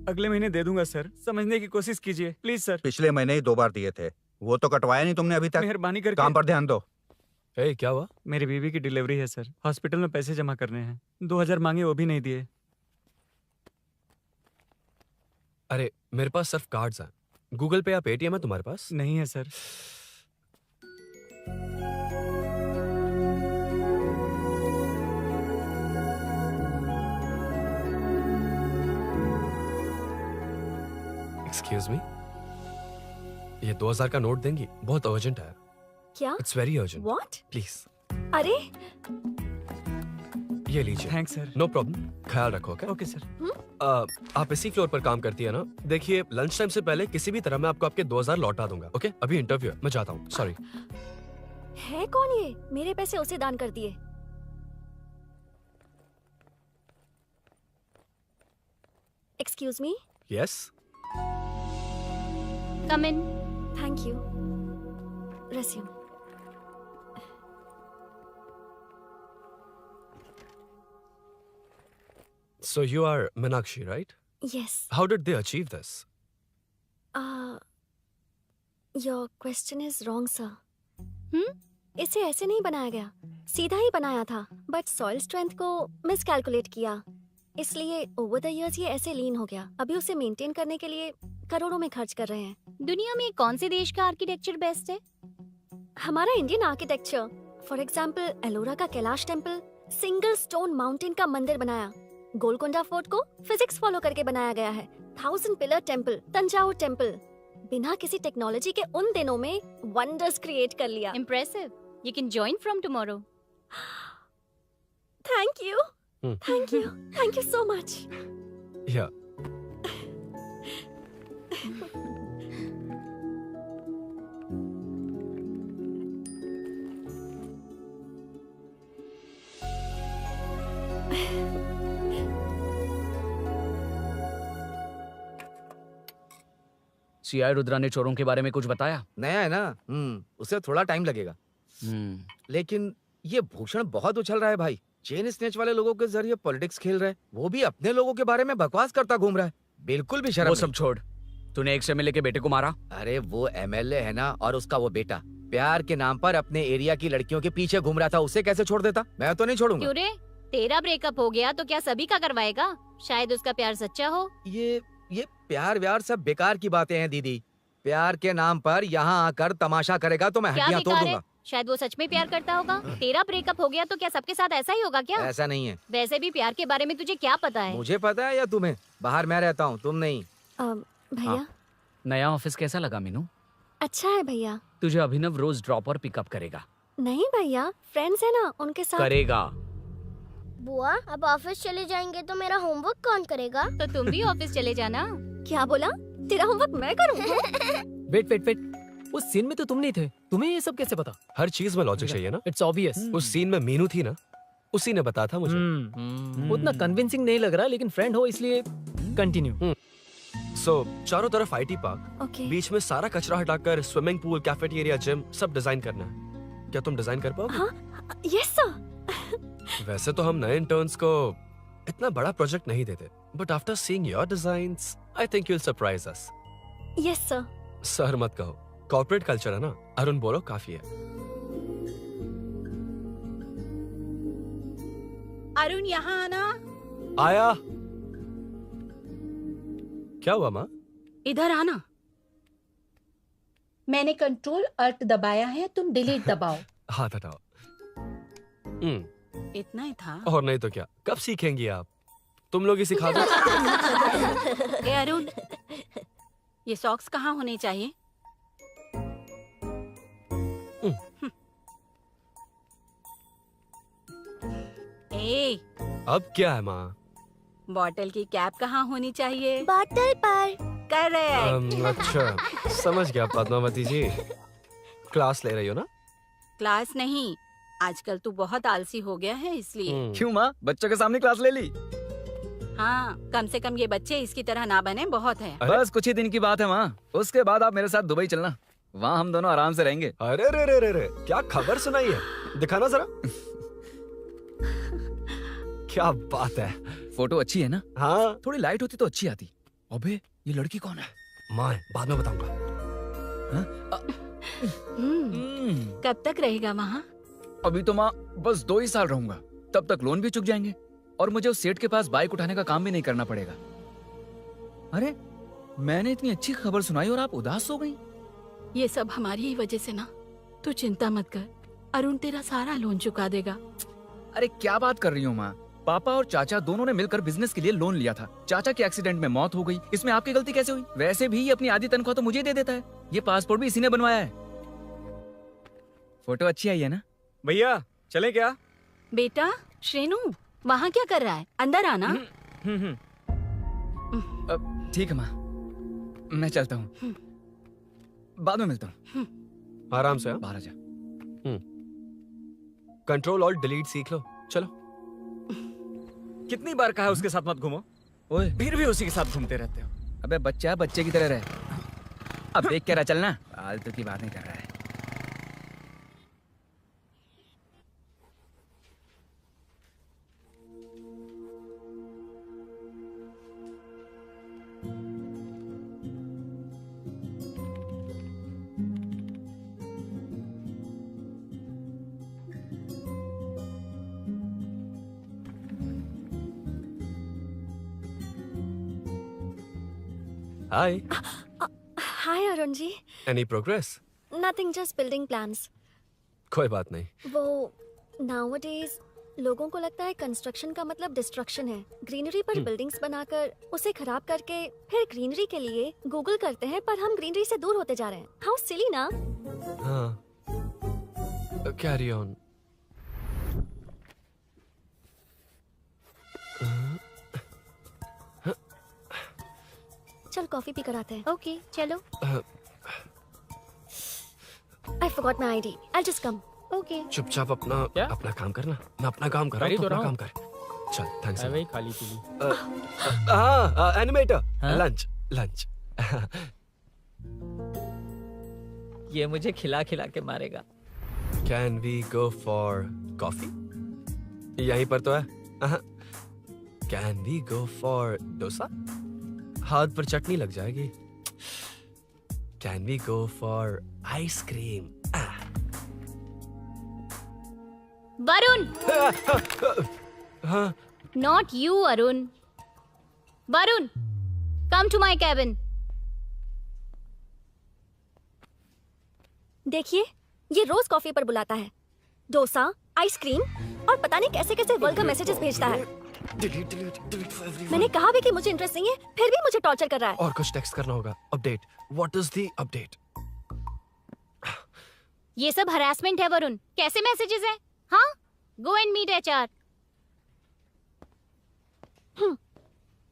अगले महीने दे दूंगा सर, समझने की कोशिश कीजिए प्लीज सर। पिछले महीने ही 2 बार दिए थे, वो तो कटवाया नहीं तुमने अभी तक। मेहरबानी करके। काम पर ध्यान दो। ए, क्या हुआ? मेरी बीवी की डिलीवरी है सर, हॉस्पिटल में पैसे जमा करने हैं। 2000 मांगे, वो भी नहीं दिए। अरे मेरे पास सिर्फ कार्ड्स हैं। गूगल पे या पेटीएम है तुम्हारे पास? नहीं है सर। एक्सक्यूज मी, ये 2000 का नोट देंगी? बहुत अर्जेंट है। क्या? It's very urgent. What? Please अरे ये लीजिए। Thanks sir. नो प्रॉब्लम, ख्याल रखो। Okay okay sir. आप इसी फ्लोर पर काम करती है ना? देखिए लंच टाइम से पहले किसी भी तरह मैं आपको आपके 2000 लौटा दूंगा। ओके अभी इंटरव्यू है, मैं जाता हूँ। सॉरी। है कौन ये? मेरे पैसे उसे दान कर दिए। Excuse me. Yes. Come in. Thank you. Resume. So you are Meenakshi, right? Yes. How did they achieve this? Your question is wrong, sir. इसे ऐसे नहीं बनाया गया, सीधा ही बनाया था, बट सॉइल स्ट्रेंथ को मिसकैलकुलेट किया, इसलिए ओवर द इयर्स ये ऐसे लीन हो गया। अभी उसे मेंटेन करने के लिए करोड़ों में खर्च कर रहे हैं। दुनिया में कौन से देश का आर्किटेक्चर बेस्ट है? हमारा Indian architecture. For example Ellora का Kailash temple, single stone mountain का मंदिर बनाया। गोलकोंडा फोर्ट को फिजिक्स फॉलो करके बनाया गया है। 1000 पिलर टेम्पल, तंजावुर टेम्पल, बिना किसी टेक्नोलॉजी के उन दिनों में वंडर्स क्रिएट कर लिया। Impressive. You can join from tomorrow. Thank you, thank you, thank you so much. Yeah. CI Rudra ने चोरों के बारे में कुछ बताया? नया है ना, उसे थोड़ा टाइम लगेगा। लेकिन ये भूषण बहुत उछल रहा है भाई। चेन स्नेच वाले लोगों के जरिए पॉलिटिक्स खेल रहा है, वो भी अपने लोगों के बारे में बकवास करता घूम रहा है। बिल्कुल भी शर्म वो नहीं। सब छोड़, तूने एक एमएलए के बेटे को मारा? अरे वो एमएलए है ना, और उसका वो बेटा प्यार के नाम पर अपने एरिया की लड़कियों के पीछे घूम रहा था, उसे कैसे छोड़ देता? मैं तो नहीं छोड़ूंगा। क्यों रे? तेरा ब्रेकअप हो गया तो क्या सभी का करवाएगा? शायद उसका प्यार सच्चा हो। ये प्यार व्यार सब बेकार की बातें हैं दीदी। प्यार के नाम पर यहाँ आकर तमाशा करेगा तो मैं क्या हड्डियां तोड़ बेकार है? दूंगा। शायद वो सच में प्यार करता होगा। तेरा ब्रेकअप हो गया तो क्या सबके साथ ऐसा ही होगा क्या? ऐसा नहीं है। वैसे भी प्यार के बारे में तुझे क्या पता है? मुझे पता है या तुम्हें? बाहर मैं रहता हूँ, तुम नहीं। भैया नया ऑफिस कैसा लगा मीनू? अच्छा है भैया। तुझे अभिनव रोज ड्रॉप और पिकअप करेगा? नहीं भैया, फ्रेंड्स है ना, उनके साथ करेगा। बुआ अब ऑफिस चले जाएंगे तो मेरा होमवर्क कौन करेगा? तो तुम भी ऑफिस चले जाना। क्या बोला? तेरा होमवर्क मैं करूँगा? वेट वेट वेट, उस सीन में तो तुम नहीं थे, तुम्हें ये सब कैसे पता? हर चीज में लॉजिक चाहिए ना। It's obvious. उस सीन में मीनू थी ना, उसी ने बताया था मुझे। उतना कन्विंसिंग नहीं लग रहा, लेकिन फ्रेंड हो इसलिए कंटिन्यू। सो चारों तरफ आईटी पार्क, ओके। बीच में सारा कचरा हटाकर स्विमिंग पूल, कैफेटेरिया, जिम सब डिजाइन करना है। क्या तुम डिजाइन कर पाओगे? हाँ, यस सर। वैसे तो हम नए इंटर्न्स को इतना बड़ा प्रोजेक्ट नहीं देते, but after seeing your designs I think you will surprise us. Yes sir. Sir मत कहो, कॉर्पोरेट कल्चर है ना। अरुण बोलो, काफी है। अरुण यहाँ आना। आया। क्या हुआ माँ? इधर आना। मैंने कंट्रोल अल्ट दबाया है, तुम डिलीट दबाओ। हाथ हटाओ। इतना ही था। और नहीं तो क्या, कब सीखेंगी आप? तुम लोग ही सिखा दो। ए अरुण, ये सॉक्स कहाँ होने चाहिए? ए, अब क्या है माँ? बॉटल की कैप कहाँ होनी चाहिए? बॉटल पर। करेक्ट। अच्छा, समझ गया पद्मावती जी। क्लास ले रही हो ना? क्लास नहीं, आजकल तू बहुत आलसी हो गया है इसलिए। क्यों माँ, बच्चों के सामने क्लास ले ली? हाँ, कम से कम ये बच्चे इसकी तरह ना बने, बहुत है। बस कुछ ही दिन की बात है माँ, उसके बाद आप मेरे साथ दुबई चलना, वहाँ हम दोनों आराम से रहेंगे। अरे रे रे रे रे, क्या खबर सुनाई है? दिखाना जरा। क्या बात है। फोटो अच्छी है ना? हाँ। थोड़ी लाइट होती तो अच्छी आती, अबे ये लड़की कौन है? माँ है, बाद में बताऊंगा। कब तक रहेगा वहाँ? अभी तो माँ बस 2 ही साल रहूंगा, तब तक लोन भी चुक जाएंगे और मुझे उस सेठ के पास बाइक उठाने का काम भी नहीं करना पड़ेगा। अरे मैंने इतनी अच्छी खबर सुनाई और आप उदास हो गई। ये सब हमारी ही वजह से ना। तू चिंता मत कर, अरुण तेरा सारा लोन चुका देगा। अरे क्या बात कर रही हो माँ? पापा और चाचा दोनों ने मिलकर बिजनेस के लिए लोन लिया था। चाचा के एक्सीडेंट में मौत हो गई, इसमें आपकी गलती कैसे हुई? वैसे भी ये अपनी आधी तनख्वाह तो मुझे दे देता है। ये पासपोर्ट भी इसी ने बनवाया है। फोटो अच्छी आई है ना? भैया चले क्या? बेटा श्रेनु, वहाँ क्या कर रहा है? अंदर आना। ठीक है माँ, मैं चलता हूँ, बाद में मिलता हूँ। आराम से। बाहर आ जा। कंट्रोल और डिलीट सीख लो। चलो। कितनी बार कहा उसके साथ मत घूमो, ओए फिर भी उसी के साथ घूमते रहते हो। अबे बच्चा है, बच्चे की तरह रहे। अब देख क्या रहा, चलना। फालतू की बात नहीं कर रहा है। Hi. Hi Arun ji. Any progress? Nothing, just building plans. कोई बात नहीं। वो नाउअडेज लोगों को लगता है कंस्ट्रक्शन का मतलब डिस्ट्रक्शन है। ग्रीनरी पर बिल्डिंग्स बनाकर उसे खराब करके फिर ग्रीनरी के लिए गूगल करते हैं, पर हम ग्रीनरी से दूर होते जा रहे हैं। हाउ सिली ना। हाँ, कैरी ऑन। चल कॉफी पी कर आते हैं। ओके चलो। I forgot my ID, I just come. Okay चुपचाप अपना क्या? अपना काम करना। मैं अपना काम कर रहा हूँ, कर ही तो अपना रहा काम कर। चल, थैंक्स। वही खाली पीली। हाँ, एनिमेटर। हाँ? Lunch lunch. ये मुझे खिला खिला के मारेगा। Can we go for coffee? यहीं पर तो है। Can we go for dosa? हाथ पर चटनी लग जाएगी। Can we go for ice cream? Varun, हाँ, not you Arun. Varun, come to my cabin. देखिए, ये रोज कॉफी पर बुलाता है, डोसा, आइसक्रीम और पता नहीं कैसे कैसे वल्गर मैसेजेस भेजता है। डिलीट। मैंने कहा भी कि मुझे इंटरेस्ट नहीं है, फिर भी मुझे टॉर्चर कर रहा है। और कुछ टेक्स्ट करना होगा। Update. What is the update? ये सब हरासमेंट है वरुण। कैसे मैसेजेस है? हाँ, गो एंड मीट एचआर।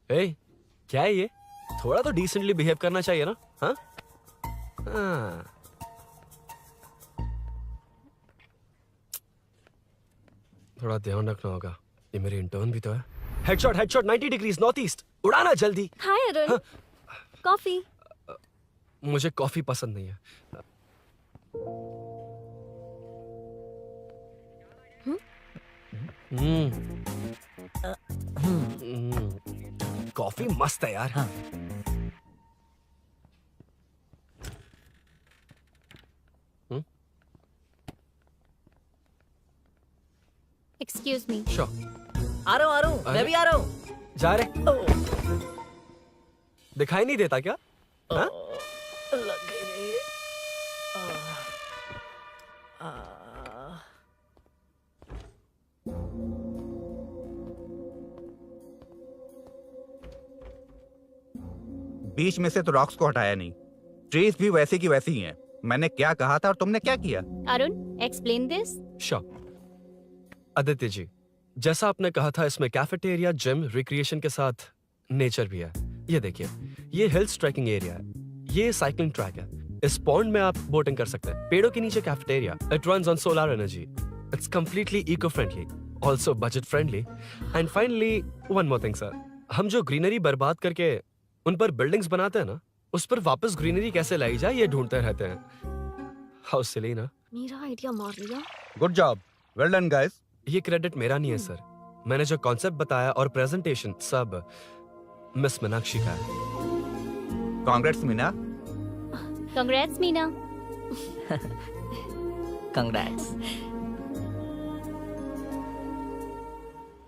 ए, क्या है ये? थोड़ा तो डिसेंटली बिहेव करना चाहिए ना? हाँ? हाँ। थोड़ा ध्यान रखना होगा। ये मेरी इंटर्न भी तो है। Headshot 90 degrees north east. उड़ाना जल्दी। हाय अरुण, कॉफी। मुझे कॉफी पसंद नहीं है। कॉफी मस्त है यार। हाँ। Excuse me. श्योर। आ रहा हूँ, मैं भी आ रहा हूँ। जा रहे? दिखाई नहीं देता क्या? हाँ? लग गई रे। बीच में से तो रॉक्स को हटाया नहीं, ट्रीज भी वैसी की वैसी ही हैं। मैंने क्या कहा था और तुमने क्या किया? Arun, explain this. Sure. Aditya ji, जैसा आपने कहा था, इसमें कैफेटेरिया, जिम, रिक्रिएशन के साथ नेचर भी है। ये देखिए, ये हिल्स ट्रैकिंग एरिया है, ये साइकिलिंग ट्रैक है। इस पॉन्ड में आप बोटिंग कर सकते हैं। पेड़ों के नीचे cafeteria. It runs on solar energy. It's completely eco friendly, also budget friendly. And finally one more thing sir, हम जो ग्रीनरी बर्बाद करके उन पर बिल्डिंग्स बनाते हैं ना, उस पर वापस ग्रीनरी कैसे लाई जाए ये ढूंढते रहते हैं। हाउ सिली ना? मेरा आइडिया मार लिया। Good job, well done guys. ये क्रेडिट मेरा नहीं है सर। मैंने जो कॉन्सेप्ट बताया और प्रेजेंटेशन सब मिस मीनाक्षी का है। Congrats Meena. Congrats Meena. Congrats.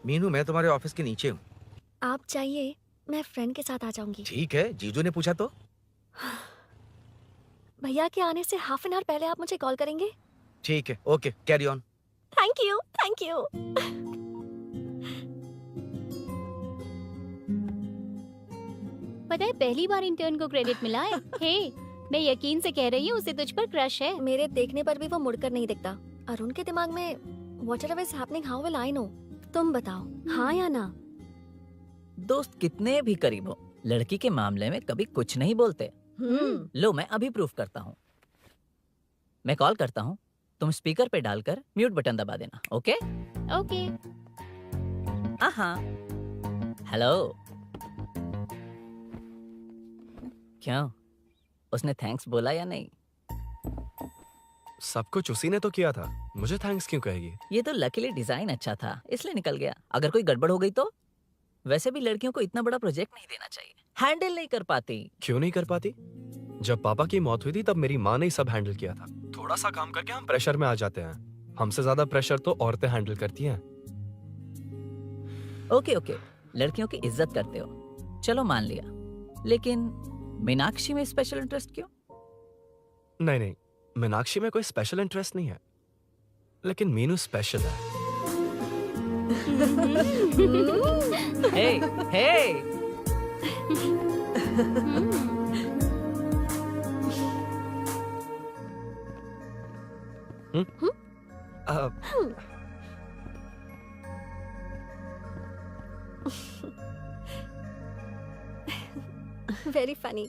Meenu मैं तुम्हारे ऑफिस के नीचे हूँ। आप चाहिए मैं फ्रेंड के साथ आ जाऊंगी। ठीक है, जीजू ने पूछा तो। भैया के आने से हाफ एन आवर पहले आप मुझे कॉल करेंगे? ठीक है, okay, carry on. Thank you, thank you. पता है पहली बार इंटर्न को क्रेडिट मिला है। हे, मैं यकीन से कह रही हूँ उसे तुझ पर क्रश है। मेरे देखने पर भी वो मुड़कर नहीं दिखता। अरुण के दिमाग में whatever is happening how will I know? तुम बताओ, हाँ या ना? दोस्त कितने भी करीब हो, लड़की के मामले में कभी कुछ नहीं बोलते। लो मैं अभी प्रूफ करता हूँ। मैं कॉल करता हूँ, तुम स्पीकर पे डालकर म्यूट बटन दबा देना। ओके? ओके। हाँ। हेलो। क्यों, उसने थैंक्स बोला या नहीं? सब कुछ उसी ने तो किया था, मुझे थैंक्स क्यों कहेगी? ये तो लकीली डिजाइन अच्छा था इसलिए निकल गया। अगर कोई गड़बड़ हो गई तो? वैसे भी लड़कियों को इतना बड़ा प्रोजेक्ट नहीं देना चाहिए, हैंडल नहीं कर पाती। क्यों नहीं कर पाती? जब पापा की मौत हुई थी तब मेरी माँ ने ही सब हैंडल किया था। थोड़ा सा काम करके हम प्रेशर में आ जाते हैं। हमसे ज्यादा प्रेशर तो औरतें हैंडल करती हैं। ओके ओके, लड़कियों की इज्जत करते हो, चलो मान लिया। लेकिन मीनाक्षी में स्पेशल इंटरेस्ट क्यों? नहीं नहीं, मीनाक्षी में कोई स्पेशल इंटरेस्ट नहीं है, लेकिन मीनू स्पेशल है। हे हे। Very funny.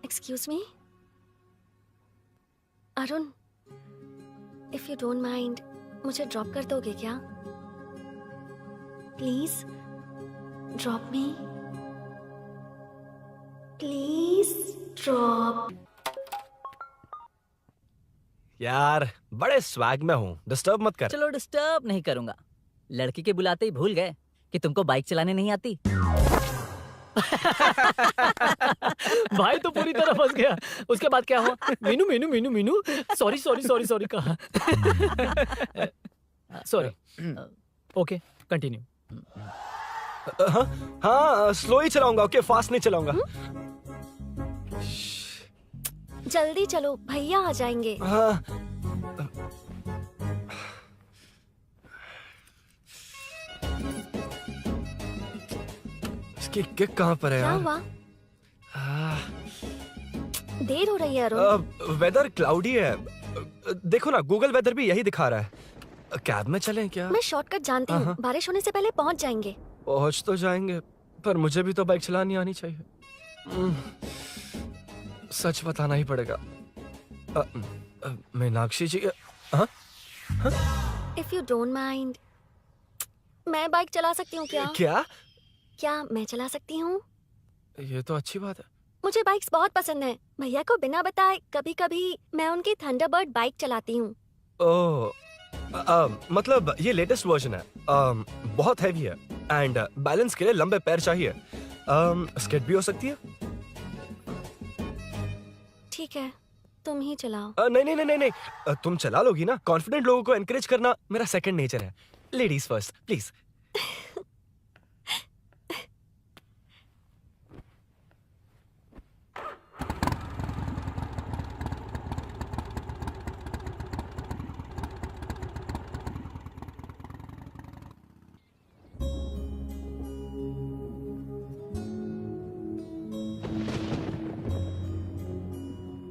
Excuse me Arun, if you don't mind मुझे ड्रॉप कर दोगे क्या? Please drop me, please drop. यार बड़े स्वैग में हूँ, डिस्टर्ब मत कर। चलो डिस्टर्ब नहीं करूंगा। लड़की के बुलाते ही भूल गए कि तुमको बाइक चलाने नहीं आती। भाई तो पूरी तरह फंस गया। उसके बाद क्या हुआ? Meenu Meenu Meenu Meenu sorry sorry sorry sorry कहा। सॉरी। Okay continue. हाँ हाँ, स्लो ही चलाऊंगा, ओके, फास्ट नहीं चलाऊंगा। जल्दी चलो, भैया आ जाएंगे। हाँ। इसकी किक कहाँ पर है क्या यार? हुआ? देर हो रही है अरुण। वेदर क्लाउडी है। देखो ना, गूगल वेदर भी यही दिखा रहा है। कैब में चलें क्या? मैं शॉर्टकट जानती हूँ, बारिश होने से पहले पहुँच जाएंगे। पहुंच तो जाएंगे, पर मुझे भी तो बाइक चलानी आनी चाहिए। सच बताना ही पड़ेगा। मीनाक्षी जी, इफ यू डोंट माइंड मैं बाइक चला सकती हूँ क्या? क्या मैं चला सकती हूँ? ये तो अच्छी बात है। मुझे बाइक्स बहुत पसंद है। भैया को बिना बताए कभी कभी मैं उनकी थंडरबर्ड बाइक चलाती हूँ। ओह, मतलब ये लेटेस्ट वर्जन है। बहुत हैवी है एंड बैलेंस के लिए लंबे पैर चाहिए। स्किड भी हो सकती है। ठीक है, तुम ही चलाओ। नहीं नहीं नहीं नहीं, तुम चला लोगी ना। कॉन्फिडेंट लोगों को एनकरेज करना मेरा सेकंड नेचर है। Ladies first please.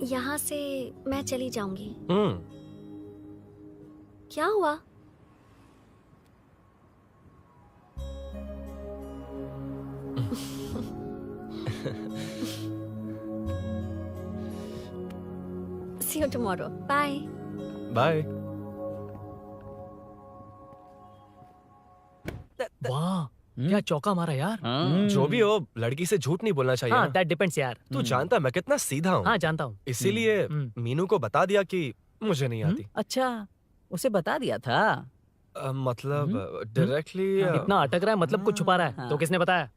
यहाँ से मैं चली जाऊंगी। क्या हुआ? See you tomorrow. Bye. Bye. वाह, क्या चौका मारा यार। जो भी हो, लड़की से झूठ नहीं बोलना चाहिए हाँ ना। दैट डिपेंड्स यार। तू जानता है मैं कितना सीधा हूँ। हाँ जानता हूँ। इसीलिए मीनू को बता दिया कि मुझे नहीं आती। अच्छा, उसे बता दिया था। मतलब डायरेक्टली इतना अटक रहा है, मतलब कुछ छुपा रहा है। तो किसने बताया?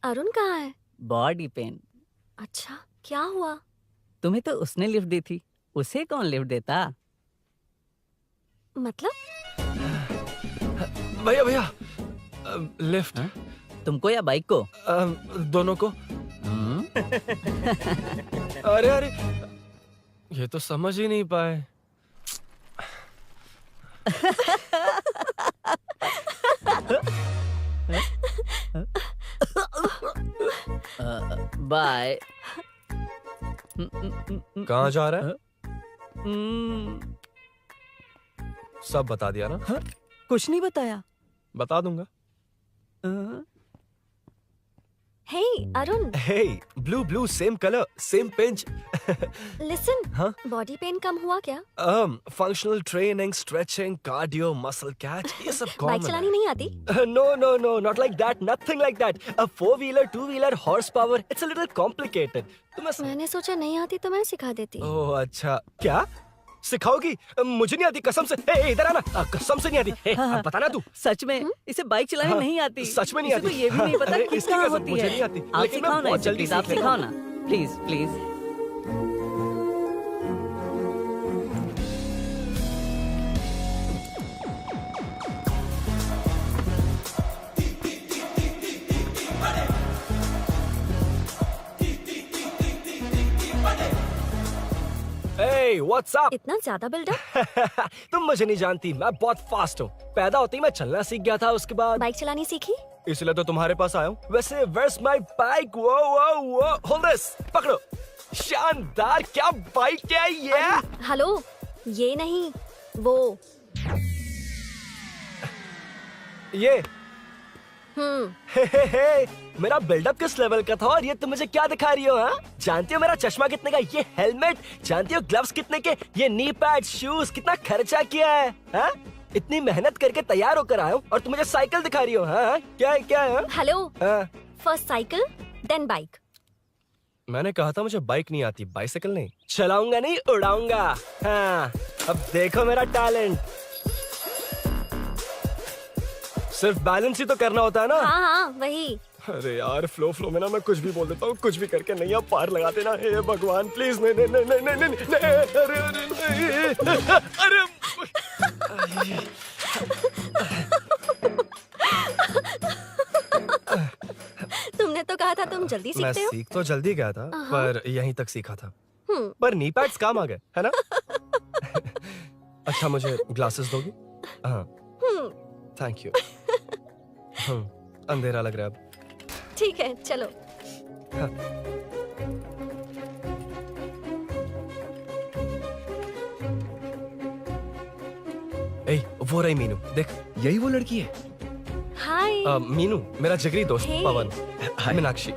अरुण कहाँ है? Body pain. अच्छा, क्या हुआ? तुम्हें तो उसने लिफ्ट दी थी, उसे कौन लिफ्ट देता? मतलब? भैया भैया लिफ्ट। तुमको या बाइक को? दोनों को। अरे अरे ये तो समझ ही नहीं पाए। बाय। कहाँ जा रहा है? सब बता दिया ना? कुछ नहीं बताया। बता दूंगा। Hey Arun, Hey, blue, same color, same pinch. Listen, हाँ? बॉडी पेन कम हुआ क्या? Functional training, stretching, cardio, muscle catch, ये सब common बाइक चलानी नहीं आती? No, not like that, nothing like that. A 4-wheeler, 2-wheeler, horsepower, it's a little complicated. मैंने सोचा नहीं आती तो मैं सिखा देती। ओह अच्छा, क्या? सिखाओगी? मुझे नहीं आती कसम से। ए, इधर आना, कसम से नहीं आती। अब बताना तू। सच में इसे बाइक चलानी नहीं आती। सच में नहीं इसे आती। तो ये भी नहीं पता अरे, कि इसकी कहाँ कसम, होती मुझे है। नहीं आती। आप लेकिन मैं सिखाओ ना बहुत इसे, जल्दी प्लीज आप सीख लेता सिखाओ ना, please please. Hey, what's up? इतना ज्यादा बिल्डअप? तुम मुझे नहीं जानती, मैं बहुत फास्ट हूँ। पैदा होते ही मैं चलना सीख गया था, उसके बाद बाइक चलानी सीखी? इसलिए तो तुम्हारे पास आया हूँ। वैसे where's my bike? वो hold this, पकड़ो। शानदार, क्या बाइक है ये? हेलो, ये नहीं, वो। ये हे, मेरा बिल्डअप किस लेवल का था और ये तुम मुझे क्या दिखा रही हो? हाँ, जानती हो मेरा चश्मा कितने का, ये हेलमेट, जानती हो ग्लव्स कितने के, ये नी पैड, शूज, कितना खर्चा किया है? हाँ? इतनी मेहनत करके तैयार होकर आया हूँ और तुम मुझे साइकिल दिखा रही हो? हाँ? क्या है? हेलो, हाँ? First cycle then bike. मैंने कहा था मुझे बाइक नहीं आती, बाइसाइकिल नहीं। चलाऊंगा नहीं, उड़ाऊंगा। हाँ, अब देखो मेरा टैलेंट। सिर्फ बैलेंस ही तो करना होता है ना? हाँ वही। अरे यार, फ्लो में ना मैं कुछ भी बोल देता हूँ, कुछ भी करके नहीं आप पार लगा देना। हे भगवान प्लीज, नहीं, अरे तुमने तो कहा था तुम जल्दी मैं सीखते हो। सीख तो जल्दी गया था, पर यहीं तक सीखा था। हम्म। पर नी पैड्स काम आ गए, है ना? अच्छा, मुझे ग्लासेस दोगी? हाँ, थैंक यू। अंधेरा लग रहा है अब। ठीक है, चलो। हाँ। ए, वो रही मीनू, देख। यही वो लड़की है? हाय। मीनू, मेरा जिगरी दोस्त Hey. पवन, मीनाक्षी।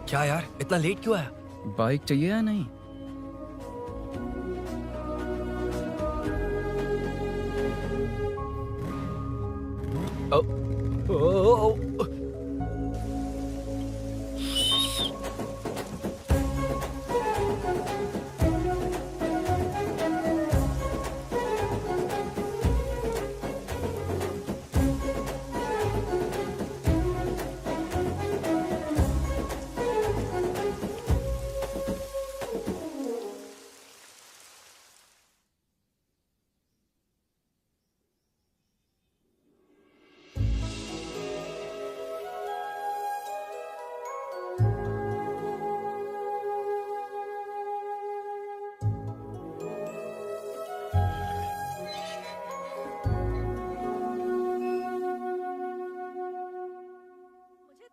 क्या यार, इतना लेट क्यों आया? बाइक चाहिए या नहीं? ओ,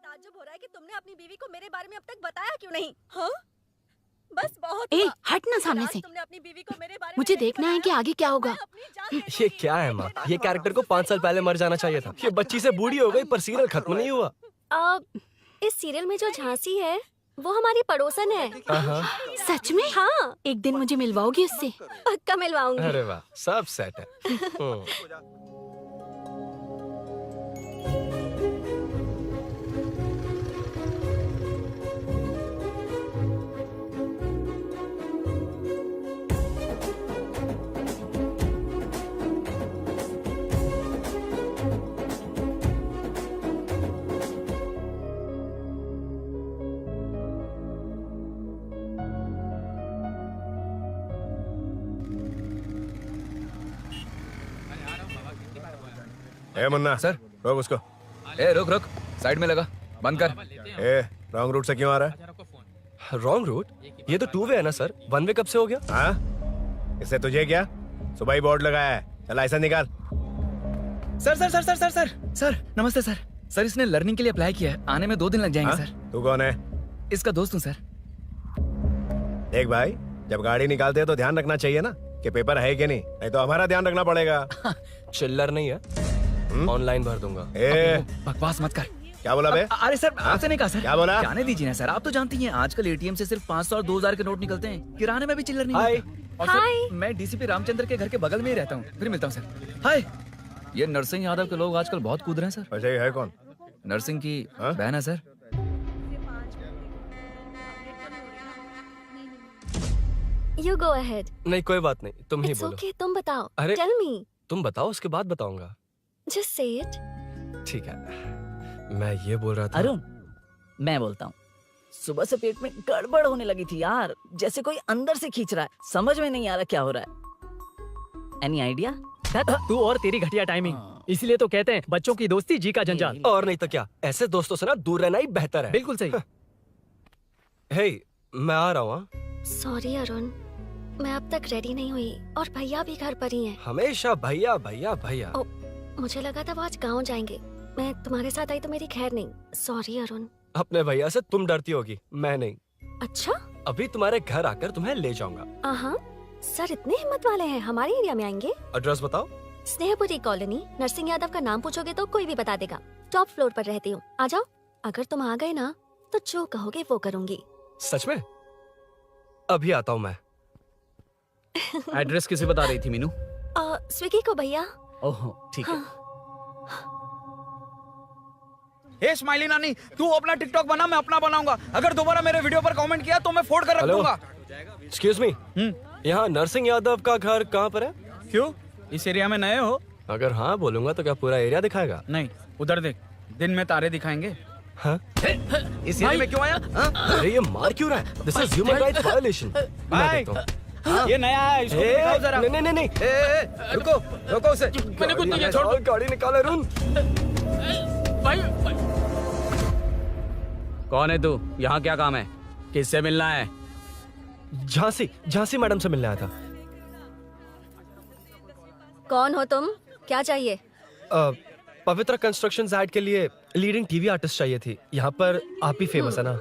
ताज्जुब हो रहा है कि तुमने अपनी बीवी को मेरे बारे में अब तक बताया क्यों नहीं? हाँ? बस बहुत ए, हुआ। हट ना सामने आज से। तुमने अपनी बीवी को मेरे बारे में मुझे नहीं देखना है कि बताया। आगे क्या होगा। मैं अपनी जान देने ये की- क्या है माँ? ये कैरेक्टर को 5 साल पहले मर जाना चाहिए था। ये बच्ची से बूढ़ी हो गई पर सीरियल खत्म नहीं हुआ। इस सीरियल में जो झांसी है वो हमारी पड़ोसन है। सच में? हाँ, एक दिन मुझे मिलवाओगी उससे? पक्का मिलवाऊंगी। अरे वाह, सब सेट है। ए मुन्ना सर। रोक उसको। ए रुक रुक, साइड में लगा, बंद कर। ए रॉन्ग रूट से क्यों आ रहा है? Wrong route? ये तो 2 वे है ना सर, 1 वे कब से हो गया? हाँ, इससे तुझे क्या? सुबह ही बोर्ड लगाया है, चल लाइसेंस निकाल। Sir sir sir sir sir sir sir नमस्ते सर। सर इसने लर्निंग के लिए अप्लाई किया है, आने में 2 दिन लग जाएंगे। हाँ? सर तू कौन है? इसका दोस्त हूँ सर। देख भाई, जब गाड़ी निकालते हैं तो ध्यान रखना चाहिए ना कि पेपर है कि नहीं तो हमारा ध्यान रखना पड़ेगा। चिल्लर नहीं है, ऑनलाइन भर दूंगा। ए बकवास मत कर। क्या बोला बे? अरे सर आपसे नहीं कहा सर। क्या बोला? जाने दीजिए ना सर, आप तो जानती हैं आजकल एटीएम से सिर्फ 500 और 2000 के नोट निकलते हैं, किराने में भी चिल्लर नहीं हाय। मिलता। और सर मैं डीसीपी रामचंद्र के घर के बगल में ही रहता हूँ, फिर मिलता हूँ सर। हाय, ये नरसिंह यादव के लोग आजकल बहुत कूद रहे हैं सर। अच्छा ये है कौन? नरसिंह की बहन है सर। You go ahead. नहीं कोई बात नहीं, तुम ही It's बोलो। okay, तुम बताओ। अरे- Tell me. तुम बताओ, उसके बाद बताऊंगा। Just say it. ठीक है, मैं ये बोल रहा था। अरुण, मैं बोलता हूँ, सुबह से पेट में गड़बड़ होने लगी थी यार, जैसे कोई अंदर से खींच रहा है, समझ में नहीं आ रहा क्या हो रहा है। Any idea? तू और तेरी घटिया टाइमिंग, इसलिए तो कहते हैं बच्चों की दोस्ती जी का जंजाल। और नहीं तो क्या, ऐसे दोस्तों से ना दूर रहना ही बेहतर है। बिल्कुल सही। हे, मैं आ रहा हूँ। Sorry अरुण, मैं अब तक रेडी नहीं हुई और भैया भी घर पर ही हैं। हमेशा भैया भैया भैया। ओ, मुझे लगा था वो आज गाँव जाएंगे, मैं तुम्हारे साथ आई तो मेरी खैर नहीं। सॉरी अरुण। अपने भैया से तुम डरती होगी, मैं नहीं। अच्छा? अभी तुम्हारे घर आकर तुम्हें ले जाऊंगा। हाँ, सर इतने हिम्मत वाले हैं, हमारे एरिया में आएंगे। एड्रेस बताओ। स्नेहपुरी कॉलोनी, नरसिंह यादव का नाम पूछोगे तो कोई भी बता देगा। टॉप फ्लोर पर रहती हूँ, आ जाओ। अगर तुम आ गए ना तो जो कहोगे वो करूँगी। सच में? अभी आता हूँ मैं। एड्रेस किसे बता रही थी मीनू? स्विगी को भैया। ओहो ठीक है। हे स्माइली नानी, तू अपना टिकटॉक बना, मैं अपना बनाऊंगा। अगर दोबारा मेरे वीडियो पर कमेंट किया तो मैं फोड़ कर रख हेलो? दूंगा। एक्सक्यूज मी, यहाँ नरसिंह यादव का घर कहाँ पर है? क्यों, इस एरिया में नए हो? अगर हाँ बोलूंगा तो क्या पूरा एरिया दिखाएगा? नहीं, उधर देख, दिन में तारे दिखाएंगे। हाँ? इस एरिया में क्यों आया? अरे ये मार क्यों रहा है? This is human rights violation. भाई, ये नया है, इसको दिखाओ जरा। नहीं नहीं नहीं, रुको रुको उसे। मैंने कुछ नहीं किया, छोड़। गाड़ी निकाल अरुण। कौन है तू? यहाँ क्या काम है? किससे मिलना है? झांसी, झांसी मैडम से मिलने आया था। कौन हो तुम? क्या चाहिए? पवित्र कंस्ट्रक्शन ऐड के लिए लीडिंग टीवी आर्टिस्ट चाहिए थी। यहाँ पर आप ही फेमस है ना?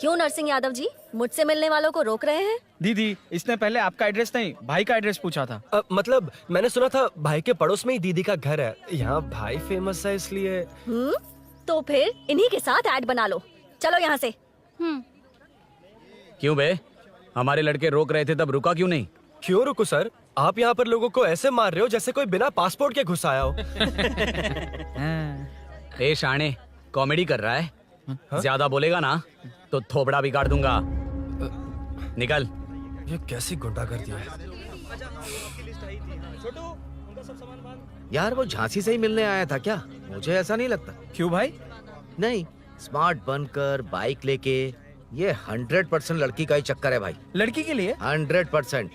क्यों नरसिंह यादव जी मुझसे मिलने वालों को रोक रहे हैं? दीदी, इसने पहले आपका एड्रेस नहीं, भाई का एड्रेस पूछा था। मतलब मैंने सुना था भाई के पड़ोस में ही दीदी का घर है। यहाँ भाई फेमस है इसलिए। तो फिर इन्हीं के साथ ऐड बना लो। चलो यहाँ से। क्यों बे, हमारे लड़के रोक रहे थे तब रुका क्यों नहीं? क्यों रुको सर, आप यहाँ पर लोगों को ऐसे मार रहे हो जैसे कोई बिना पासपोर्ट के घुस आया हो। ए शाणे, कॉमेडी कर रहा है? ज्यादा बोलेगा ना तो थोबड़ा बिगाड़ दूंगा। निकल। ये कैसी गुंडागर्दी है? यार वो झांसी से ही मिलने आया था क्या? मुझे ऐसा नहीं लगता। क्यों भाई? नहीं, स्मार्ट बनकर बाइक लेके, ये 100% लड़की का ही चक्कर है भाई। लड़की के लिए? 100%।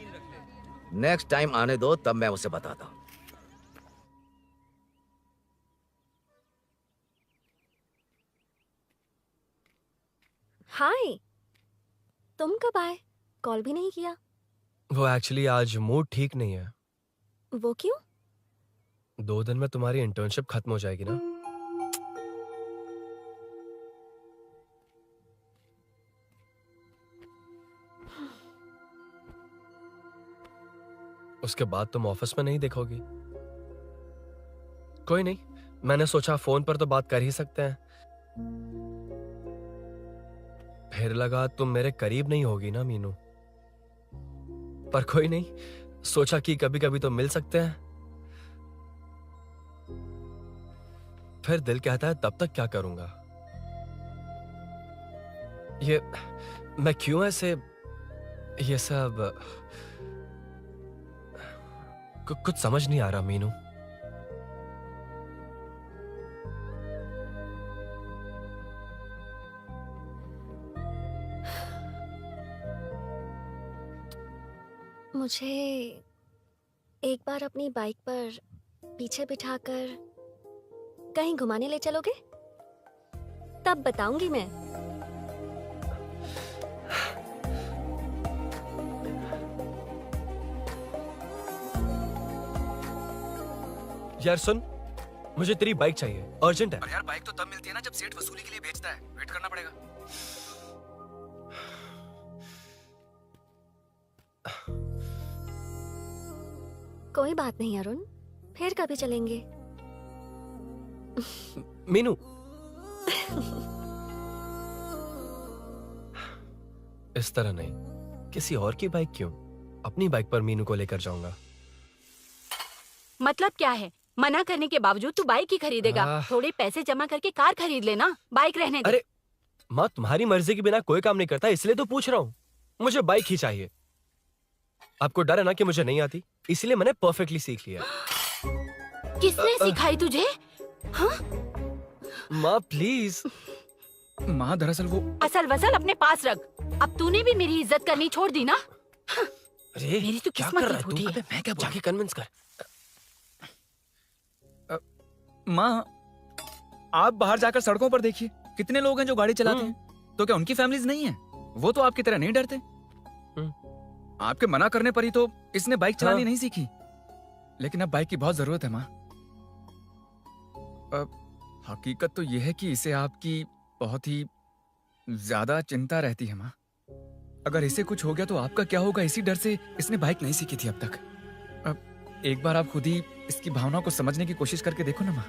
नेक्स्ट टाइम आने दो, तब मैं उसे बताता हूँ। हाय, तुम कब आए? कॉल भी नहीं किया। वो एक्चुअली आज मूड ठीक नहीं है। वो क्यों? 2 दिन में तुम्हारी इंटर्नशिप खत्म हो जाएगी ना। उसके बाद तुम ऑफिस में नहीं देखोगी। कोई नहीं, मैंने सोचा फोन पर तो बात कर ही सकते हैं। फिर लगा तुम मेरे करीब नहीं होगी ना मीनू, पर कोई नहीं, सोचा कि कभी कभी तो मिल सकते हैं। फिर दिल कहता है तब तक क्या करूंगा। ये मैं क्यों ऐसे ये सब कुछ समझ नहीं आ रहा मीनू। मुझे एक बार अपनी बाइक पर पीछे बिठाकर कहीं घुमाने ले चलोगे? तब बताऊंगी मैं। यार सुन, मुझे तेरी बाइक चाहिए, अर्जेंट है। और यार बाइक तो तब मिलती है ना जब सेठ वसूली के लिए भेजता है, वेट करना पड़ेगा। कोई बात नहीं अरुण, फिर कभी चलेंगे। मीनू इस तरह नहीं, किसी और की बाइक क्यों, अपनी बाइक पर मीनू को लेकर जाऊंगा। मतलब क्या है? मना करने के बावजूद तू बाइक ही खरीदेगा? थोड़े पैसे जमा करके कार खरीद लेना, बाइक रहने दे। अरे माँ, तुम्हारी मर्जी के बिना कोई काम नहीं करता, इसलिए तो पूछ रहा हूँ। मुझे बाइक ही चाहिए। आपको डर है ना कि मुझे नहीं आती, इसलिए मैंने परफेक्टली सीख लिया। किसने सिखाई तुझे? हाँ? माँ प्लीज। माँ दरअसल वो असल वसल अपने पास रख। अब तूने भी मेरी इज्जत करनी छोड़ दी ना। अरे मेरी तो क्या किस्मत कर ही रहा है फूटी तू? है। मैं क्या जाके कन्विंस कर। माँ आप बाहर जाकर सड़कों पर देखिए, कितने लोग हैं जो गाड़ी चलाते हैं। तो क्या उनकी फैमिलीज नहीं है? वो तो आपकी तरह नहीं डरते। आपके मना करने पर ही तो इसने बाइक चलानी नहीं सीखी। लेकिन अब बाइक की बहुत जरूरत है माँ। हकीकत तो यह है कि इसे आपकी बहुत ही ज्यादा चिंता रहती है माँ। अगर इसे कुछ हो गया तो आपका क्या होगा, इसी डर से इसने बाइक नहीं सीखी थी अब तक। अब एक बार आप खुद ही इसकी भावनाओं को समझने की कोशिश करके देखो ना माँ।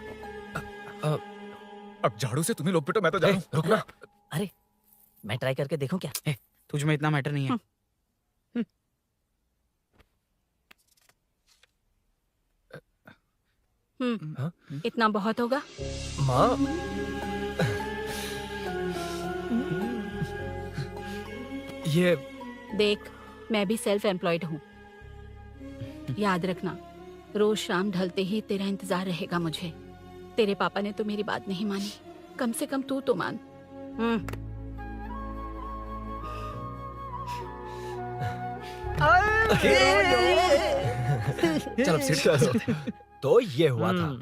अब झाड़ू से तुम्हें लोग पिटो, मैं तो जा रहा हूं। रुकना। अरे मैं ट्राई करके देखूं क्या? तुझ में इतना मैटर नहीं है। इतना बहुत होगा। माँ ये देख, मैं भी सेल्फ एम्प्लॉयड हूँ। याद रखना, रोज शाम ढलते ही तेरा इंतजार रहेगा मुझे। तेरे पापा ने तो मेरी बात नहीं मानी, कम से कम तू तो मान। चल अब सीट चलो। तो ये हुआ था।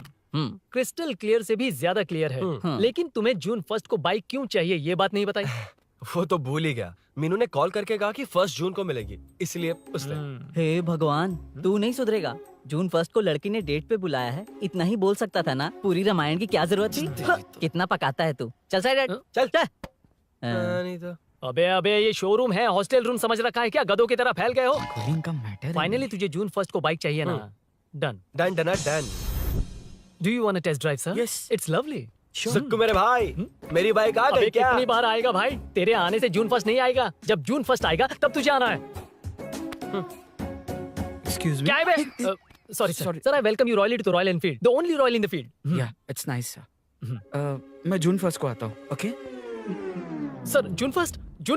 क्रिस्टल क्लियर से भी ज्यादा क्लियर है। लेकिन तुम्हें जून 1 को बाइक क्यों चाहिए, ये बात नहीं बताई। वो तो भूल ही गया। मीनू ने कॉल करके कहा कि 1 जून को मिलेगी, इसलिए उसने। हे भगवान, तू नहीं सुधरेगा। जून 1 को लड़की ने डेट पे बुलाया है, इतना ही बोल सकता था ना। पूरी रामायण की क्या जरूरत थी? कितना पकाता है तू। चल साइड हट, चल चल। नहीं तो अबे अबे, ये शोरूम है, हॉस्टल रूम समझ रखा है क्या? गधों की तरह फैल गए हो। का मैटर फाइनली तुझे जून 1 को बाइक चाहिए ना? Done done done done. Do you want a test drive sir? Yes. It's lovely. Sukku मेरे भाई, मेरी बाइक आ गई अबे क्या? कितनी बार आएगा भाई? तेरे आने से जून 1 नहीं आएगा। जब जून 1 आएगा तब तुझे आना है। Excuse me. क्या है बे? Sorry sir, I welcome you royally to Royal Enfield, the only Royal in the field. Yeah, it's nice sir. मैं जून 1 को आता हूँ, ओके? सर जून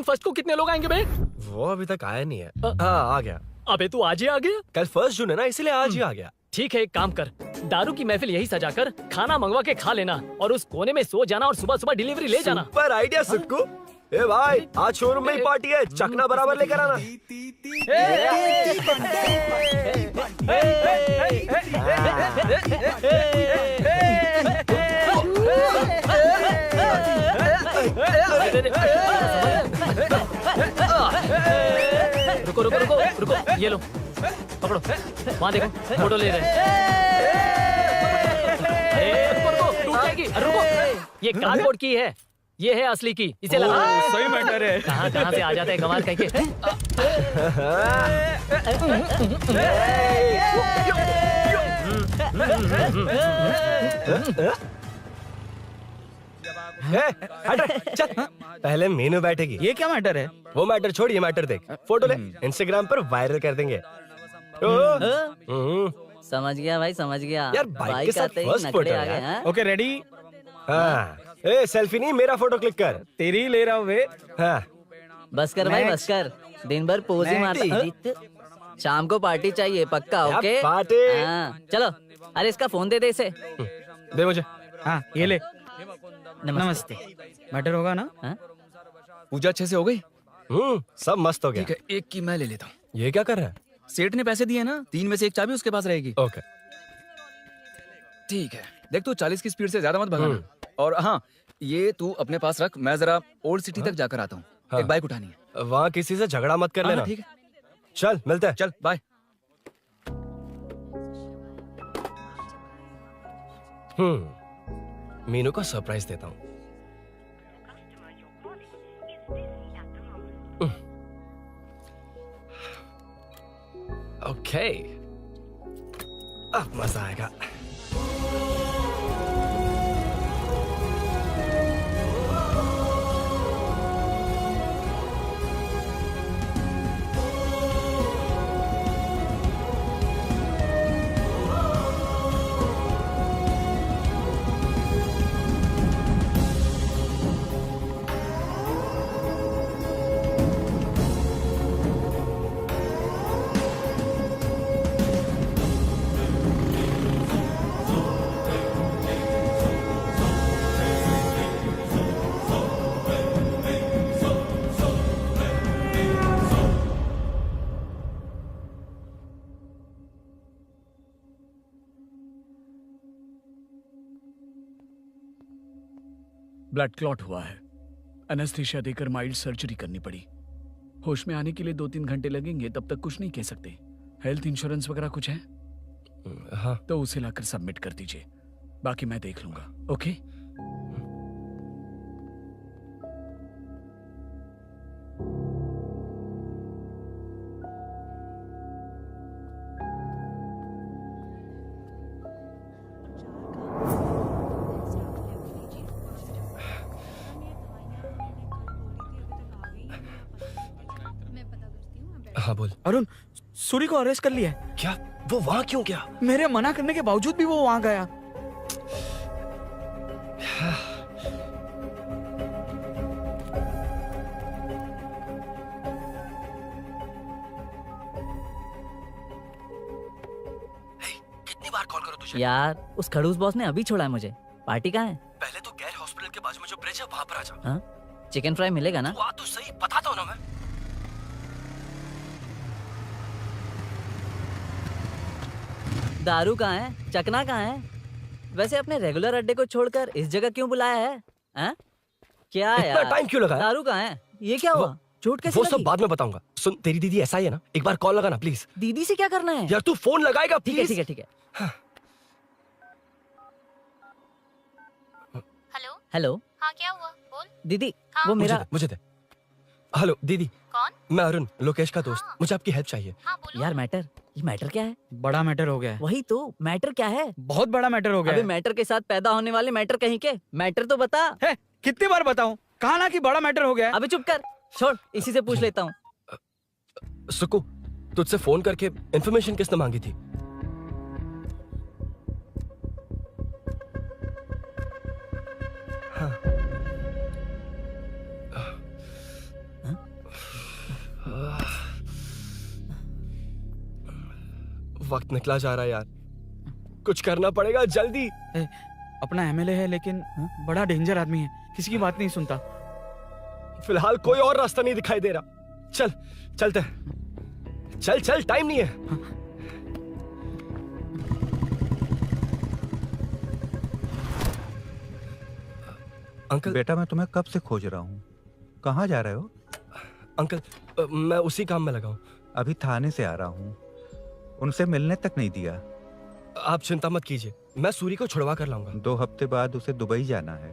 1 को कितने लोग आएंगे बे? वो अभी तक आया नहीं है। हाँ आ गया। अबे तू आज ही आ गया? कल 1 जून है ना, इसलिए आज ही आ गया। ठीक है, एक काम कर, दारू की महफिल यही सजाकर खाना मंगवा के खा लेना और उस कोने में सो जाना और सुबह सुबह डिलीवरी ले जाना। Super idea Sukhu. ए भाई, आज शोरूम में ही पार्टी है, चखना बराबर लेकर आना। रुको रुको रुको रुको, ये लो पकड़ो, वहाँ देखो फोटो ले रहे हैं। अरे रुको रुको, टूट जाएगी। अरे रुको, ये कार्डबोर्ड की है, ये है असली की, इसे लगा। सही मैटर है। कहाँ कहाँ से आ जाता है कमाल कह के। हट रे, चल। पहले मीनू बैठेगी। ये क्या मैटर है? वो मैटर छोड़, ये मैटर देख। फोटो ले, इंस्टाग्राम पर वायरल कर देंगे। समझ गया भाई, समझ गया। यार बाइक के साथ आते ही फर्स्ट नखरे फोटो आ गए, यार। हाँ? Okay ready? हाँ, ए सेल्फी नहीं, मेरा फोटो क्लिक कर। तेरी ले रहा हूँ वे। हाँ, बस कर भाई, बस कर। दिन भर पोज ही मारता। शाम को पार्टी चाहिए पक्का, क्या ओके? पार्टी? हाँ, चलो। अरे इसका फोन दे इसे। दे मुझे। हाँ ये ले। नमस्ते। मैटर होगा ना? हाँ? पूजा अच्छे से हो गई? सब मस्त हो गया। ठीक है, एक की मैं ले लेता हूँ। ये क्या कर रहा है? सेठ ने पैसे दिए ना, 3 में से 1 चाबी उसके पास रहेगी। ओके ठीक है, देख तू 40 की स्पीड से ज्यादा मत भगाना। और हाँ, ये तू अपने पास रख, मैं जरा ओल्ड सिटी तक जाकर आता हूँ। हाँ। एक बाइक उठानी है। वहाँ किसी से झगड़ा मत कर हाँ, लेना। ठीक है, चल मिलते हैं। चल बाय। मीनू को सरप्राइज देता हूँ। ओके, अब मजा आएगा। ब्लड क्लॉट हुआ है। एनेस्थीसिया देकर माइल्ड सर्जरी करनी पड़ी। होश में आने के लिए 2-3 घंटे लगेंगे, तब तक कुछ नहीं कह सकते। हेल्थ इंश्योरेंस वगैरह कुछ है? हाँ। तो उसे लाकर सबमिट कर दीजिए, बाकी मैं देख लूंगा। ओके? हाँ बोल। अरुण, सूरी को अरेस्ट कर लिया है। क्या? वो वहाँ क्यों गया? मेरे मना करने के बावजूद भी वो वहाँ गया। कितनी बार कॉल करो तुझे? यार उस खड़ूस बॉस ने अभी छोड़ा है मुझे। पार्टी कहाँ है? पहले तो गैर हॉस्पिटल के बाजू में जो ब्रिज है वहाँ पर आ जा। हाँ? चिकन फ्राई मिलेगा ना? तू आ तो सही, बताता हूँ ना मैं। दारू कहाँ है? चकना कहाँ है? वैसे अपने रेगुलर अड्डे को छोड़कर इस जगह क्यों बुलाया है? हाँ? क्या इतना यार? टाइम क्यों लगाया? दारू कहाँ है? ये क्या हुआ? चोट कैसे वो लगी? सब बाद में बताऊंगा। सुन, तेरी दीदी ऐसा ही है ना, एक बार कॉल लगाना प्लीज। दीदी से क्या करना है? यार तू फोन लगाएगा ठीक है, प्लीज। ठीक है, ठीक है। हेलो हेलो, हाँ क्या हुआ बोल। दीदी हाँ? वो मेरा मुझे दे। हेलो दीदी, कौन? मैं अरुण, लोकेश का दोस्त। मुझे आपकी हेल्प चाहिए। हाँ बोलो। यार मैटर, ये मैटर क्या है? बड़ा मैटर हो गया है। वही तो, मैटर क्या है? बहुत बड़ा मैटर हो गया अबे है। मैटर के साथ पैदा होने वाले मैटर कहीं के, मैटर तो बता। है, कितनी बार बताऊं? कहा ना कि बड़ा मैटर हो गया है। अबे चुप कर, छोड़, इसी से पूछ लेता हूँ। सुकू, तुझसे फोन करके इन्फॉर्मेशन किसने मांगी थी? हाँ। वक्त निकला जा रहा है यार, कुछ करना पड़ेगा जल्दी। अपना एमएलए है लेकिन बड़ा डेंजर आदमी है, किसी की बात नहीं सुनता। फिलहाल कोई और रास्ता नहीं दिखाई दे रहा। चल चलते हैं। चल चल, टाइम नहीं है। अंकल। बेटा मैं तुम्हें कब से खोज रहा हूँ, कहाँ जा रहे हो? अंकल, मैं उसी काम में लगा हूँ। अभी थाने से आ रहा हूँ, उनसे मिलने तक नहीं दिया। आप चिंता मत कीजिए, मैं सूरी को छुड़वा कर लाऊंगा। 2 हफ्ते बाद उसे दुबई जाना है।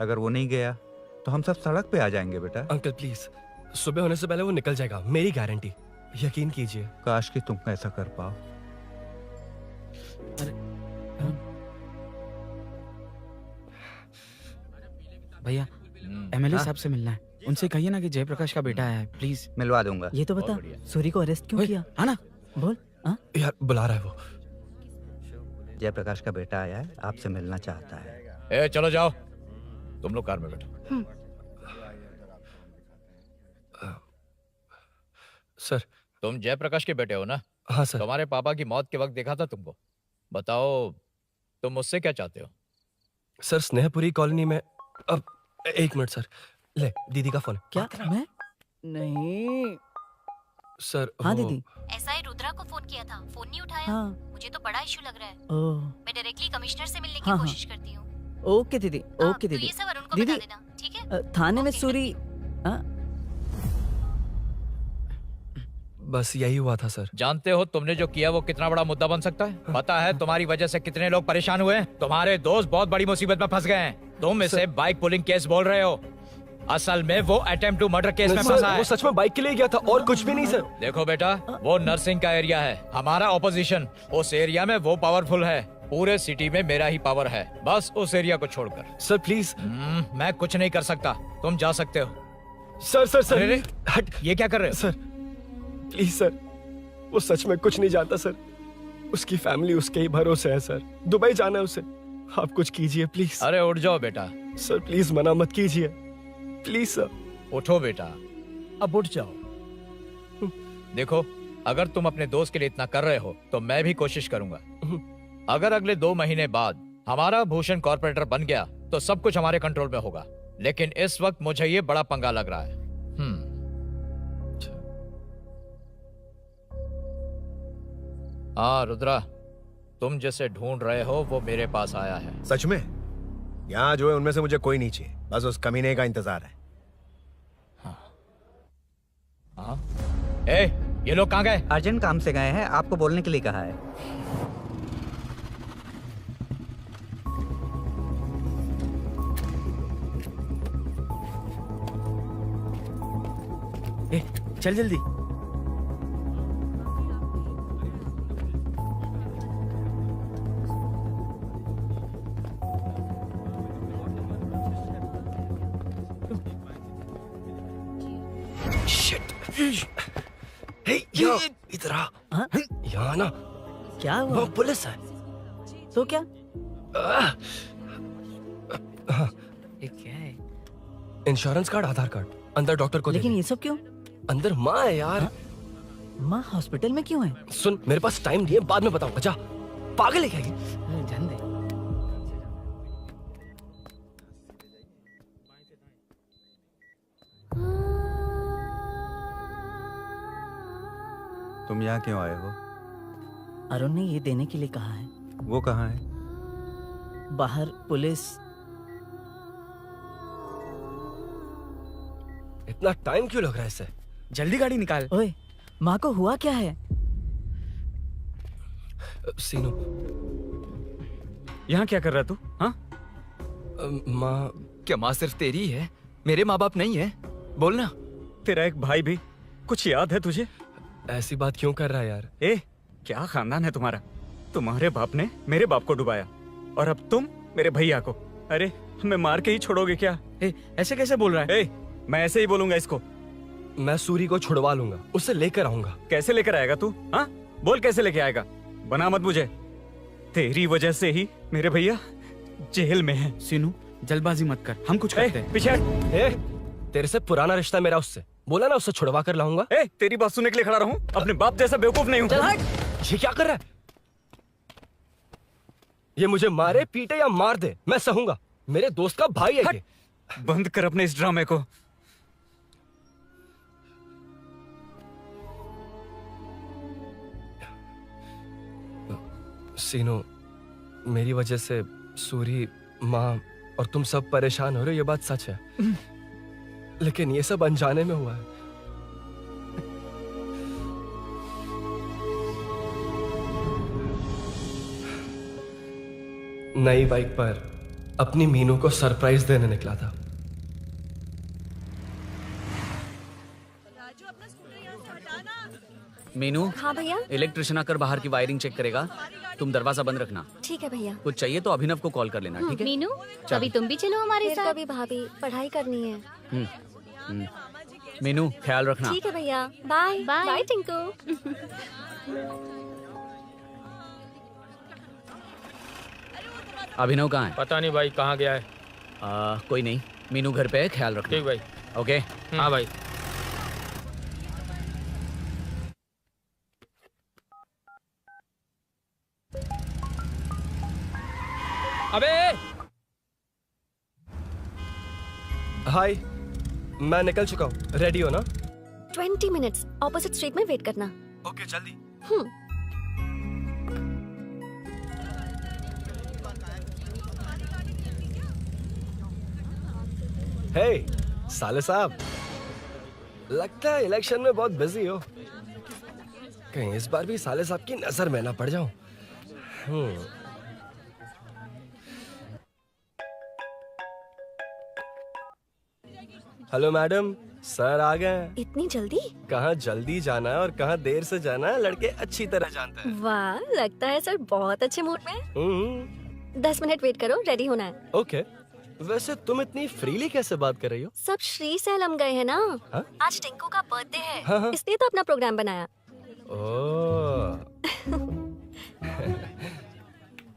अगर वो नहीं गया तो हम सब सड़क पे आ जाएंगे बेटा। अंकल प्लीज, सुबह होने से पहले वो निकल जाएगा, मेरी गारंटी, यकीन कीजिए। काश कि तुम ऐसा कर पाओ। भैया एमएलए हाँ? साहब से मिलना है। उनसे कहिए ना कि जयप्रकाश का बेटा है, प्लीज। मिलवा दूंगा। ये तो बता, सूरी को अरेस्ट क्यों किया? हाँ ना, बोल। यार बुला रहा है वो। जयप्रकाश का बेटा आया है, आपसे मिलना चाहता है। ए चलो जाओ, तुम लोग कार में बैठो। सर, तुम जयप्रकाश के बेटे हो ना? हाँ सर। तुम्हारे पापा की मौत के वक्त देखा था तुमको। बताओ तुम मुझसे क्या चाहते हो? सर, स्नेहपुरी कॉलोनी में। अब एक मिनट सर, ले दीदी का फोन। क्या? मैं नहीं। सर हाँ वो- दीदी। एसआई रुद्रा को फोन किया था, फोन नहीं उठाया। हाँ। मुझे तो बड़ा इशू लग रहा है। ओह, मैं डायरेक्टली कमिश्नर से मिलने की हाँ, कोशिश करती हूँ। ओके दीदी, ओके तो दीदी। ये सब अरुण को दीदी, बता देना, ठीक है? थाने में सूरी। बस यही हुआ था सर। जानते हो तुमने जो किया वो कितना बड़ा मुद्दा बन सकता है? पता है तुम्हारी वजह से कितने लोग परेशान हुए हैं? तुम्हारे दोस्त बहुत बड़ी मुसीबत में फंस गए हैं। तुम इसे बाइक पुलिंग केस बोल रहे हो, असल में वो अटेम्प्ट टू मर्डर केस में सर, फंसा है। वो सच में बाइक के लिए गया था और कुछ भी नहीं सर। देखो बेटा, वो नर्सिंग का एरिया है, हमारा ऑपोजिशन उस एरिया में वो पावरफुल है। पूरे सिटी में मेरा ही पावर है, बस उस एरिया को छोड़कर। Sir please. मैं कुछ नहीं कर सकता, तुम जा सकते हो। सर सर सर अरे, हट। ये क्या कर रहे हो? सर प्लीज सर, वो सच में कुछ नहीं जानता सर। उसकी फैमिली उसके ही भरोसे है सर। दुबई जाना है उसे। आप कुछ कीजिए प्लीज। अरे उठ जाओ बेटा। सर प्लीज मना मत कीजिए, प्लीज सर। उठो बेटा, अब उठ जाओ। देखो, अगर तुम अपने दोस्त के लिए इतना कर रहे हो तो मैं भी कोशिश करूंगा। अगर अगले 2 महीने बाद हमारा भूषण कॉर्पोरेटर बन गया तो सब कुछ हमारे कंट्रोल में होगा, लेकिन इस वक्त मुझे ये बड़ा पंगा लग रहा है। हाँ रुद्रा, तुम जिसे ढूंढ रहे हो वो मेरे पास आया है। सच में? यहाँ जो है उनमें से मुझे कोई नहीं चाहिए, बस उस कमीने का इंतजार है। हाँ? ए, ये लोग कहाँ गए? अर्जेंट काम से गए हैं, आपको बोलने के लिए कहा है। ए, चल जल्दी। शिट। हे यो, इधर आ। यहाँ ना। क्या हुआ? वो पुलिस है। तो क्या? हाँ। ये क्या है? इंश्योरेंस कार्ड, आधार कार्ड। अंदर डॉक्टर को दे लेकिन दे। ये सब क्यों? अंदर माँ है यार। माँ हॉस्पिटल में क्यों है? सुन, मेरे पास टाइम नहीं है, बाद में बताऊंगा। जा, पागल है क्या ये? जान दे। तुम यहाँ क्यों आए हो? अरुण ने ये देने के लिए कहा है। वो कहाँ है? बाहर पुलिस। इतना टाइम क्यों लग रहा है इसे? जल्दी गाड़ी निकाल। ओए, माँ को हुआ क्या है? सीनू, यहाँ क्या कर रहा तू? हाँ? माँ। क्या माँ सिर्फ तेरी ही है? मेरे माँ बाप नहीं है? बोलना। तेरा एक भाई भी। कुछ याद है तुझे? ऐसी बात क्यों कर रहा है यार? ए, क्या खानदान है तुम्हारा? तुम्हारे बाप ने मेरे बाप को डुबाया और अब तुम मेरे भैया को। अरे, हमें मार के ही छोड़ोगे क्या? ए, ऐसे कैसे बोल रहा है? ए, मैं ऐसे ही बोलूंगा इसको। मैं सूरी को छुड़वा लूंगा, उसे लेकर आऊंगा। कैसे लेकर आएगा तू? हाँ, बोल कैसे लेके आएगा? बना मत मुझे। तेरी वजह से ही मेरे भैया जेल में हैं। सीनू, जल्दबाजी मत कर, हम कुछ करते हैं। पीछे हट। तेरे से पुराना रिश्ता मेरा उससे। बोला ना उससे छुड़वा कर लाऊंगा। तेरी बात सुनने के लिए खड़ा रहूं? अपने बाप जैसा बेवकूफ नहीं हूं। चल हट। ये क्या कर रहा है? ये मुझे मारे, पीटे या मार दे, मैं सहूंगा। मेरे दोस्त का भाई है ये। बंद कर अपने इस ड्रामे को। सीनू, मेरी वजह से सूरी, माँ और तुम सब परेशान हो रहे हो, ये बात सच है। लेकिन ये सब अनजाने में हुआ है। नई बाइक पर अपनी मीनू को सरप्राइज देने निकला था। मीनू। हाँ भैया। इलेक्ट्रिशियन आकर बाहर की वायरिंग चेक करेगा। तुम दरवाजा बंद रखना। ठीक है भैया। कुछ चाहिए तो अभिनव को कॉल कर लेना, ठीक है? मीनू, कभी तुम भी चलो हमारे फिर साथ। कभी भाभी, पढ़ाई करनी है। मीनू, ख्याल रखना। ठीक है भैया, बाय बाय। बाय टिंकू। अभिनव कहाँ है? पता नहीं भाई कहाँ गया है। कोई नहीं, मीनू घर पे है, ख्याल रखना। ठीक भाई। ओके। हाँ भाई। अबे हाय, मैं निकल चुका हूँ। रेडी हो ना? 20 मिनट्स ऑपोजिट स्ट्रीट में वेट करना। ओके, जल्दी। हे साले साहब, लगता है इलेक्शन में बहुत बिजी हो। कहीं इस बार भी साले साहब की नजर में ना पड़ जाऊं। हेलो मैडम, सर आ गए हैं। इतनी जल्दी? कहाँ जल्दी जाना है और कहाँ देर से जाना है, लड़के अच्छी तरह जानते हैं। वाह, लगता है सर बहुत अच्छे मूड में हैं। 10 मिनट वेट करो, रेडी होना है। ओके। वैसे तुम इतनी फ्रीली कैसे बात कर रही हो? सब श्री सैलम गए हैं ना। हाँ? आज टिंकू का बर्थडे है, हाँ। इसलिए तो अपना प्रोग्राम बनाया। ओह।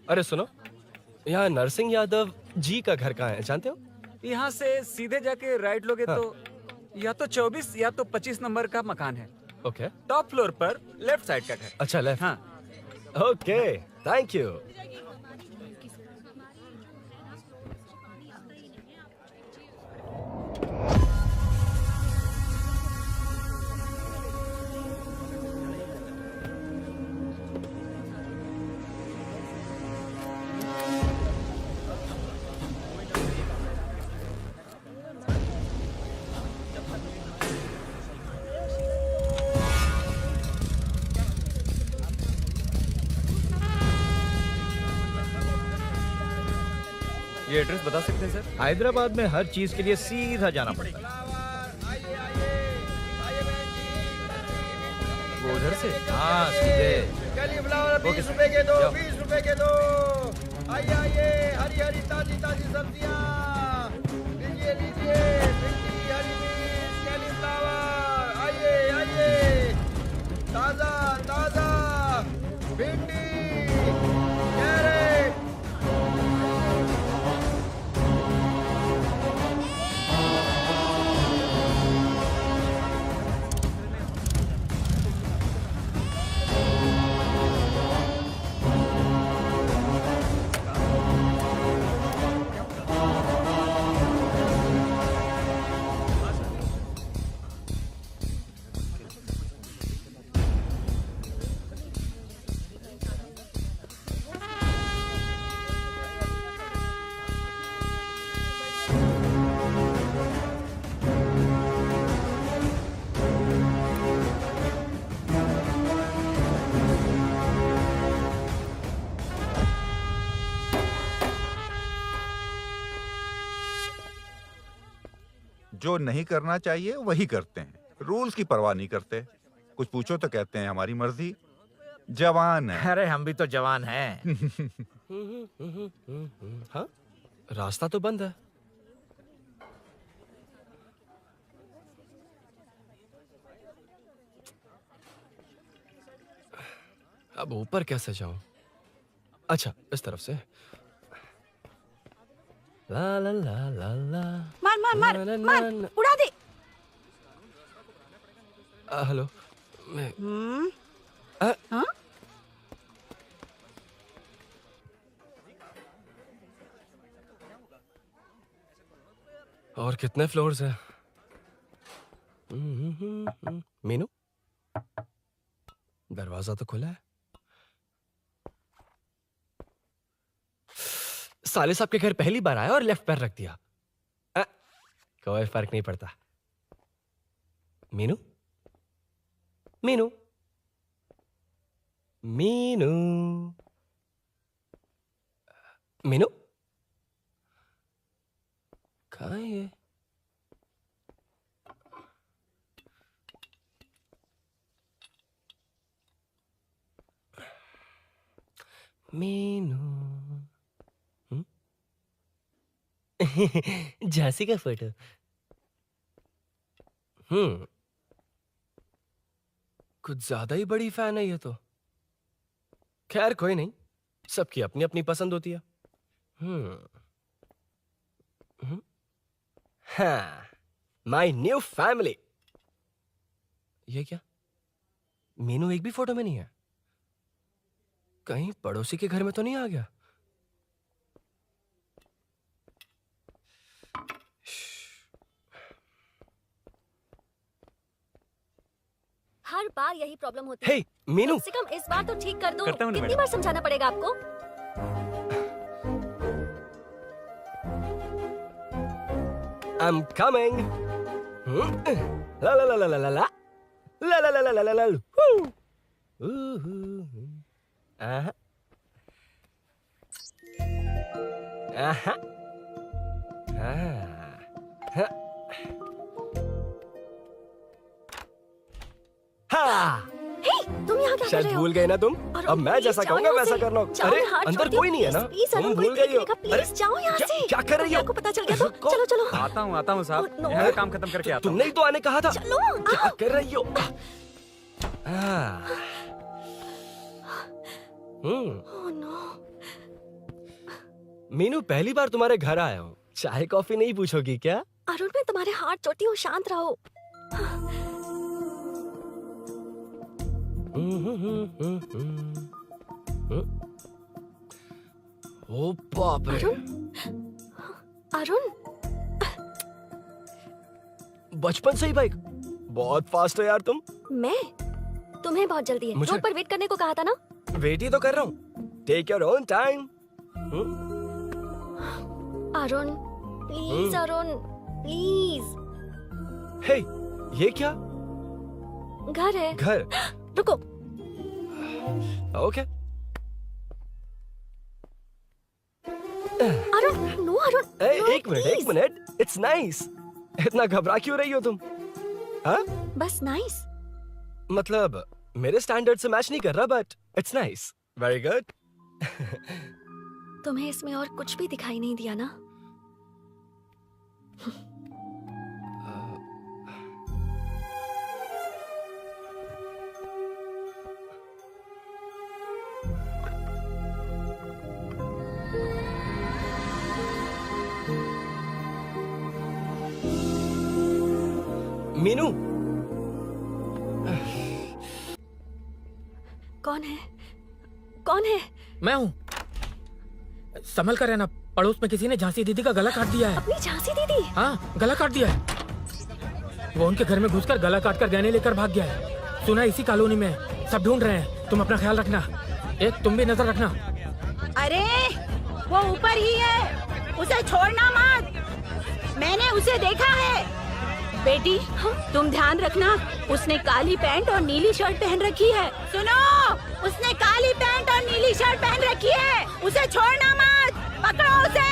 अरे सुनो, यहाँ नरसिंह यादव जी का घर कहाँ है, जानते हो? यहाँ से सीधे जाके राइट लोगे तो या तो 24 या तो 25 नंबर का मकान है। ओके। टॉप फ्लोर पर लेफ्ट साइड का घर। अच्छा, लेफ्ट। हाँ। Okay, thank you. ये एड्रेस बता सकते हैं सर? हैदराबाद में हर चीज के लिए सीधा जाना पड़ेगा। वो उधर से? हाँ, सीधे। cauliflower 20 रुपए के दो, 20 रुपए के दो। आइए आइए, हरी हरी ताजी ताजी सब्जियाँ लीजिए लीजिए। भिंडी, हरी मिर्च, cauliflower, आइए आइए। ताजा ताजा भिंडी, कैरेट। जो नहीं करना चाहिए वही करते हैं, रूल्स की परवाह नहीं करते। कुछ पूछो तो कहते हैं हमारी मर्जी। जवान है। अरे हम भी तो जवान हैं। हाँ, रास्ता तो बंद है। अब ऊपर कैसे जाऊं? अच्छा, इस तरफ से। ला ला ला ला ला। मार मार मार ना, ना, मार, ना, ना। उड़ा दे। हेलो, मैं हाँ? और कितने फ्लोर्स हैं? मीनू, दरवाजा तो खुला है। साले साहब के घर पहली बार आया और लेफ्ट पैर रख दिया। कोई फर्क नहीं पड़ता। मीनू, मीनू, मीनू, मीनू, कहाँ है ये? मीनू झांसी का फोटो। कुछ ज्यादा ही बड़ी फैन है ये तो। खैर कोई नहीं, सबकी अपनी अपनी पसंद होती है। हाँ, माय न्यू फैमिली। ये क्या, मीनू एक भी फोटो में नहीं है? कहीं पड़ोसी के घर में तो नहीं आ गया? हर बार यही प्रॉब्लम होती है। हे मीनू, कम से कम इस बार तो ठीक कर दो। करता हूँ ना कितनी मैडम। बार समझाना पड़ेगा आपको? I'm coming. La la la la la la la. La la la la la la la. Woo. Aha. Aha. Ah. हाँ, हे, तुम यहाँ क्या कर शायद रहे हो? भूल गए ना तुम। अरुण, अब मैं प्लीज जैसा जाओ कहूंगा यहाँ वैसा से। करना। जाओ, अरे हाथ अंदर छोड़ दो, कोई नहीं है ना? प्लीज, तुम अरुण, भूल कोई गई हो। देखेगा, प्लीज जाओ यहाँ से। क्या कर रही हो? आपको पता चल गया तो चलो चलो। आता हूँ Oh, no. यहाँ का काम खत्म करके आता हूँ। तुमने ही तो आने कहा था। चलो, क्या आओ। कर रही हो? Oh, no. मीनू, पहली बार तुम्हारे घर आया हूँ। चाय कॉफी नहीं पूछोगी क्या? अरुण, मैं तुम्हारे हाथ जोड़ती हूँ, शांत रहो। ओ बाप रे। अरुण, बचपन से ही बाइक। बहुत फास्ट हो यार तुम। मैं तुम्हें बहुत जल्दी है। मुझे? रोड पर वेट करने को कहा था ना? वेट ही तो कर रहा हूँ। Take your own time. Arun, please Arun, please. Hey, ये क्या? घर है। घर? रुको। ओके। अरुण, नो अरुण। एक मिनट। It's nice. इतना घबरा क्यों रही हो तुम? हाँ? बस नाइस। मतलब मेरे स्टैंडर्ड से मैच नहीं कर रहा, but it's nice. Very good. तुम्हें इसमें और कुछ भी दिखाई नहीं दिया ना? मीनू, कौन है? कौन है? मैं हूँ। संभल कर रहना, पड़ोस में किसी ने झांसी दीदी का गला काट दिया है। अपनी झांसी दीदी? हाँ, गला काट दिया है। वो उनके घर में घुसकर गला काट कर गहने लेकर भाग गया है। सुना इसी कॉलोनी में है। सब ढूंढ रहे हैं। तुम अपना ख्याल रखना। एक तुम भी नजर रखना। अरे वो ऊपर ही है, उसे छोड़ना मत। मैंने उसे देखा है। बेटी, तुम ध्यान रखना, उसने काली पैंट और नीली शर्ट पहन रखी है। सुनो, उसने काली पैंट और नीली शर्ट पहन रखी है। उसे छोड़ना मत, पकड़ो उसे।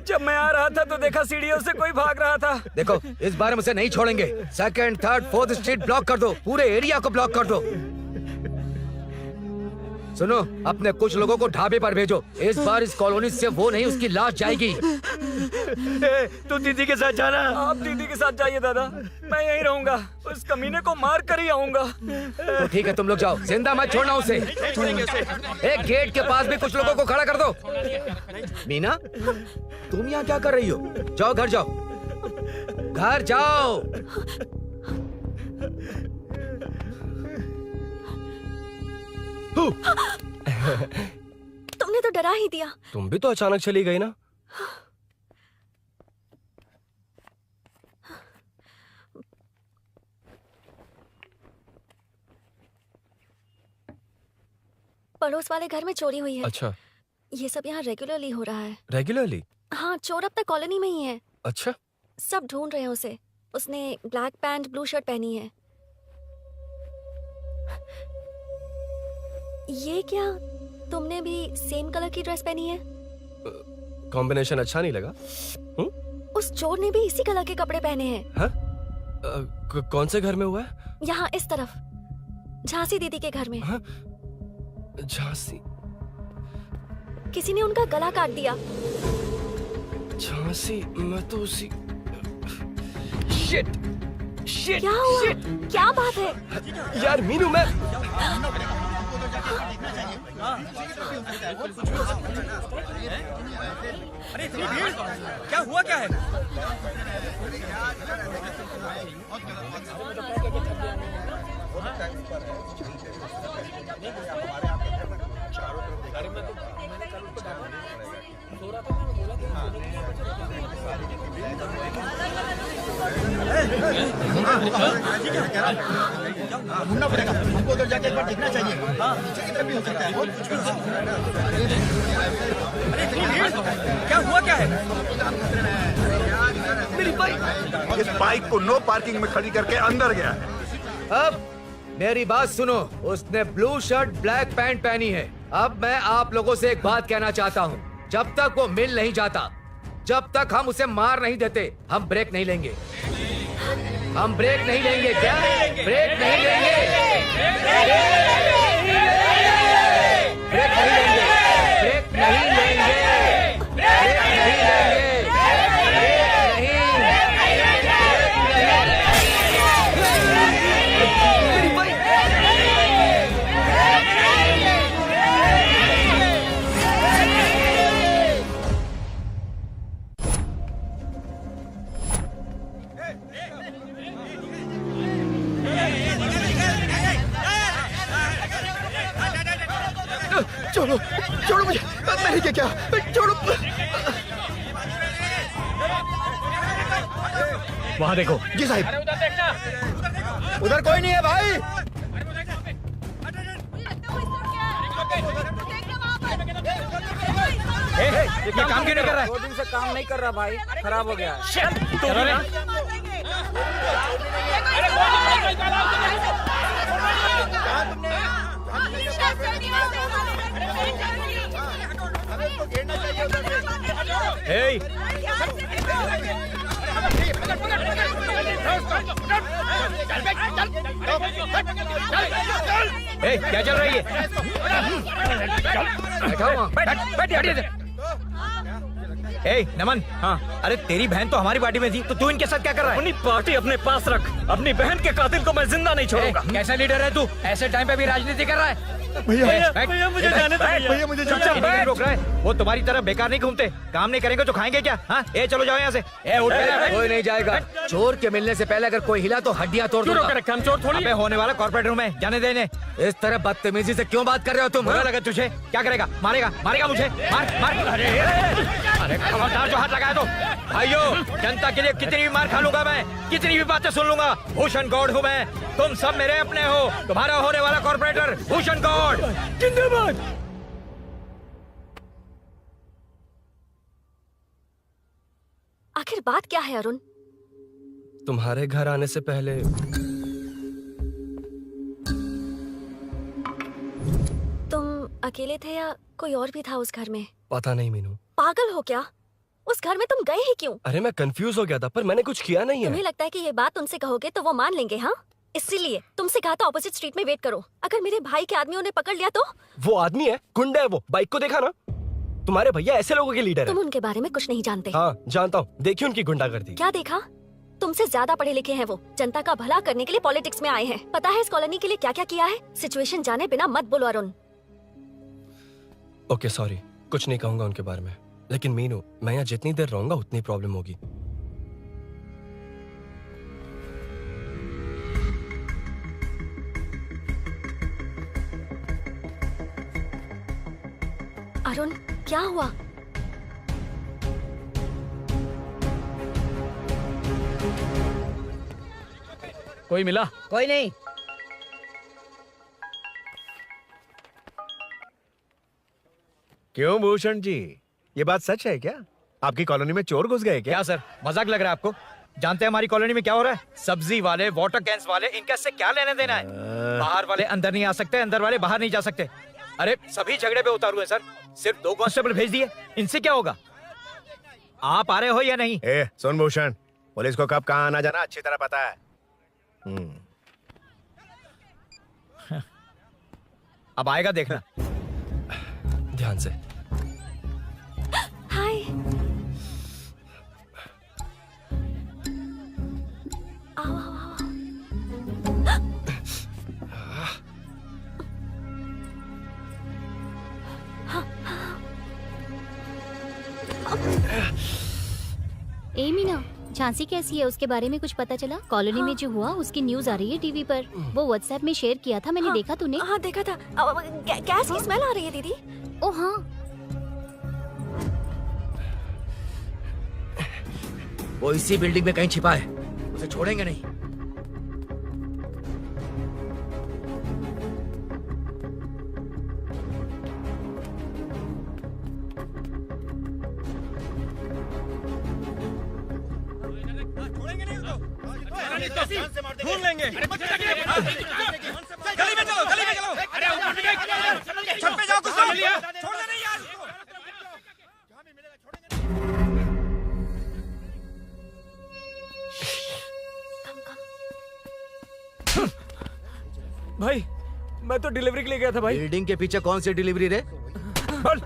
जब मैं आ रहा था तो देखा सीढ़ियों से कोई भाग रहा था। देखो, इस बार हम उसे नहीं छोड़ेंगे। Second, third, fourth street block कर दो। पूरे एरिया को ब्लॉक कर दो। सुनो, अपने कुछ लोगों को ढाबे पर भेजो। इस बार इस कॉलोनी से वो नहीं, उसकी लाश जाएगी। तू दीदी के साथ जाना। आप दीदी के साथ जाइए दादा, मैं यहीं रहूंगा। उस कमीने को मार कर ही आऊंगा। तो ठीक है, तुम लोग जाओ, जिंदा मत छोड़ना उसे। एक गेट के पास भी कुछ लोगों को खड़ा कर दो। मीना, तुम यहाँ क्या कर रही हो? जाओ घर जाओ, घर जाओ। तुमने तो डरा ही दिया। तुम भी तो अचानक चली गई ना। पड़ोस वाले घर में चोरी हुई है। अच्छा, ये सब यहाँ रेगुलरली हो रहा है। रेगुलरली? हाँ, चोर अब तक कॉलोनी में ही है। अच्छा, सब ढूंढ रहे हैं उसे। उसने ब्लैक पैंट ब्लू शर्ट पहनी है। ये क्या, तुमने भी सेम कलर की ड्रेस पहनी है? कॉम्बिनेशन अच्छा नहीं लगा? उस चोर ने भी इसी कलर के कपड़े पहने हैं। हाँ? कौन से घर में हुआ है? यहाँ इस तरफ, झांसी दीदी के घर में। हाँ? झांसी? किसी ने उनका गला काट दिया। झांसी? मैं तो उसी शिट शिट क्या हुआ? शिट क्या बात है? यार मीनू, मैं अरे इतनी भीड़, क्या हुआ क्या है? ढूंढना पड़ेगा हमको, उधर जाके एक बार देखना चाहिए। हाँ, नीचे की तरफ भी हो सकता है। अरे इतनी भीड़, क्या हुआ क्या है? मेरी बाइक, इस बाइक को नो पार्किंग में खड़ी करके अंदर गया है। अब मेरी बात सुनो, उसने ब्लू शर्ट ब्लैक पैंट पहनी है। अब मैं आप लोगों से एक बात कहना चाहता हूँ, जब तक वो मिल नहीं जाता, जब तक हम उसे मार नहीं देते, हम ब्रेक नहीं लेंगे। हम ब्रेक नहीं लेंगे। क्या ब्रेक नहीं लेंगे? ब्रेक नहीं लेंगे। ब्रेक नहीं लेंगे। ब्रेक नहीं लेंगे। छोड़ो, छोड़ो मुझे, मेरी क्या, छोड़ो। वहाँ देखो। जी साहब। उधर कोई नहीं है भाई। ये काम क्यों नहीं कर रहा है? 2 दिन से काम नहीं कर रहा भाई, खराब हो गया है। क्या चल रही है? नमन, हाँ, अरे तेरी बहन तो हमारी पार्टी में थी, तो तू इनके साथ क्या कर रहा है? अपनी पार्टी अपने पास रख। अपनी बहन के कातिल को मैं जिंदा नहीं छोड़ूंगा। कैसा लीडर है तू? ऐसे टाइम पे भी राजनीति कर रहा है? भैया मुझे जाने दो भैया मुझे नहीं रोक रहा है। वो तुम्हारी तरह बेकार नहीं घूमते, काम नहीं करेंगे तो खाएंगे क्या? हाँ, चलो जाओ यहाँ से। कोई नहीं जाएगा। चोर के मिलने से पहले अगर कोई हिला तो हड्डियां तोड़ दूंगा। हम चोर थोड़ी अबे होने वाला कॉर्पोरेट रूम है, जाने देने। इस तरह बदतमीजी से क्यों बात कर रहे हो तुम? बुरा लगा तुझे? क्या करेगा? मारेगा? मारेगा मुझे? मार मार। अरे खबरदार जो हाथ लगाया तो। भाइयों, जनता के लिए कितनी भी मार खा लूंगा मैं, कितनी भी बातें सुन लूंगा। भूषण गौड़ हूँ मैं, तुम सब मेरे अपने हो। तुम्हारा होने वाला कॉर्पोरेटर भूषण गौड़ जिंदाबाद। आखिर बात क्या है अरुण? तुम्हारे घर आने से पहले तुम अकेले थे या कोई और भी था उस घर में? पता नहीं मीनू। पागल हो क्या? उस घर में तुम गए ही क्यों? अरे मैं कंफ्यूज हो गया था, पर मैंने कुछ किया नहीं तुम्हें है। लगता है कि ये बात उनसे कहोगे तो वो मान लेंगे? हाँ, इसीलिए तुमसे कहा था ऑपोजिट स्ट्रीट में वेट करो। अगर मेरे भाई के आदमियों ने पकड़ लिया तो? वो आदमी है, गुंडा है वो। बाइक को देखा ना? तुम्हारे भैया ऐसे लोगों के लीडर तुम है। उनके बारे में कुछ नहीं जानते। हाँ जानता हूँ, देखिए उनकी गुंडागर्दी। क्या देखा? तुमसे ज्यादा पढ़े लिखे हैं वो। जनता का भला करने के लिए पॉलिटिक्स में आए हैं। पता है इस कॉलोनी के लिए क्या क्या किया है? सिचुएशन जाने बिना मत बोलो अरुण। ओके सॉरी, कुछ नहीं कहूंगा उनके बारे में। लेकिन मीनू, मैं यहाँ जितनी देर रहूंगा उतनी प्रॉब्लम होगी। अरुण, क्या हुआ? कोई मिला? कोई नहीं। क्यों भूषण जी, ये बात सच है क्या? आपकी कॉलोनी में चोर घुस गए क्या सर? मजाक लग रहा है आपको? जानते हैं हमारी कॉलोनी में क्या हो रहा है? सब्जी वाले, वाटर कैंस वाले, इनका इससे क्या लेने देना है? बाहर वाले अंदर नहीं आ सकते, अंदर वाले बाहर नहीं जा सकते। अरे सभी झगड़े पे उतारू है सर। सिर्फ 2 कांस्टेबल भेज दिए, इनसे क्या होगा? आप आ रहे हो या नहीं? सुन भूषण, पुलिस को कब कहाँ आना जाना अच्छी तरह पता है। अब आएगा देखना। ध्यान से। हाय। आओ आओ आओ। ए मीना, झांसी कैसी है? उसके बारे में कुछ पता चला? कॉलोनी में जो हुआ उसकी न्यूज आ रही है टीवी पर। वो व्हाट्सएप में शेयर किया था, मैंने देखा। तूने? हाँ देखा था। गैस की स्मेल आ रही है दीदी। ओ हाँ, वो इसी बिल्डिंग में कहीं छिपा है, उसे छोड़ेंगे नहीं। ढूंढ लेंगे। गली में चलो, गली में चलो। छत पे जाओ, कुछ छोड़ देना नहीं यार। भाई मैं तो डिलीवरी के लिए गया था भाई। बिल्डिंग के पीछे कौन सी डिलीवरी रे? भाई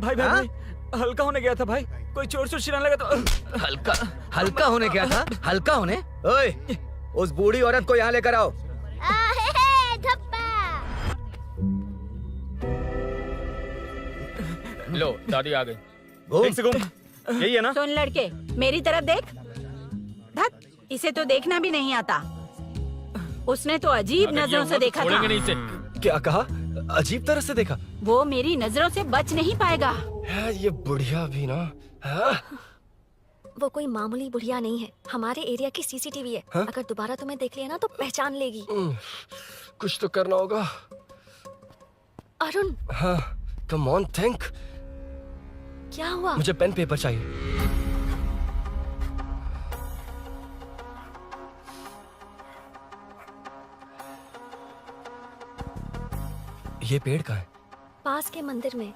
भाई भाई हल्का होने गया था भाई। कोई चोर चोर चिल्लाने लगा तो हल्का होने गया था? हल्का होने? ओए, उस बूढ़ी औरत को यहाँ लेकर आओ। लो दादी आ गई। यही है ना? सुन लड़के, मेरी तरफ देख। धत, इसे तो देखना भी नहीं आता। उसने तो अजीब नजरों से देखा था। नहीं इसे। क्या कहा? अजीब तरह से देखा? वो मेरी नजरों से बच नहीं पाएगा। ये बुढ़िया भी ना। वो कोई मामूली बुढ़िया नहीं है, हमारे एरिया की सीसीटीवी है। अगर दोबारा तुम्हें देख लिया ना तो पहचान लेगी। कुछ तो करना होगा। अरुण। हाँ, कम ऑन थिंक। क्या हुआ? मुझे पेन पेपर चाहिए। ये पेड़ का है? पास के मंदिर में।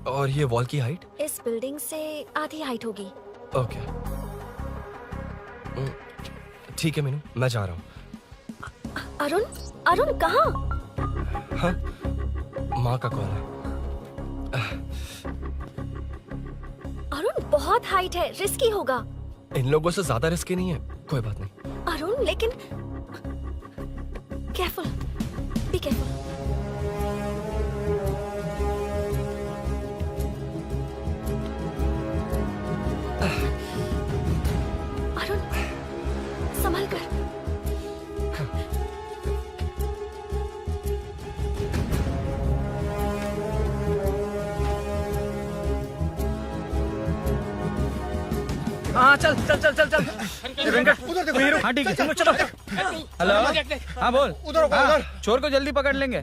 और ये वॉल की हाइट? इस बिल्डिंग से आधी हाइट होगी। ओके, ठीक है मीनू, मैं जा रहा हूँ। अरुण, अरुण कहाँ? हाँ, माँ का कॉल है। अरुण बहुत हाइट है, रिस्की होगा। इन लोगों से ज्यादा रिस्की नहीं है, कोई बात नहीं। अरुण लेकिन केयरफुल, बी केयरफुल। अरुण संभल कर। हाँ चल चल चल चल चल। वेंकट उधर देखो। हाँ ठीक है, चलो चलो। हेलो, हाँ बोल। उधर उधर। चोर को जल्दी पकड़ लेंगे।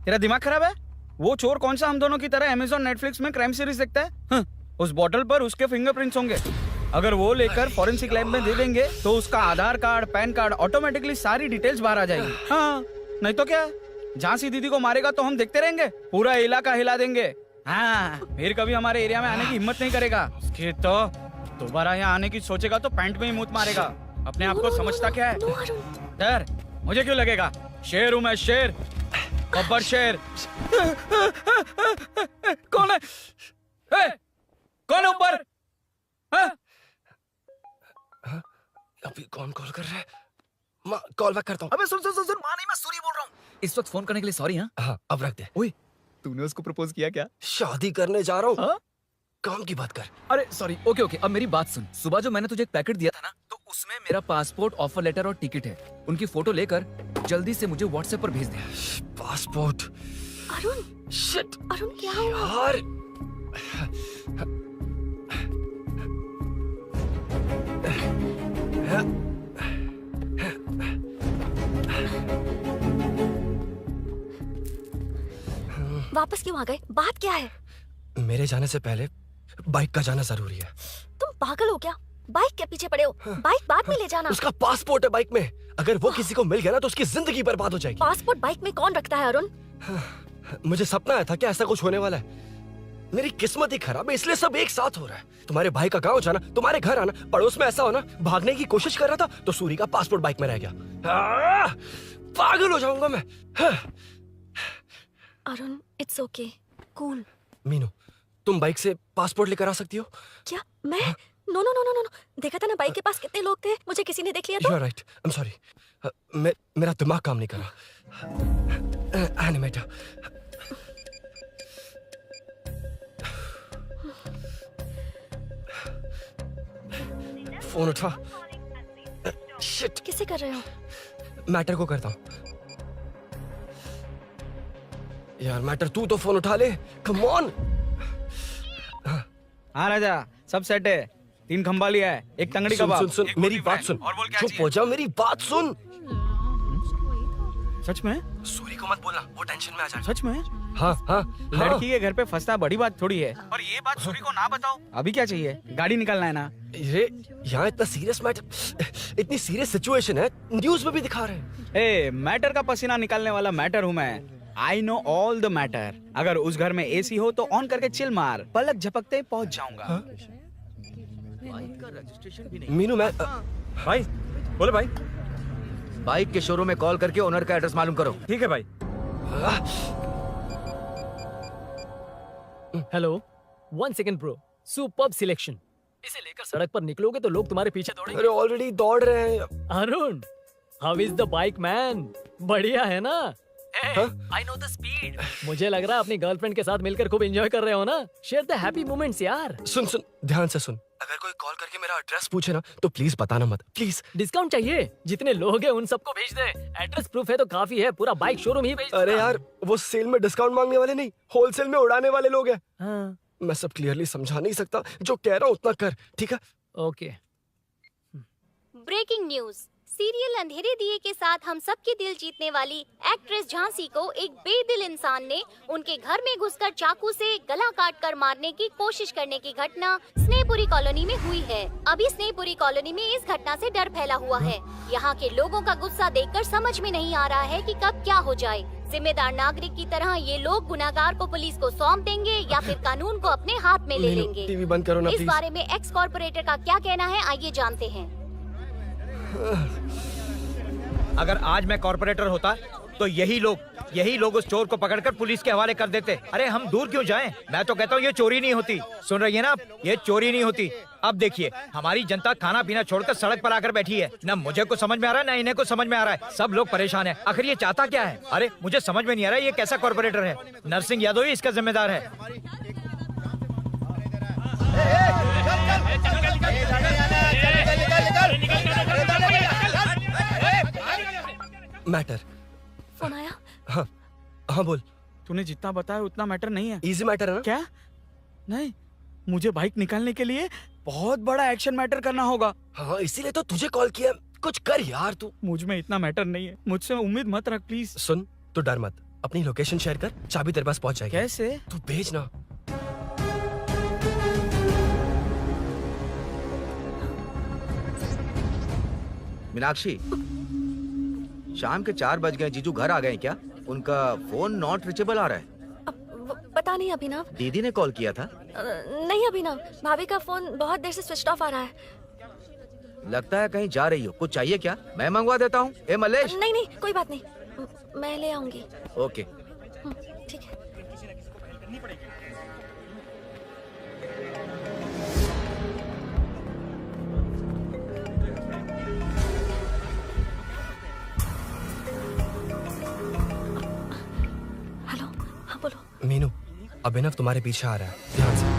तेरा दिमाग खराब है? वो चोर कौन सा हम दोनों की तरह अमेज़न नेटफ्लिक्स में क्राइम सीरीज देखता है? उस बॉटल पर उसके फिंगरप्रिंट्स होंगे। अगर वो लेकर फॉरेंसिक लैब में दे देंगे तो उसका आधार कार्ड, पैन कार्ड, ऑटोमेटिकली सारी डिटेल्स बाहर आ जाएगी। हाँ, नहीं तो क्या? झांसी दीदी को मारेगा तो हम देखते रहेंगे? पूरा इलाका हिला देंगे। हाँ, फिर कभी हमारे एरिया में आने की हिम्मत नहीं करेगा। उसके तो दोबारा यहाँ आने की सोचेगा तो पैंट में ही मूत मारेगा। अपने आप को समझता क्या है? डर मुझे क्यों लगेगा? शेर हूँ मैं, शेर, गब्बर शेर। कौन है? कौन है ऊपर? अभी कौन कॉल कर रहा है? माँ, कॉल बैक करता हूँ। अबे सुन सुन सुन सुन, माँ नहीं, मैं सूरी बोल रहा हूँ। इस वक्त फोन करने के लिए सॉरी। हाँ, अब रख दे। ओए, तूने उसको प्रपोज किया क्या? शादी करने जा रहा हूँ। काम की बात कर। अरे सॉरी, ओके ओके, अब मेरी बात सुन। सुबह जो मैंने तुझे एक पैकेट दिया था ना, तो उसमें मेरा पासपोर्ट, ऑफर लेटर और टिकट है। उनकी फोटो लेकर जल्दी से मुझे व्हाट्सएप पर भेज दे। पासपोर्ट? अरुण, शिट, अरुण क्या हुआ? यार, वापस क्यों आ गए? बात क्या है? मेरे जाने से पहले बाइक का जाना जरूरी है। तुम पागल हो क्या? बाइक के पीछे पड़े हो? बाइक बाद में ले जाना। उसका पासपोर्ट है बाइक में, अगर वो किसी को मिल गया ना तो उसकी जिंदगी बर्बाद हो जाएगी। पासपोर्ट बाइक में कौन रखता है अरुण? मुझे सपना आया था कि ऐसा कुछ होने वाला है। मेरी किस्मत ही खराब है, इसलिए सब एक साथ हो रहा है। तुम्हारे भाई का गांव जाना, तुम्हारे घर आना, पड़ोस में ऐसा होना। भागने की कोशिश कर रहा था तो सूरी का पासपोर्ट बाइक में रह गया। पागल हो जाऊंगा मैं। Arun, it's okay, cool. Meenu, तुम बाइक से पासपोर्ट लेकर आ सकती हो? क्या मैं? No no no no no, देखा था ना बाइक के पास कितने लोग थे, मुझे किसी ने देख लिया तो। You're right. I'm sorry. मेरा दिमाग काम नहीं कर रहा। एनिमेटर। फोन उठा। शिट। किसे कर रहे हो? मैटर को करता हूँ। यार मैटर, तू तो फोन उठा ले। Come on. हाँ राजा, सब सेट है। 3 खंबा लिया है, एक तंगड़ी कबाब। सुन सुन, मेरी बात सुन। चुप हो जा, मेरी बात सुन। सच में? सूरी को मत बोलना, वो टेंशन में आ जाएगा। सच में? हाँ हाँ। लड़की के घर पे फंसना बड़ी बात थोड़ी है। और ये बात सूरी को ना बताओ। अभी क्या चाहिए? गाड़ी निकलना है ना? ये यहाँ इतना सीरियस मैटर, इतनी सीरियस सिचुएशन है, न्यूज में भी दिखा रहे हैं। ए, मैटर का पसीना निकालने वाला मैटर हूँ मैं। I know all the matter. अगर उस घर में एसी हो तो ऑन करके चिल मार, पलक झपकते पहुंच जाऊंगा। मीनू, मैं भाई बोले भाई, बाइक के शोरूम में कॉल करके ओनर का एड्रेस मालूम करो। ठीक है भाई। Hello, 1 second bro. Superb selection. इसे लेकर सड़क पर निकलोगे तो लोग तुम्हारे पीछे दौड़ेंगे। अरे ऑलरेडी दौड़ रहे हैं। Arun, how is the bike man? बढ़िया है ना? I know the speed. मुझे लग रहा है अपनी गर्लफ्रेंड के साथ मिलकर खूब एंजॉय कर रहे हो ना? शेयर द हैप्पी मोमेंट्स यार। सुन सुन, ध्यान से सुन। अगर कोई कॉल करके मेरा एड्रेस पूछे ना तो प्लीज बताना मत, प्लीज। डिस्काउंट चाहिए? जितने लोग हैं उन सबको भेज दे। एड्रेस प्रूफ है तो काफी है, पूरा बाइक शोरूम ही भेज। अरे यार, वो सेल में डिस्काउंट मांगने वाले नहीं, होलसेल में उड़ाने वाले लोग हैं। हाँ। मैं सब क्लियरली समझा नहीं सकता, जो कह रहा हूँ उतना कर, ठीक है? ओके। Breaking news. सीरियल अंधेरे दिए के साथ हम सबके दिल जीतने वाली एक्ट्रेस झांसी को एक बेदिल इंसान ने उनके घर में घुसकर चाकू से गला काटकर मारने की कोशिश करने की घटना स्नेहपुरी कॉलोनी में हुई है। अभी स्नेहपुरी कॉलोनी में इस घटना से डर फैला हुआ है। यहाँ के लोगों का गुस्सा देखकर समझ में नहीं आ रहा है कि कब क्या हो जाए। जिम्मेदार नागरिक की तरह ये लोग गुनाहगार को पुलिस को सौंप देंगे या फिर कानून को अपने हाथ में ले लेंगे। टीवी बंद करो ना इस प्लीज। बारे में एक्स कॉर्पोरेटर का क्या कहना है, आइए जानते हैं। अगर आज मैं कॉर्पोरेटर होता तो यही लोग उस चोर को पकड़कर पुलिस के हवाले कर देते। अरे हम दूर क्यों जाएं? मैं तो कहता हूँ ये चोरी नहीं होती। सुन रही है ना आप? ये चोरी नहीं होती। अब देखिए, हमारी जनता खाना पीना छोड़कर सड़क पर आकर बैठी है। ना मुझे कुछ समझ में आ रहा है, ना इन्हें कुछ समझ में आ रहा है। सब लोग परेशान हैं। आखिर ये चाहता क्या है? अरे मुझे समझ में नहीं आ रहा है, ये कैसा कॉर्पोरेटर है? नरसिंह यादव ही इसका जिम्मेदार है। मैटर। फोन आया? हाँ हाँ बोल। तूने जितना बताया उतना मैटर नहीं है। इजी मैटर है ना? क्या? नहीं, मुझे बाइक निकालने के लिए बहुत बड़ा एक्शन मैटर करना होगा। हाँ, इसीलिए तो तुझे कॉल किया। कुछ कर यार तू। मुझ में इतना मैटर नहीं है, मुझसे उम्मीद मत रख प्लीज। सुन, तू डर मत, अपनी लोकेशन शेयर कर, चाबी तेरे पास पहुंच जाएगी। कैसे? तू भेज ना। मीनाक्षी, शाम के 4 बज गए, जीजू घर आ गए क्या? उनका फोन नॉट रीचेबल आ रहा है। पता नहीं अभिनव। दीदी ने कॉल किया था? नहीं अभिनव, भाभी का फोन बहुत देर से स्विच ऑफ आ रहा है। लगता है कहीं जा रही हो। कुछ चाहिए क्या? मैं मंगवा देता हूँ। ए मलेश। नहीं नहीं, कोई बात नहीं, मैं ले आऊंगी। ओके ठीक है। हेलो, हाँ बोलो। मीनू, अभिनव तुम्हारे पीछे आ रहा है, ध्यान से।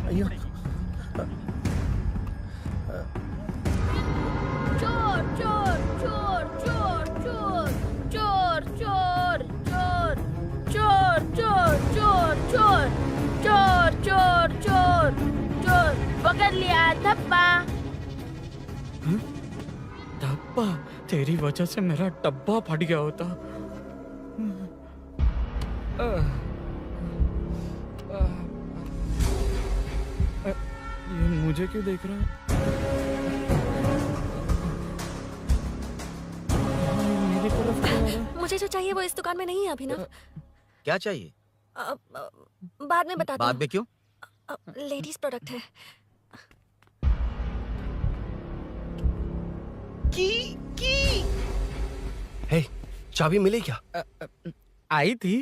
चोर चोर चोर चोर चोर चोर चोर चोर चोर चोर चोर चोर चोर चोर चोर चोर पकड़ लिया धप्पा। डब्बा, तेरी वजह से मेरा डब्बा फट गया होता। ये मुझे क्यों देख रहा है? मेरी तरफ क्यों आ रहा है? मुझे जो चाहिए वो इस दुकान में नहीं है अभिनव। क्या चाहिए? बाद में बताती बाद में क्यों? लेडीज प्रोडक्ट है। की हे, चाबी मिली क्या? आई थी,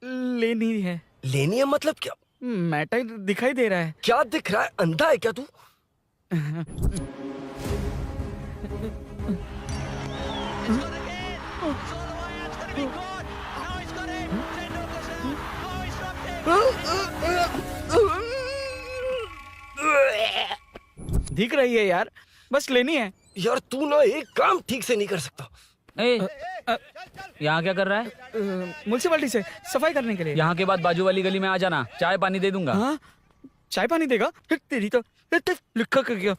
लेनी है। लेनी है मतलब क्या? मैटर दिखाई दे रहा है। क्या दिख रहा है? अंधा है क्या तू? दिख रही है यार, बस लेनी है। यार तू ना एक काम ठीक से नहीं कर सकता। यहाँ क्या कर रहा है? म्युनिसिपैलिटी से सफाई करने के लिए। यहाँ के बाद बाजू वाली गली में आ जाना, चाय पानी दे दूंगा। हाँ? चाय पानी देगा? तेरी तो लिखा कर गया।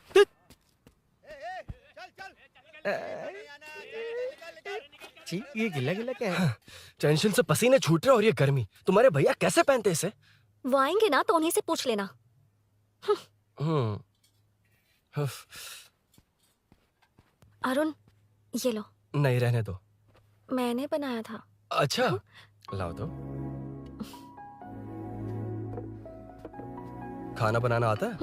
ये गिला गिला क्या है? टेंशन से पसीने छूट रहे और ये गर्मी, तुम्हारे भैया कैसे पहनते इसे? वो आएंगे ना तो उन्हीं से पूछ लेना। अरुण, ये लो। नहीं, रहने दो। मैंने बनाया था। अच्छा, लाओ तो। खाना बनाना आता है?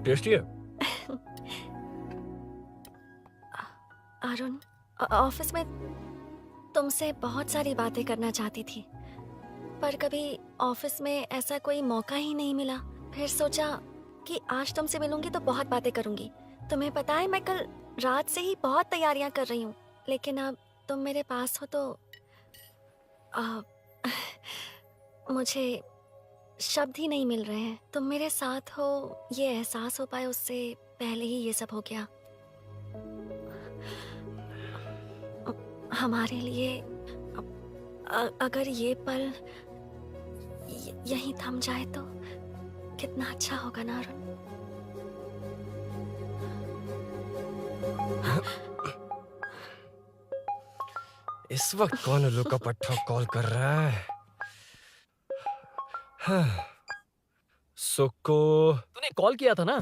टेस्टी है। अरुण, ऑफिस में तुमसे बहुत सारी बातें करना चाहती थी, पर कभी ऑफिस में ऐसा कोई मौका ही नहीं मिला। फिर सोचा कि आज तुमसे मिलूंगी तो बहुत बातें करूंगी। तुम्हें पता है, मैं कल रात से ही बहुत तैयारियां कर रही हूँ, लेकिन अब तुम मेरे पास हो तो मुझे शब्द ही नहीं मिल रहे हैं। तुम मेरे साथ हो, ये एहसास हो पाए उससे पहले ही ये सब हो गया। हमारे लिए अगर ये पल यहीं थम जाए तो कितना अच्छा होगा ना अरुण। इस वक्त कौन उल्लू का पट्टा कॉल कर रहा है? सुको, तूने कॉल किया था ना?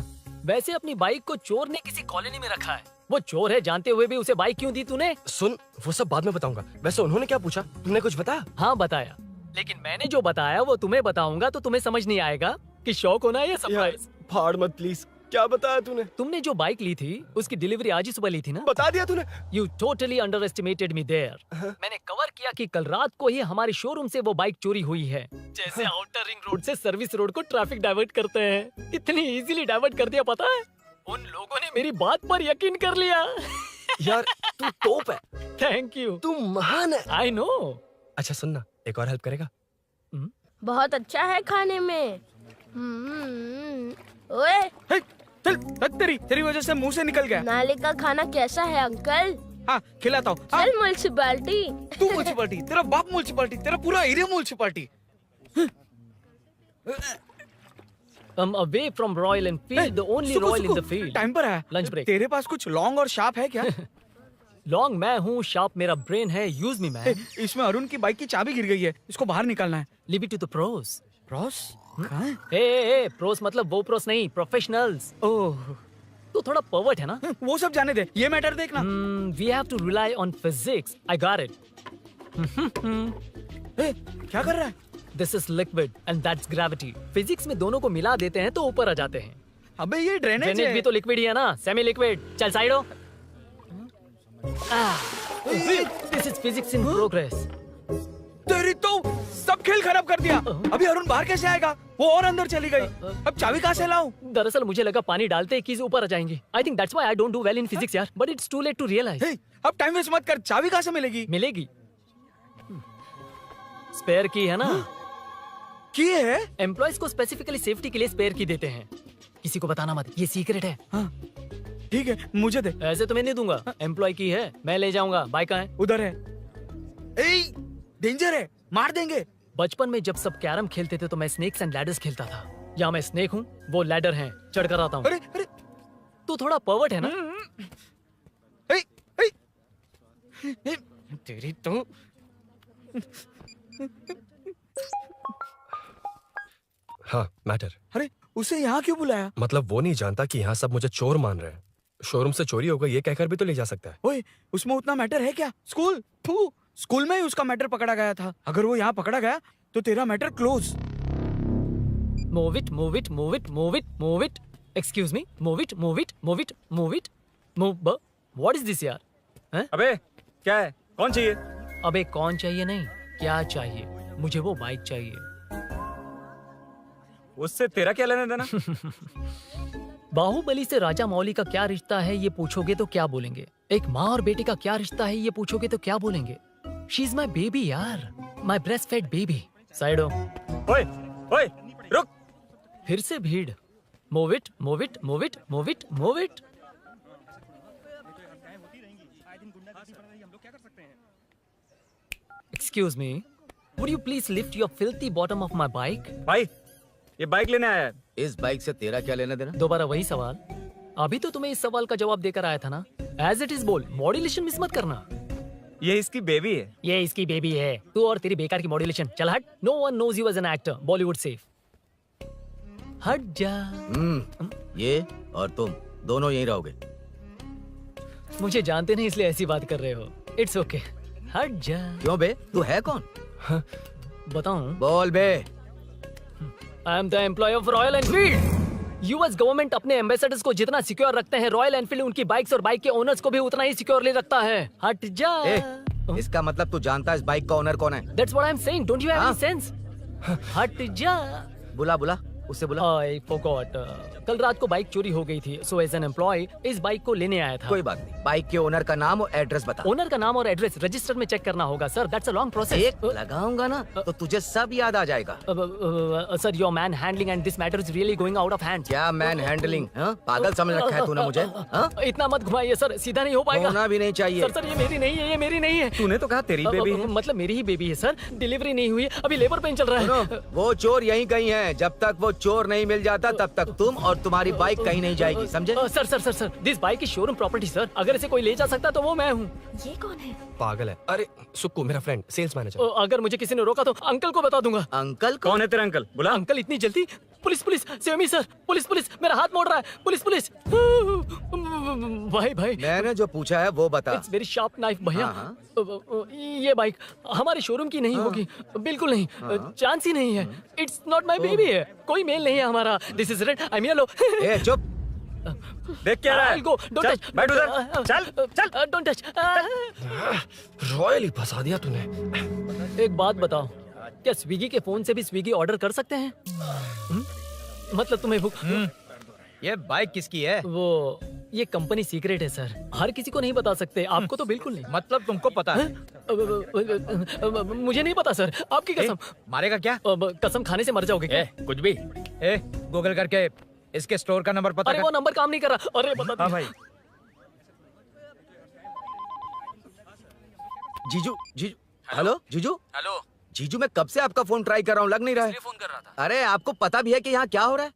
वैसे अपनी बाइक को चोर ने किसी कॉलोनी में रखा है। वो चोर है जानते हुए भी उसे बाइक क्यों दी तूने? सुन, वो सब बाद में बताऊंगा। वैसे उन्होंने क्या पूछा? तुमने कुछ बताया? हाँ बताया, लेकिन मैंने जो बताया वो तुम्हें बताऊंगा तो तुम्हें समझ नहीं आएगा कि शौक होना है या सरप्राइज। फाड़ मत प्लीज। क्या बताया तूने? तुमने जो बाइक ली थी उसकी डिलीवरी आज ही सुबह ली थी ना? बता दिया तूने? You totally underestimated me there. मैंने कवर किया कि कल रात को ही हमारे शोरूम से वो बाइक चोरी हुई है। जैसे आउटर रिंग रोड से सर्विस रोड को ट्रैफिक डाइवर्ट करते हैं, इतनी इजीली डाइवर्ट कर दिया। पता है, उन लोगों ने मेरी बात पर यकीन कर लिया। यार तू टॉप है। Thank you. तू महान है। I know. अच्छा सुनना, एक और हेल्प करेगा? बहुत अच्छा है खाने में। ओए, चल, तेरी वजह से मुंह से निकल गया। नाले का खाना कैसा है अंकल? हाँ, खिलाता हूँ। चल म्युनिसिपैलिटी। तू म्युनिसिपैलिटी, तेरा बाप म्युनिसिपैलिटी, तेरा पूरा area municipality. I'm away from Royal Enfield, the only Royal in the field. Time पर है। Lunch break. तेरे पास कुछ लॉन्ग और शार्प है क्या? लॉन्ग मैं हूँ, शार्प मेरा ब्रेन है। Use me man. इसमें अरुण की बाइक की चाबी गिर गई है, इसको बाहर निकालना है। Leave it to the pros. Pros? कहाँ है? ए, प्रोस मतलब वो प्रोस नहीं, प्रोफेशनल्स। ओह, तू थोड़ा पर्वर्ट है ना? वो सब जाने दे, ये मैटर देखना। We have to rely on physics. I got it. क्या कर रहा है? This is liquid and that's gravity. Physics में दोनों को मिला देते हैं तो ऊपर आ जाते हैं। अबे ये ड्रेनेज है। भी तो लिक्विड ही है ना, सेमी लिक्विड। चल साइड हो। This is physics in progress. तेरी तो सब खेल खराब कर दिया। अभी अरुण बाहर कैसे आएगा? वो और अंदर चली गई। अब चाबी कहाँ से लाऊं? दरअसल मुझे लगा पानी डालते ही कीज ऊपर आ जाएंगी। I think that's why I don't do well in physics यार। But it's too late to realize. अब टाइम वेस्ट मत कर, चाबी कहाँ से मिलेगी? मिलेगी। स्पेयर की है ना? की है? एम्प्लॉयज को स्पेसिफिकली सेफ्टी के लिए स्पेयर की देते हैं। किसी को बताना मत, ये सीक्रेट है। ठीक है, मुझे दे। ऐसे तो मैं नहीं दूंगा। एम्प्लॉय की है, मैं ले जाऊंगा। बाइक कहाँ है? उधर है। ए, डेंजर है, मार देंगे। बचपन में जब सब कैरम खेलते थे तो मैं स्नेक्स एंड लैडर्स खेलता था। यहाँ मैं स्नेक हूँ, वो लैडर है, चढ़ कर आता हूँ। अरे अरे, तू थोड़ा पर्वर्ट है ना? तेरी तो हाँ, मैटर। अरे उसे यहाँ क्यों बुलाया? मतलब वो नहीं जानता कि यहाँ सब मुझे चोर मान रहे हैं। शोरूम से चोरी होगा ये कहकर भी तो ले जा सकता है। ओए, उसमें उतना मैटर है क्या? स्कूल में ही उसका मैटर पकड़ा गया था। अगर वो यहाँ पकड़ा गया तो तेरा matter close. Move it, move it, move it, move it, move it. Excuse me, move it, move it, move it, move it, move. What is this यार? हैं? अबे क्या है? कौन चाहिए? अबे कौन चाहिए नहीं, क्या चाहिए? मुझे वो बाइक चाहिए। उससे तेरा क्या लेना देना? बाहुबली से राजा मौली का क्या रिश्ता है ये पूछोगे तो क्या बोलेंगे? एक माँ और बेटे का क्या रिश्ता है ये पूछोगे तो क्या बोलेंगे? शी इज माई बेबी यार, my breast fed baby. Side हो। ओए, ओए, रुक। फिर से भीड़। Move it, move it, move it, move it, move it. Excuse me, would you please lift your filthy bottom of my bike? भाई, ये बाइक लेने आया है। इस बाइक से तेरा क्या लेना देना? दोबारा वही सवाल। अभी तो तुम्हें इस सवाल का जवाब देकर आया था ना। As it is बोल, मॉड्यूलेशन मिस मत करना। ये इसकी बेबी है। ये इसकी बेबी है। तू और तेरी बेकार की मॉड्यूलेशन। चल हट। No one knows you as an actor. Bollywood safe. हट जा। ये और तुम दोनों यहीं रहोगे। मुझे जानते नहीं इसलिए ऐसी बात कर रहे हो। It's okay. हट जा। क्यों बे? तू है कौन? बताऊं? बोल बे। I am the employee of Royal Enfield. US government अपने एम्बेसडर्स को जितना सिक्योर रखते हैं, रॉयल एनफील्ड उनकी बाइक्स और बाइक के ओनर्स को भी उतना ही सिक्योरली रखता है। हट जा। इसका मतलब तू जानता है इस बाइक का ओनर कौन है? That's what I'm saying. Don't you have any sense? हट जा। बुला बुला, उससे बुला। I forgot. कल रात को बाइक चोरी हो गई थी, so as an employee इस बाइक को लेने आया था। कोई बात नहीं, बाइक के ओनर का नाम और एड्रेस बता। ओनर का नाम और एड्रेस रजिस्टर में चेक करना होगा sir. That's a long process. एक लगाऊंगा ना तो तुझे सब याद आ जाएगा। Sir your man handling and this matter is really going out of hand. क्या मैन हैंडलिंग? पागल समझ रखा है तूने मुझे? इतना मत घुमाइए सर, सीधा नहीं हो पाएगा। होना भी नहीं चाहिए। सर ये मेरी नहीं है, ये मेरी नहीं है। तूने तो कहा तेरी बेबी है। मतलब मेरी ही बेबी है सर। डिलीवरी नहीं हुई, अभी लेबर पेन चल रहा है। वो चोर यहीं कहीं है। जब तक वो चोर नहीं मिल जाता तब तक तुम और तुम्हारी बाइक कहीं नहीं जाएगी, समझे? Sir sir sir sir, this bike is showroom property sir. अगर इसे कोई ले जा सकता तो वो मैं हूँ। ये कौन है? पागल है। अरे सुक्कू, मेरा फ्रेंड, सेल्स मैनेजर। अगर मुझे किसी ने रोका तो अंकल को बता दूंगा। अंकल कौन है तेरा अंकल? बुला। अंकल इतनी जल्दी? Police police, save me sir. Police police, मेरा हाथ मोड़ रहा है। Police police. भाई भाई, मैंने जो पूछा है वो बता। इट्स वेरी शार्प नाइफ भैया। ये बाइक हमारे शोरूम की नहीं होगी, बिल्कुल नहीं, चांस ही नहीं है। इट्स नॉट माय बेबी है, कोई मेल नहीं है हमारा। This is red, I am yellow. ए चुप। देख क्या रहा है? Don't touch. बैठ उधर। चल चल। Don't touch. रॉयली फंसा दिया तूने। एक बात बताओ, क्या स्विगी के फोन से भी स्विगी ऑर्डर कर सकते हैं? मतलब तुम्हें भूख? ये बाइक किसकी है? वो ये कंपनी सीक्रेट है सर, हर किसी को नहीं बता सकते। आपको तो बिल्कुल नहीं। मतलब तुमको पता है? मुझे नहीं पता सर, आपकी कसम। मारेगा क्या? कसम खाने से मर जाओगे क्या? कुछ भी। गूगल करके इसके स्टोर का नंबर पता अरे कर। वो नंबर काम नहीं कर रहा। अरे बता। हाँ भाई। जीजू जीजू, हेलो जीजू। हेलो जीजू, मैं कब से आपका फोन ट्राई कर रहा हूँ, लग नहीं रहा है। फोन कर रहा था। अरे आपको पता भी है कि यहाँ क्या हो रहा है?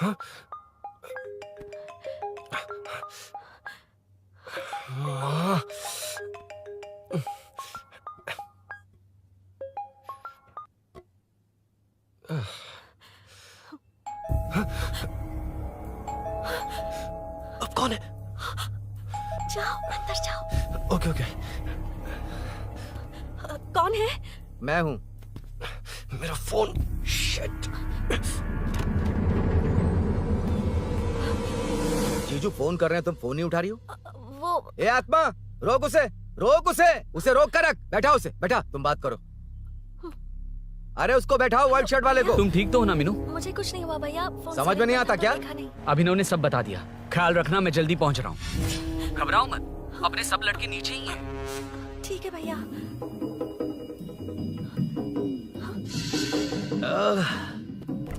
हाँ? अब कौन है? जाओ अंदर जाओ। Okay okay. कौन है? मैं हूँ। मेरा फोन। शिट। जीजू फोन कर रहे हैं, तुम फोन नहीं उठा रही हो। वो ए आत्मा, रोक उसे, रोक उसे रोक कर रख। बैठा उसे, बैठा, तुम बात करो। अरे उसको बैठाओ, व्हाइट शर्ट वाले को। तुम ठीक तो हो ना मीनू? मुझे कुछ नहीं हुआ भैया। फोन समझ में नहीं आता क्या? अभिनव ने सब बता दिया। ख्याल रखना, मैं जल्दी पहुंच रहा हूँ। घबराओ मत, अपने सब लड़के नीचे ही हैं। ठीक है भैया।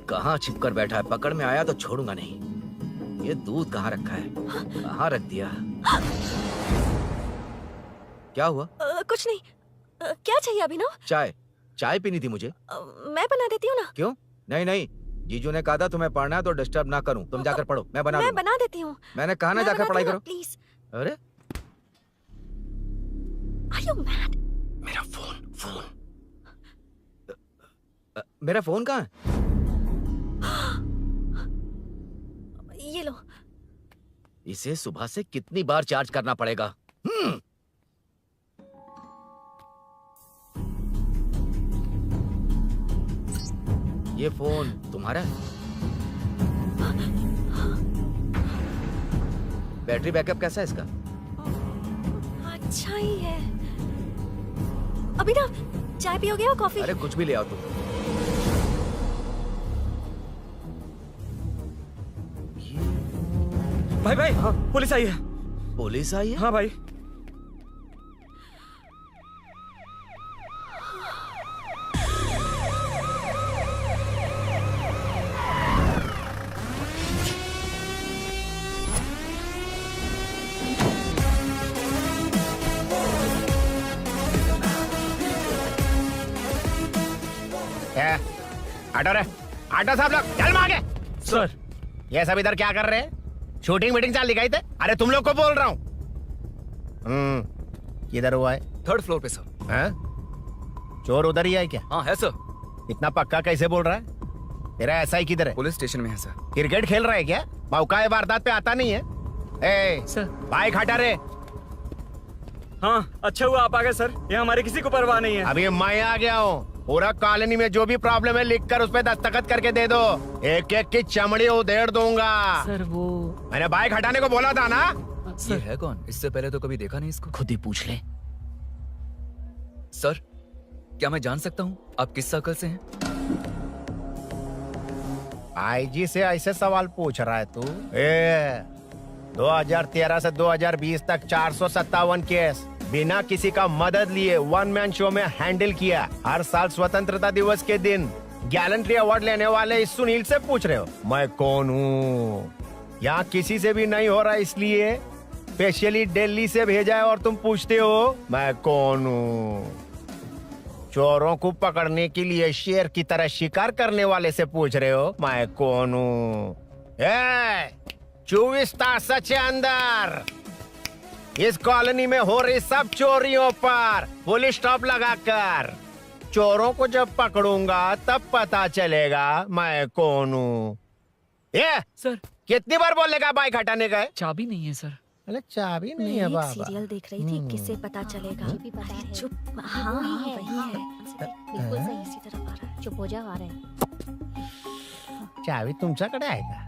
कहाँ छिपकर बैठा है? पकड़ में आया तो छोड़ूंगा नहीं। ये दूध कहाँ रखा है? कहाँ रख दिया? क्या हुआ? कुछ नहीं। क्या चाहिए अभिनव? चाय। चाय पीनी थी मुझे। मैं बना देती हूँ ना। क्यों? नहीं नहीं, जीजू ने कहा था तुम्हें पढ़ना है तो डिस्टर्ब ना करूं। तुम जाकर पढ़ो, मैं बना देती हूँ। मैंने कहा ना जाकर पढ़ाई करो प्लीज। अरे Are you mad? मेरा फोन मेरा फोन कहाँ है? ये लो। इसे सुबह से कितनी बार चार्ज करना पड़ेगा? ये फोन तुम्हारा है? बैटरी बैकअप कैसा है इसका? अच्छा ही है। अभिनव, चाय पियोगे या कॉफी? अरे कुछ भी ले आओ तुम। भाई भाई, हाँ, पुलिस आई है। पुलिस आई है? हाँ भाई। आटो रे, आटो साहब लोग चल मांगे। सर, ये सब इधर क्या कर रहे हैं? शूटिंग मीटिंग चाल दिखाई थे? अरे तुम लोग को बोल रहा हूँ। किधर हुआ है? 3rd फ्लोर पे सर। हैं? चोर उधर ही है क्या? हाँ है सर। इतना पक्का कैसे बोल रहा है? तेरा ऐसा ही किधर है? पुलिस स्टेशन में है सर। क्रिकेट खेल रहा है क्या? मौका वारदात पे आता नहीं है? ए, सर, बाइक हटा रे। हाँ, अच्छा हुआ आप आ गए सर। ये हमारे किसी को परवाह नहीं है। अभी मैं आ गया हूँ। पूरा कॉलोनी में जो भी प्रॉब्लम है लिख कर उस पे दस्तखत करके दे दो। एक एक की चमड़ी उधेड़ दूंगा। सर वो मैंने बाइक हटाने को बोला था ना? ये है कौन? इससे पहले तो कभी देखा नहीं इसको। खुद ही पूछ ले। सर, क्या मैं जान सकता हूँ आप किस सर्कल से हैं? आईजी से ऐसे सवाल पूछ रहा है तू? 2013 से 2020 तक 457 केस बिना किसी का मदद लिए 1 मैन शो में हैंडल किया। हर साल स्वतंत्रता दिवस के दिन गैलेंट्री अवार्ड लेने वाले इस सुनील से पूछ रहे हो मैं कौन हूँ? यहाँ किसी से भी नहीं हो रहा, इसलिए स्पेशली दिल्ली से भेजा है और तुम पूछते हो मैं कौन हूँ? चोरों को पकड़ने के लिए शेर की तरह शिकार करने वाले से पूछ रहे हो मैं कौन हूँ? 24 तास के अंदर इस कॉलोनी में हो रही सब चोरियों पर पुलिस स्टॉप लगाकर चोरों को जब पकड़ूंगा तब पता चलेगा मैं कौन हूँ। ये सर, कितनी बार बोलेगा बाइक हटाने का? चाबी नहीं है सर। अरे चाबी नहीं है बाबा। सीरियल देख रही थी, किससे पता चलेगा? अरे चुप। हाँ वही है। बिल्कुल सही। इसी तरफ आ रहा है। चुप हो जा, आ रहा है। चाबी तुमच्याकडे आहे का?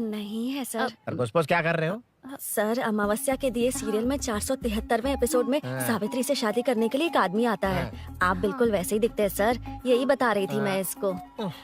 नहीं है सर। खरगोश क्या कर रहे हो? सर, अमावस्या के दिए सीरियल में 473वें एपिसोड में सावित्री से शादी करने के लिए एक आदमी आता है। आप बिल्कुल वैसे ही दिखते हैं सर। यही बता रही थी मैं इसको।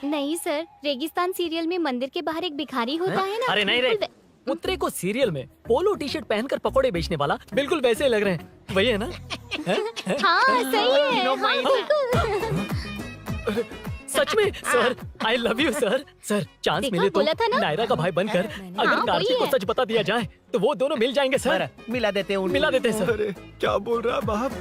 नहीं सर, रेगिस्तान सीरियल में मंदिर के बाहर एक भिखारी होता है ना। अरे नहीं रे, पुत्रे को सीरियल में पोलो टी शर्ट पहनकर पकोड़े बेचने वाला बिल्कुल वैसे लग रहे हैं। वही है ना? हाँ सही है। हाँ, बिल्कुल। सच में sir, I love you sir. Sir, chance देखा, मिले तो बोला था ना? नायरा का भाई बनकर अगर हाँ, कार्तिक वही को है। सच बता दिया जाए तो वो दोनों मिल जाएंगे सर। मिला देते हैं मिला देते हैं सर। क्या बोल रहा बाप?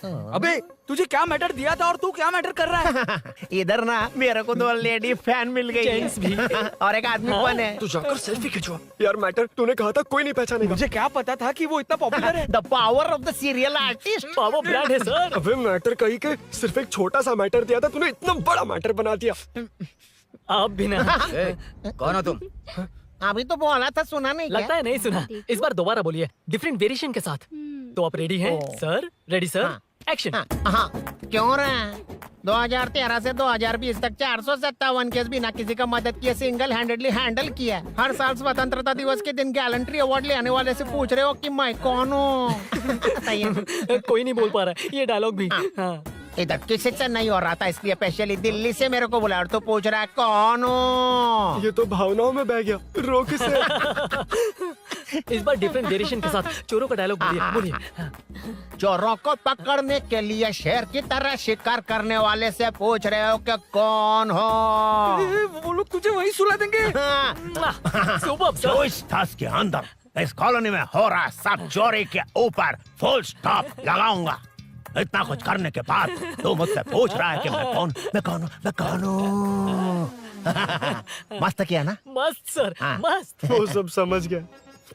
अबे तुझे क्या मैटर दिया था और तू क्या मैटर कर रहा है? इधर ना मेरे को 2 लेडी फैन मिल गई जेंट्स भी। और एक आदमी कौन है? तू जाकर सेल्फी खिंचवा। यार मैटर तूने कहा था कोई नहीं पहचानेगा। मुझे क्या पता था कि वो इतना पॉपुलर है। The power of the serial artist. Power brand है सर। अबे मैटर कही के सिर्फ एक छोटा सा मैटर दिया था, तूने इतना बड़ा मैटर बना दिया। आप भी ना। कौन हो तुम? अभी तो बोला था, सुना नहीं क्या? लगता है नहीं सुना। इस बार दोबारा बोलिए, डिफरेंट वेरिएशन के साथ। तो आप रेडी हैं सर? Ready sir? एक्शन। हाँ, क्यों रहा? 2013 से 2020 तक 457 केस बिना किसी का मदद किए सिंगल हैंडेडली हैंडल किया। हर साल स्वतंत्रता दिवस के दिन गैलेंट्री अवार्ड लेने वाले से पूछ रहे हो कि मैं कौन हूँ? कोई नहीं बोल पा रहा है ये डायलॉग भी। हाँ। इधर किसी से नहीं हो रहा था, इसलिए स्पेशली दिल्ली से मेरे को बुलाया और तू पूछ रहा है कौन हूँ? ये तो भावनाओं में बह गया। रोक इसे। इस बार डिफरेंट वेरिएशन के साथ चोरों का डायलॉग बोलिए। चोरों को पकड़ने के लिए शेर की तरह शिकार करने वाले से पूछ रहे हो कि कौन हो? वो लोग तुझे वही सुला देंगे। जो इस दस के अंदर इस कॉलोनी में हो रहा सब चोरी के ऊपर फुल स्टॉप लगाऊंगा। इतना कुछ करने के बाद तू मुझसे पूछ रहा है कि मैं कौन हूँ? मस्त किया ना? मस्त सर, मस्त। वो सब समझ गया।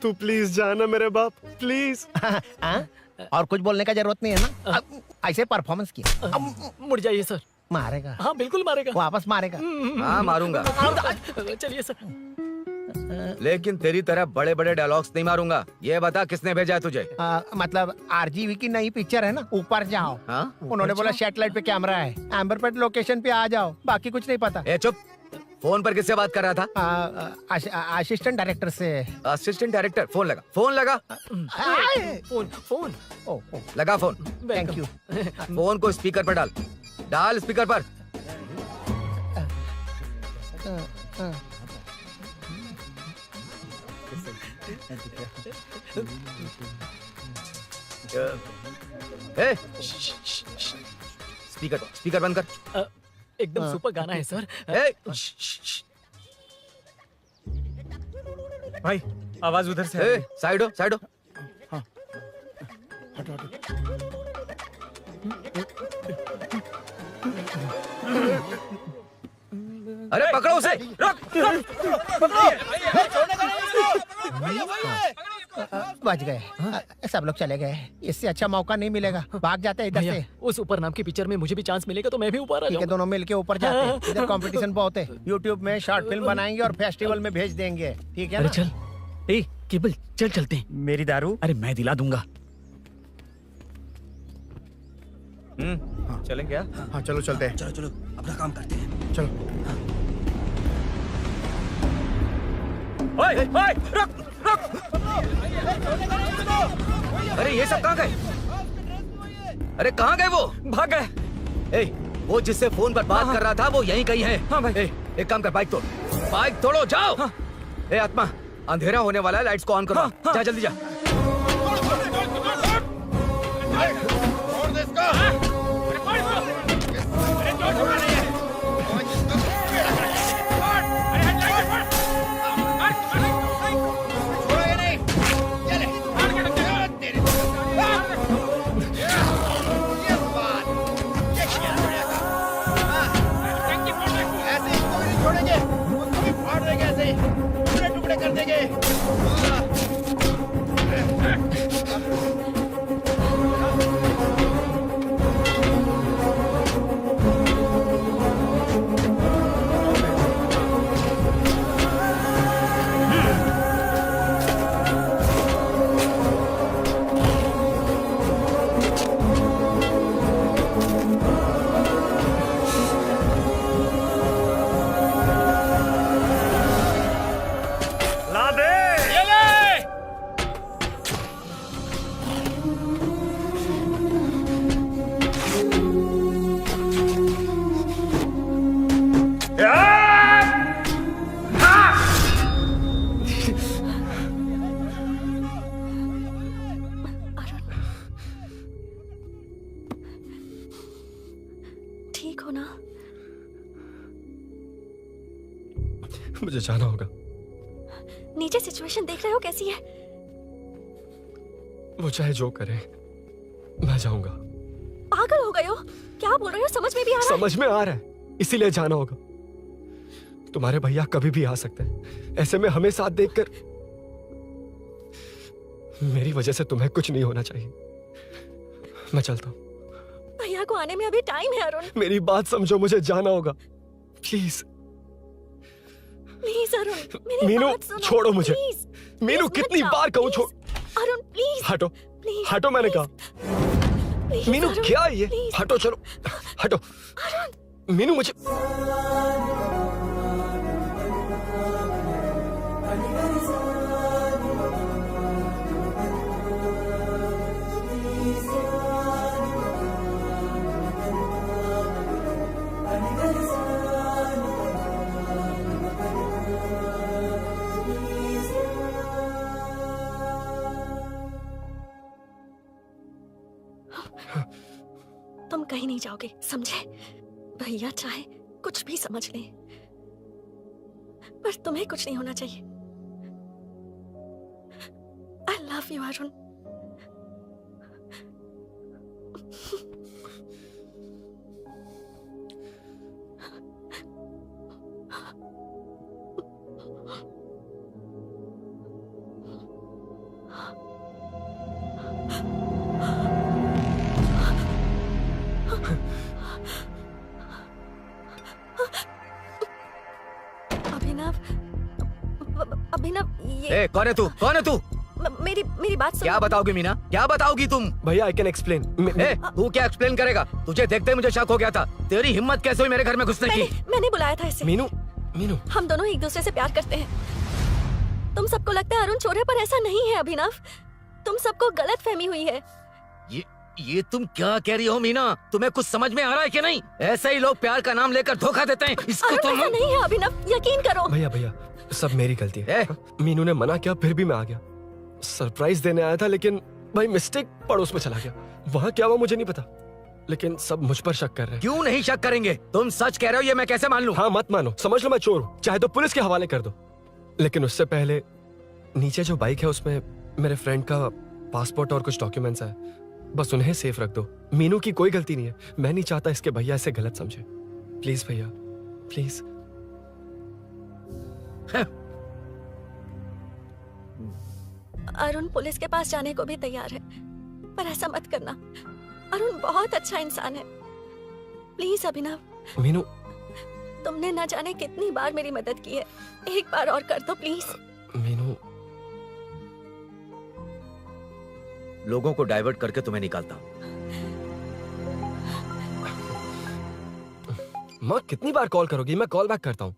तू प्लीज जाना मेरे बाप, प्लीज। और कुछ बोलने का जरूरत नहीं है ना? ऐसे परफॉर्मेंस किया। मुड़ जाइए सर। मारेगा? हाँ बिल्कुल मारेगा। वापस मारेगा? हाँ मारूंगा। चलिए सर। लेकिन तेरी तरह बड़े बड़े डायलॉग्स नहीं मारूंगा। ये बता किसने भेजा है तुझे? मतलब आरजीवी की नई पिक्चर है ना, ऊपर जाओ। उन्होंने बोला सैटेलाइट पे कैमरा है, एम्बरपेट लोकेशन पे आ जाओ, बाकी कुछ नहीं पता। ए चुप। फोन पर किससे बात कर रहा था? असिस्टेंट डायरेक्टर से। Assistant director? फोन लगा, फोन लगा। फोन लगा फोन। Thank you. फोन को स्पीकर पर डाल, डाल स्पीकर पर। स्पीकर बंद कर। एकदम सुपर गाना है सर। भाई आवाज उधर से। साइड हो, साइड हो। अरे पकड़ो उसे, रुक। बच गए। सब लोग चले गए। इससे अच्छा मौका नहीं मिलेगा। भाग जाते हैं इधर से। उस ऊपर नाम की पिक्चर में मुझे भी चांस मिलेगा तो मैं भी ऊपर आ ठीक है, जाऊंगा। दोनों मिलके ऊपर जाते हैं। इधर कंपटीशन बहुत है। यूट्यूब में शॉर्ट फिल्म बनाएंगे और फेस्टिवल में भेज देंगे। ठीक है अरे ना? चल, ए केबल चल चलते हैं। मेरी दारू? अरे मैं दिला दूंगा। चलें क्या? हाँ चलो चलते हैं। चलो अपना काम करते हैं। चलो। ओए, ओए, रुक, रुक। अरे ये सब कहाँ गए? अरे कहाँ गए वो? भाग गए। वो जिससे फोन पर बात कर रहा था वो यहीं कहीं है। हाँ भाई। एक काम कर, बाइक तोड़, बाइक तोड़ो, जाओ। आत्मा, अंधेरा होने वाला है, लाइट्स को ऑन करो। जा जल्दी जा। कर देंगे। ठीक हो ना? मुझे जाना होगा। नीचे सिचुएशन देख रहे हो कैसी है? वो चाहे जो करे, मैं जाऊंगा। पागल हो गए हो? क्या बोल रहे हो? समझ में भी आ रहा है? समझ में आ रहा है, इसीलिए जाना होगा। तुम्हारे भैया कभी भी आ सकते हैं। ऐसे में हमें साथ देखकर मेरी वजह से तुम्हें कुछ नहीं होना चाहिए। मैं चलता हूँ। भैया को आने में अभी टाइम है अरुण। मेरी बात समझो, मुझे जाना होगा। प्लीज प्लीज अरुण, मेरी मीनू, बात सुनो। छोड़ो मुझे। प्लीज, मीनू, प्लीज कितनी मत बार जाओ, कहूँ छोड़। प्लीज। अरुण प्लीज। हटो, प्लीज, हटो, मैंने कहा। प्लीज, मीनू अरुण, क्या है ये? प्लीज। हटो, चलो हटो। मीनू मुझे तुम कहीं नहीं जाओगे, समझे? भैया चाहे कुछ भी समझ लें, पर तुम्हें कुछ नहीं होना चाहिए। I love you Arun. Abhinav, ये कौन है तू? कौन है तू? मेरी बात सुनो। क्या बताओगी मीना? क्या बताओगी तुम? भैया आई कैन एक्सप्लेन। तू क्या एक्सप्लेन करेगा? तुझे देखते ही मुझे शक हो गया था। तेरी हिम्मत कैसे हुई मेरे घर में घुसने की? मैंने बुलाया था इसे। मीनू, मीनू, हम दोनों एक दूसरे से प्यार करते हैं। तुम सबको लगता है अरुण चोर है, पर ऐसा नहीं है अभिनव। तुम सबको गलत फहमी हुई है। ये तुम क्या कह रही हो मीना? तुम्हें कुछ समझ में आ रहा है कि नहीं? ऐसे ही लोग प्यार का नाम लेकर धोखा देते हैं। इसको अरुण ऐसा नहीं है अभिनव, यकीन करो। भैया भैया सब मेरी गलती है। मीनू ने मना किया, फिर भी मैं आ गया। सरप्राइज देने आया था, लेकिन भाई मिस्टेक पड़ोस में चला गया। वहाँ क्या हुआ मुझे नहीं पता, लेकिन सब मुझ पर शक कर रहे हैं। क्यों नहीं शक करेंगे? तुम सच कह रहे हो, ये मैं कैसे मान लूं? हाँ मत मानो, समझ लो मैं चोर हूँ, चाहे तो पुलिस के हवाले कर दो। लेकिन उससे पहले नीचे जो बाइक है उसमें मेरे फ्रेंड का पासपोर्ट और कुछ डॉक्यूमेंट्स है, बस उन्हें सेफ रख दो। मीनू की कोई गलती नहीं है। मैं नहीं चाहता इसके भैया इसे गलत समझे। प्लीज भैया, प्लीज। अरुण पुलिस के पास जाने को भी तैयार है, पर ऐसा मत करना। अरुण बहुत अच्छा इंसान है। प्लीज अभिनव। मीनू, तुमने न जाने कितनी बार मेरी मदद की है, एक बार और कर दो प्लीज। मीनू, लोगों को डाइवर्ट करके तुम्हें निकालता हूँ। माँ कितनी बार कॉल करोगी? मैं कॉल बैक करता हूँ।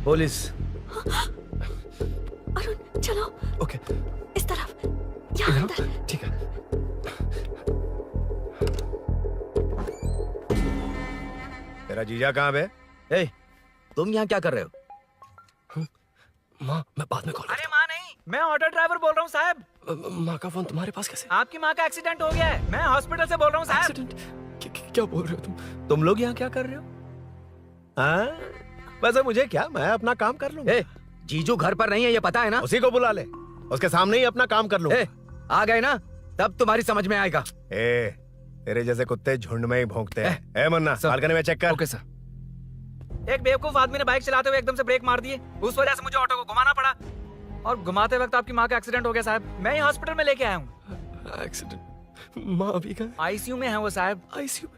पुलिस। अरुण चलो। ओके। इस तरफ, यहाँ अंदर। ठीक है। तेरा जीजा कहाँ है? ए, तुम यहाँ क्या कर रहे हो? माँ मैं बाद में कॉल। अरे माँ नहीं, मैं ऑटो ड्राइवर बोल रहा हूँ साहब। माँ का फोन तुम्हारे पास कैसे? आपकी माँ का एक्सीडेंट हो गया है, मैं हॉस्पिटल से बोल रहा हूँ साहब। क्या बोल रहे हो तुम? तुम लोग यहाँ क्या कर रहे हो? हाँ? वैसे मुझे क्या, मैं अपना काम कर लूंगा। जीजू घर पर नहीं है, ये पता है ना? उसी को बुला ले, उसके सामने ही अपना काम कर लूंगा। आ गए ना, तब तुम्हारी समझ में आएगा। तेरे जैसे कुत्ते झुंड में ही भौंकते हैं। मन्ना, बालकनी में चेक कर। Okay sir. एक बेवकूफ आदमी ने बाइक चलाते हुए एकदम से ब्रेक मार दिए, उस वजह से मुझे ऑटो को घुमाना पड़ा, और घुमाते वक्त आपकी माँ का एक्सीडेंट हो गया साहब। मैं ही हॉस्पिटल में लेके आया हूँ। एक्सीडेंट? माँ अभी कहाँ? आईसीयू में है वो साहब। आईसीयू?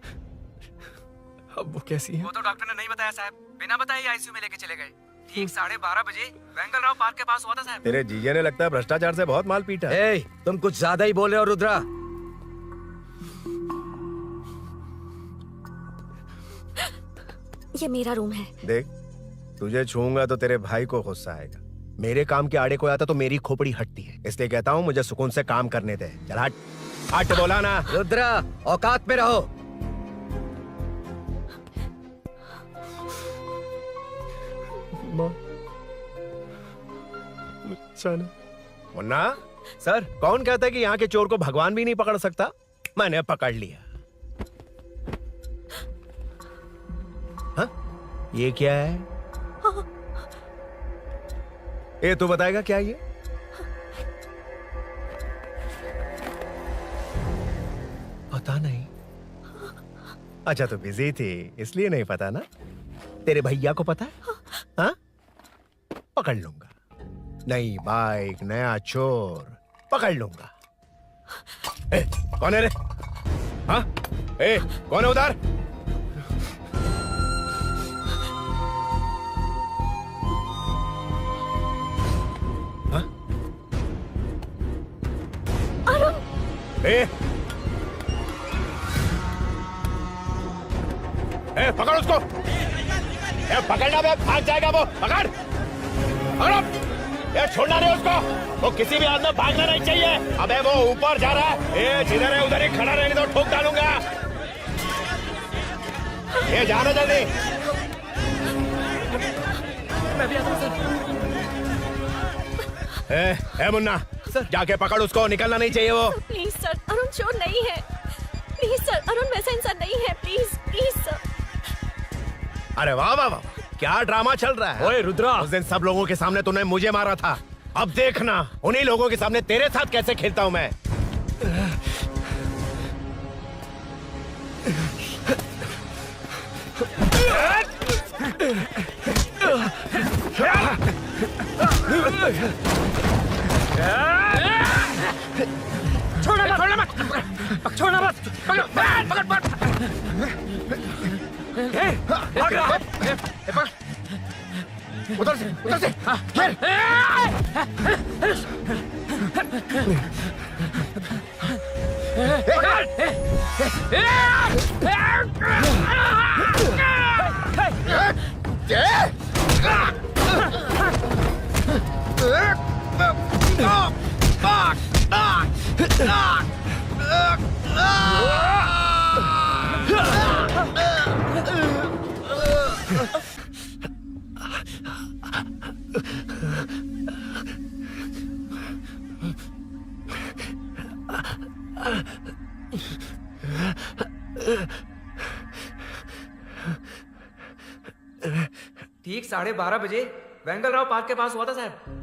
अब वो कैसी है? वो तो डॉक्टर ने नहीं बताया साहब, बिना बताए आईसीयू में लेके चले गए। ठीक 12:30 बजे वेंगल राव पार्क के पास हुआ था साहब। तेरे जीजे ने लगता है भ्रष्टाचार से बहुत माल पीटा। तुम कुछ ज्यादा ही बोल रहे हो रुद्रा। ये मेरा रूम है। देख, तुझे छूऊंगा तो तेरे भाई को गुस्सा आएगा। मेरे काम के आड़े को आता तो मेरी खोपड़ी हटती है, इसलिए कहता हूँ मुझे सुकून से काम करने दे। चल हट, हट बोला ना। रुद्रा, औकात में रहो। मुन्ना सर, कौन कहता है कि यहाँ के चोर को भगवान भी नहीं पकड़ सकता? मैंने पकड़ लिया। हाँ? ये क्या है? ये तू बताएगा क्या ये? पता नहीं। अच्छा तो बिजी थी इसलिए नहीं पता ना? तेरे भैया को पता है? हाँ? पकड़ लूंगा। नई बाइक, नया चोर, पकड़ लूंगा। कौन है रे? हाँ? कौन है उधर? हाँ? पकड़ उसको। पकड़ना बे, भाग जाएगा वो। पकड़, पकड़ो। छोड़ना नहीं उसको, वो किसी भी हाल में भागना नहीं चाहिए। अबे वो ऊपर जा रहा है, जिधर है उधर ही खड़ा रहने दो, ठोक डालूंगा। ये जाना जल्दी। मैं भी आता हूं सर। ए मुन्ना, जाके पकड़ उसको, निकलना नहीं चाहिए वो। प्लीज सर, अरुण चोर नहीं है। प्लीज सर, अरुण वैसा इंसान नहीं है। Please please sir. अरे वाह वाह वाह, क्या ड्रामा चल रहा है। ओए रुद्रा, उस दिन सब लोगों के सामने तूने मुझे मारा था, अब देखना उन्हीं लोगों के सामने तेरे साथ कैसे खेलता हूं मैं। छोड़ना मत, छोड़ना मत, पकड़, पकड़, पकड़। भाग रहा है। उधर से ठीक 12:30 बजे वेंगलराव पार्क के पास हुआ था साहब।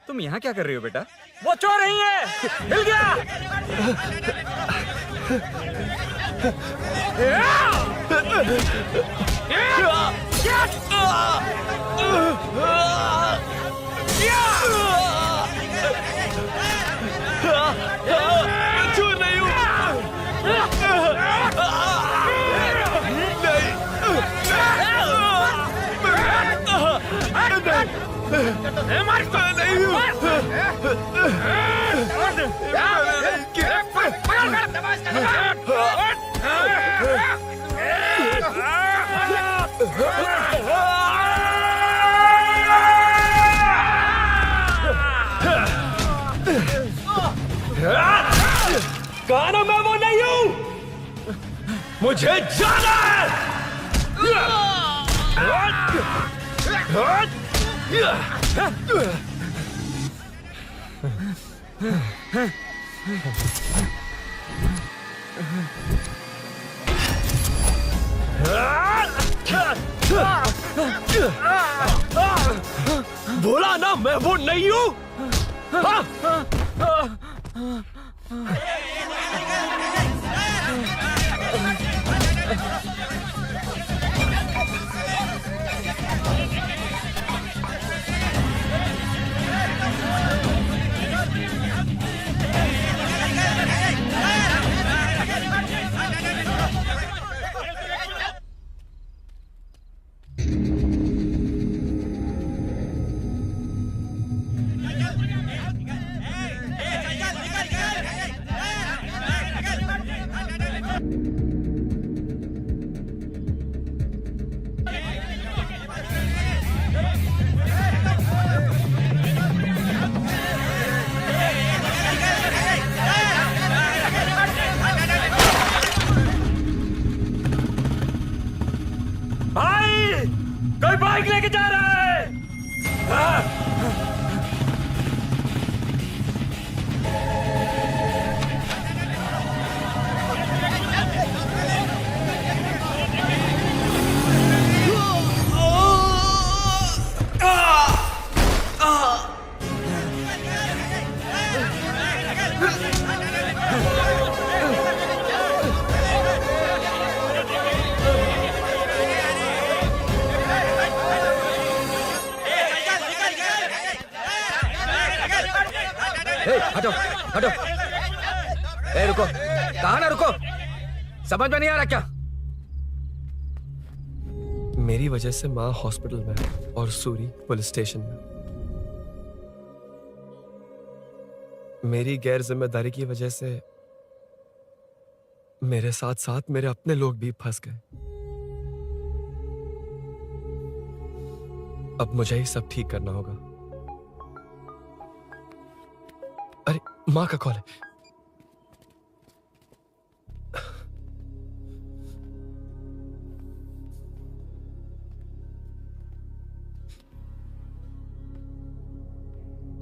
तुम यहाँ क्या कर रही हो बेटा? वो चोर नहीं है, हिल गया। चोर नहीं हूँ। कहा ना मैं वो नहीं हूँ, मुझे जाना बोला ना मैं वो नहीं हूँ। हटो हटो। ए रुको, कहा ना रुको, समझ में नहीं आ रहा क्या? मेरी वजह से माँ हॉस्पिटल में है और सूरी पुलिस स्टेशन में। मेरी गैर जिम्मेदारी की वजह से मेरे साथ साथ मेरे अपने लोग भी फंस गए। अब मुझे ही सब ठीक करना होगा। अरे माँ का कॉल है।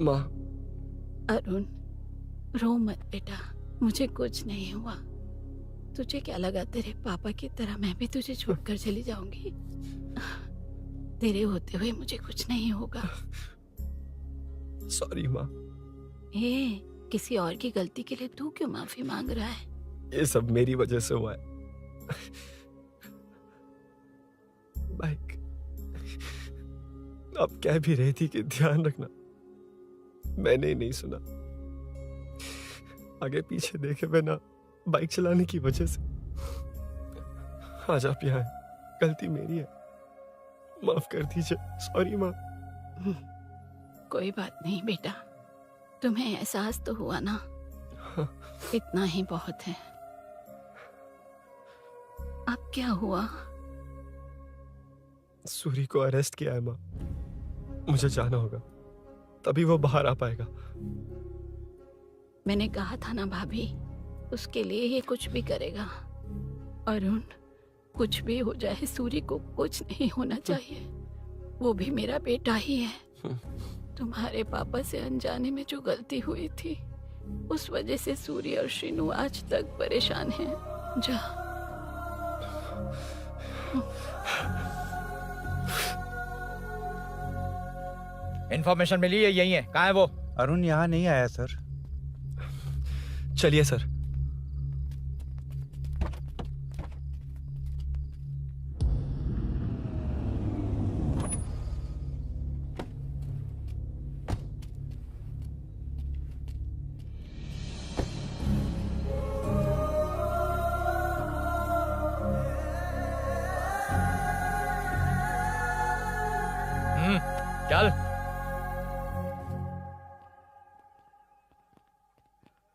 माँ। अरुण, रो मत बेटा, मुझे कुछ नहीं हुआ। तुझे क्या लगा तेरे पापा की तरह मैं भी तुझे छोड़कर चली जाऊंगी? तेरे होते हुए मुझे कुछ नहीं होगा। सॉरी माँ। ए, किसी और की गलती के लिए तू क्यों माफी मांग रहा है? ये सब मेरी वजह से हुआ है। बाइक अब कह भी रही थी कि ध्यान रखना, मैंने ही नहीं सुना। आगे पीछे देखे बिना बाइक चलाने की वजह से आज आप यहाँ हैं। गलती मेरी है, माफ कर दीजिए। सॉरी माँ। कोई बात नहीं बेटा, तुम्हें एहसास तो हुआ ना? हाँ। इतना ही बहुत है। अब क्या हुआ? सूरी को अरेस्ट किया है माँ। मुझे जाना होगा, तभी वो बाहर आ पाएगा। मैंने कहा था ना भाभी, उसके लिए ये कुछ भी करेगा। अरुण, कुछ भी हो जाए सूरी को कुछ नहीं होना चाहिए। वो भी मेरा बेटा ही है। तुम्हारे पापा से अनजाने में जो गलती हुई थी, उस वजह से सूरी और श्रीनू आज तक परेशान हैं। जा। इन्फॉर्मेशन मिली है, यही है। कहाँ है वो? अरुण यहाँ नहीं आया सर। चलिए सर। चल।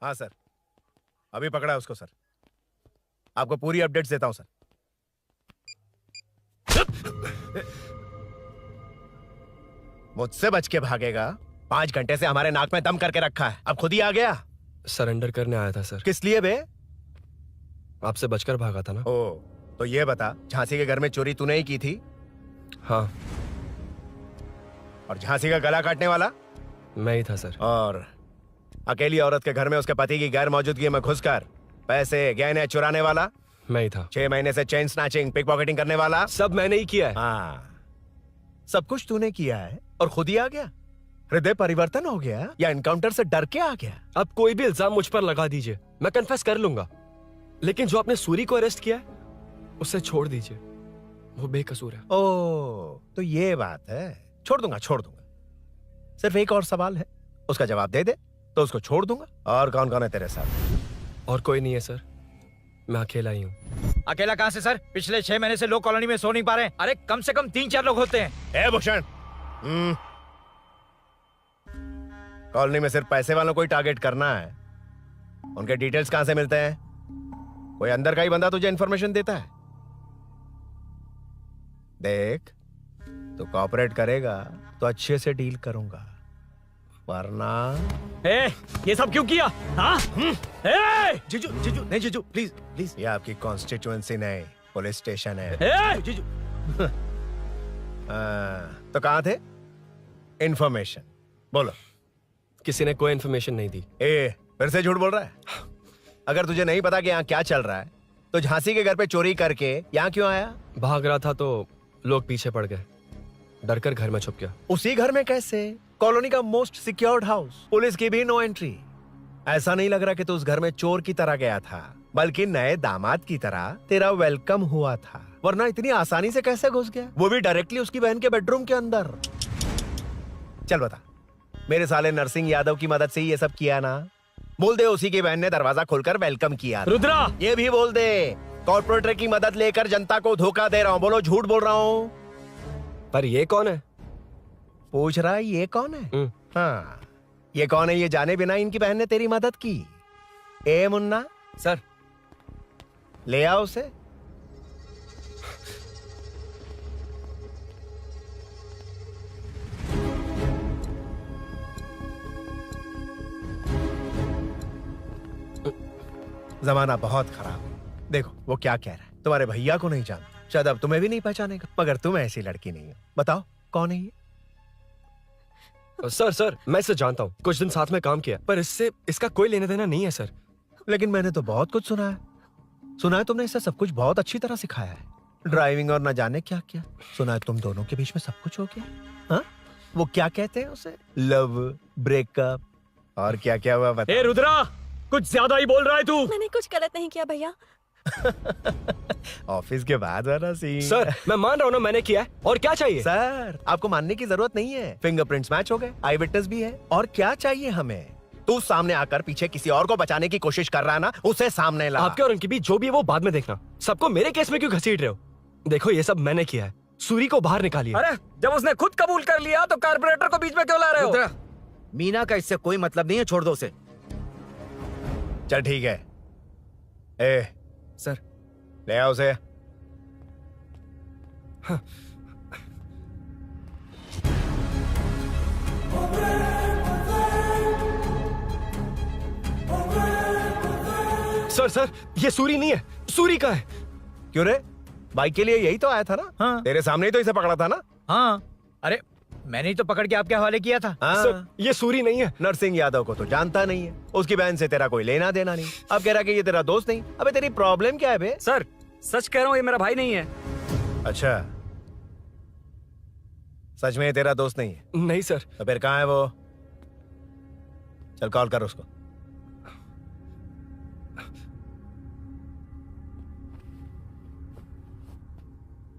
हाँ सर, अभी पकड़ा उसको सर। आपको पूरी अपडेट्स देता हूं सर। मुझसे बच के भागेगा? 5 घंटे से हमारे नाक में दम करके रखा है, अब खुद ही आ गया। सरेंडर करने आया था सर। किस लिए बे? आपसे बचकर भागा था ना। ओ, तो ये बता, झांसी के घर में चोरी तूने ही की थी? हाँ। और झांसी का गला काटने वाला? मैं ही था सर। और अकेली औरत के घर में उसके पति की गैर मौजूदगी में घुसकर पैसे गहने चुराने वाला? मैं ही था। 6 महीने से चेन स्नैचिंग, पिक पॉकेटिंग करने वाला? सब मैंने ही किया है। हाँ, सब कुछ तूने किया है और खुद ही आ गया? हृदय परिवर्तन हो गया या एनकाउंटर से डर के आ गया? अब कोई भी इल्जाम मुझ पर लगा दीजिए, मैं कन्फेस कर लूंगा। लेकिन जो आपने सूरी को अरेस्ट किया है, उसे छोड़ दीजिए, वो बेकसूर है। ओ, तो ये बात है। छोड़ दूंगा, छोड़ दूंगा। सिर्फ एक और सवाल है, उसका जवाब दे दे तो उसको छोड़ दूंगा। और कौन कौन है तेरे साथ? और कोई नहीं है सर, मैं अकेला ही हूँ। अकेला कहाँ से सर? पिछले 6 महीने से लोग कॉलोनी में सो नहीं पा रहे हैं। अरे कम से कम 3-4 लोग होते हैं। ए भूषण, कॉलोनी में सिर्फ पैसे वालों को ही टारगेट करना है। उनके डिटेल्स कहां से मिलते हैं? कोई अंदर का ही बंदा तुझे इंफॉर्मेशन देता है? देख, तो कॉपरेट करेगा तो अच्छे से डील करूंगा, वरना ये सब क्यों किया? हाँ? जीजू, जीजू, नहीं जीजू, प्लीज प्लीज। ये आपकी कॉन्स्टिट्यूएंसी नहीं, पुलिस स्टेशन है। जीजू। तो कहाँ थे? इंफॉर्मेशन बोलो। किसी ने कोई इंफॉर्मेशन नहीं दी। फिर से झूठ बोल रहा है? अगर तुझे नहीं पता कि यहाँ क्या चल रहा है, तो झांसी के घर पे चोरी करके यहाँ क्यों आया? भाग रहा था तो लोग पीछे पड़ गए, डरकर घर में छुप गया। उसी घर में कैसे? कॉलोनी का मोस्ट सिक्योर्ड हाउस, पुलिस की भी नो एंट्री। ऐसा नहीं लग रहा कि तू उस घर में चोर की तरह गया था, बल्कि नए दामाद की तरह तेरा वेलकम हुआ था। वरना इतनी आसानी से कैसे घुस गया, वो भी डायरेक्टली उसकी बहन के बेडरूम के अंदर? चल बता, मेरे साले नरसिंह यादव की मदद से ही ये सब किया ना। बोल दे उसी की बहन ने दरवाजा खोलकर वेलकम किया। रुद्रा! ये भी बोल दे कॉर्पोरेटर की मदद लेकर जनता को धोखा दे रहा हूँ। बोलो झूठ बोल रहा हूँ। पर ये कौन है? पूछ रहा है ये कौन है? हाँ, ये कौन है ये जाने बिना इनकी बहन ने तेरी मदद की। ए मुन्ना सर, ले आओ उसे। जमाना बहुत खराब है। देखो वो क्या कह रहा है। तुम्हारे भैया को नहीं जानता, शायद अब तुम्हें भी नहीं पहचानेगा, मगर तुम ऐसी लड़की नहीं हो। बताओ कौन है ये? सर मैं इसे जानता हूँ, कुछ दिन साथ में काम किया, पर इससे इसका कोई लेना देना नहीं है सर। लेकिन मैंने तो बहुत कुछ सुना है। सुना है तुमने इसे सब कुछ बहुत अच्छी तरह सिखाया है, ड्राइविंग और न जाने क्या क्या। सुना है तुम दोनों के बीच में सब कुछ हो गया। हाँ, वो क्या कहते हैं उसे, लव, ब्रेकअप और क्या क्या हुआ बता। ए रुद्रा, कुछ ज्यादा ही बोल रहा है तू। मैंने कुछ गलत नहीं किया भैया। ऑफिस के बाद वाला सीन। सर मैं मान रहा हूँ ना मैंने किया है, और क्या चाहिए? सर आपको मानने की जरूरत नहीं है, फिंगरप्रिंट्स मैच हो गए, आई विटनेस भी है, और क्या चाहिए हमें? तू सामने आकर पीछे किसी और को बचाने की कोशिश कर रहा है ना, उसे सामने ला। आपके और उनके बीच जो भी है वो बाद में देखना, सबको मेरे केस में क्यों घसीट रहे हो? देखो ये सब मैंने किया है, सूरी को बाहर निकालिए। अरे जब उसने खुद कबूल कर लिया तो कारपोरेटर को बीच में क्यों ला रहे हो? रुद्रा, मीना का इससे कोई मतलब नहीं है, छोड़ दो उसे। चल ठीक है। ए सर, ले आओ उसे। हाँ। सर ये सूरी नहीं है, सूरी का है। क्यों रे, बाइक के लिए यही तो आया था ना? हाँ। तेरे सामने ही तो इसे पकड़ा था ना? हाँ, अरे मैंने ही तो पकड़ के आपके हवाले किया था। हाँ। सर ये सूरी नहीं है। नरसिंह यादव को तो जानता नहीं है, उसकी बहन से तेरा कोई लेना देना नहीं। अब कह रहा कि ये तेरा दोस्त नहीं। अबे तेरी प्रॉब्लम क्या है बे? सर सच कह रहा हूँ, ये मेरा भाई नहीं है। अच्छा, सच में ये तेरा दोस्त नहीं है? नहीं सर। तो फिर कहाँ है वो? चल कॉल कर उसको।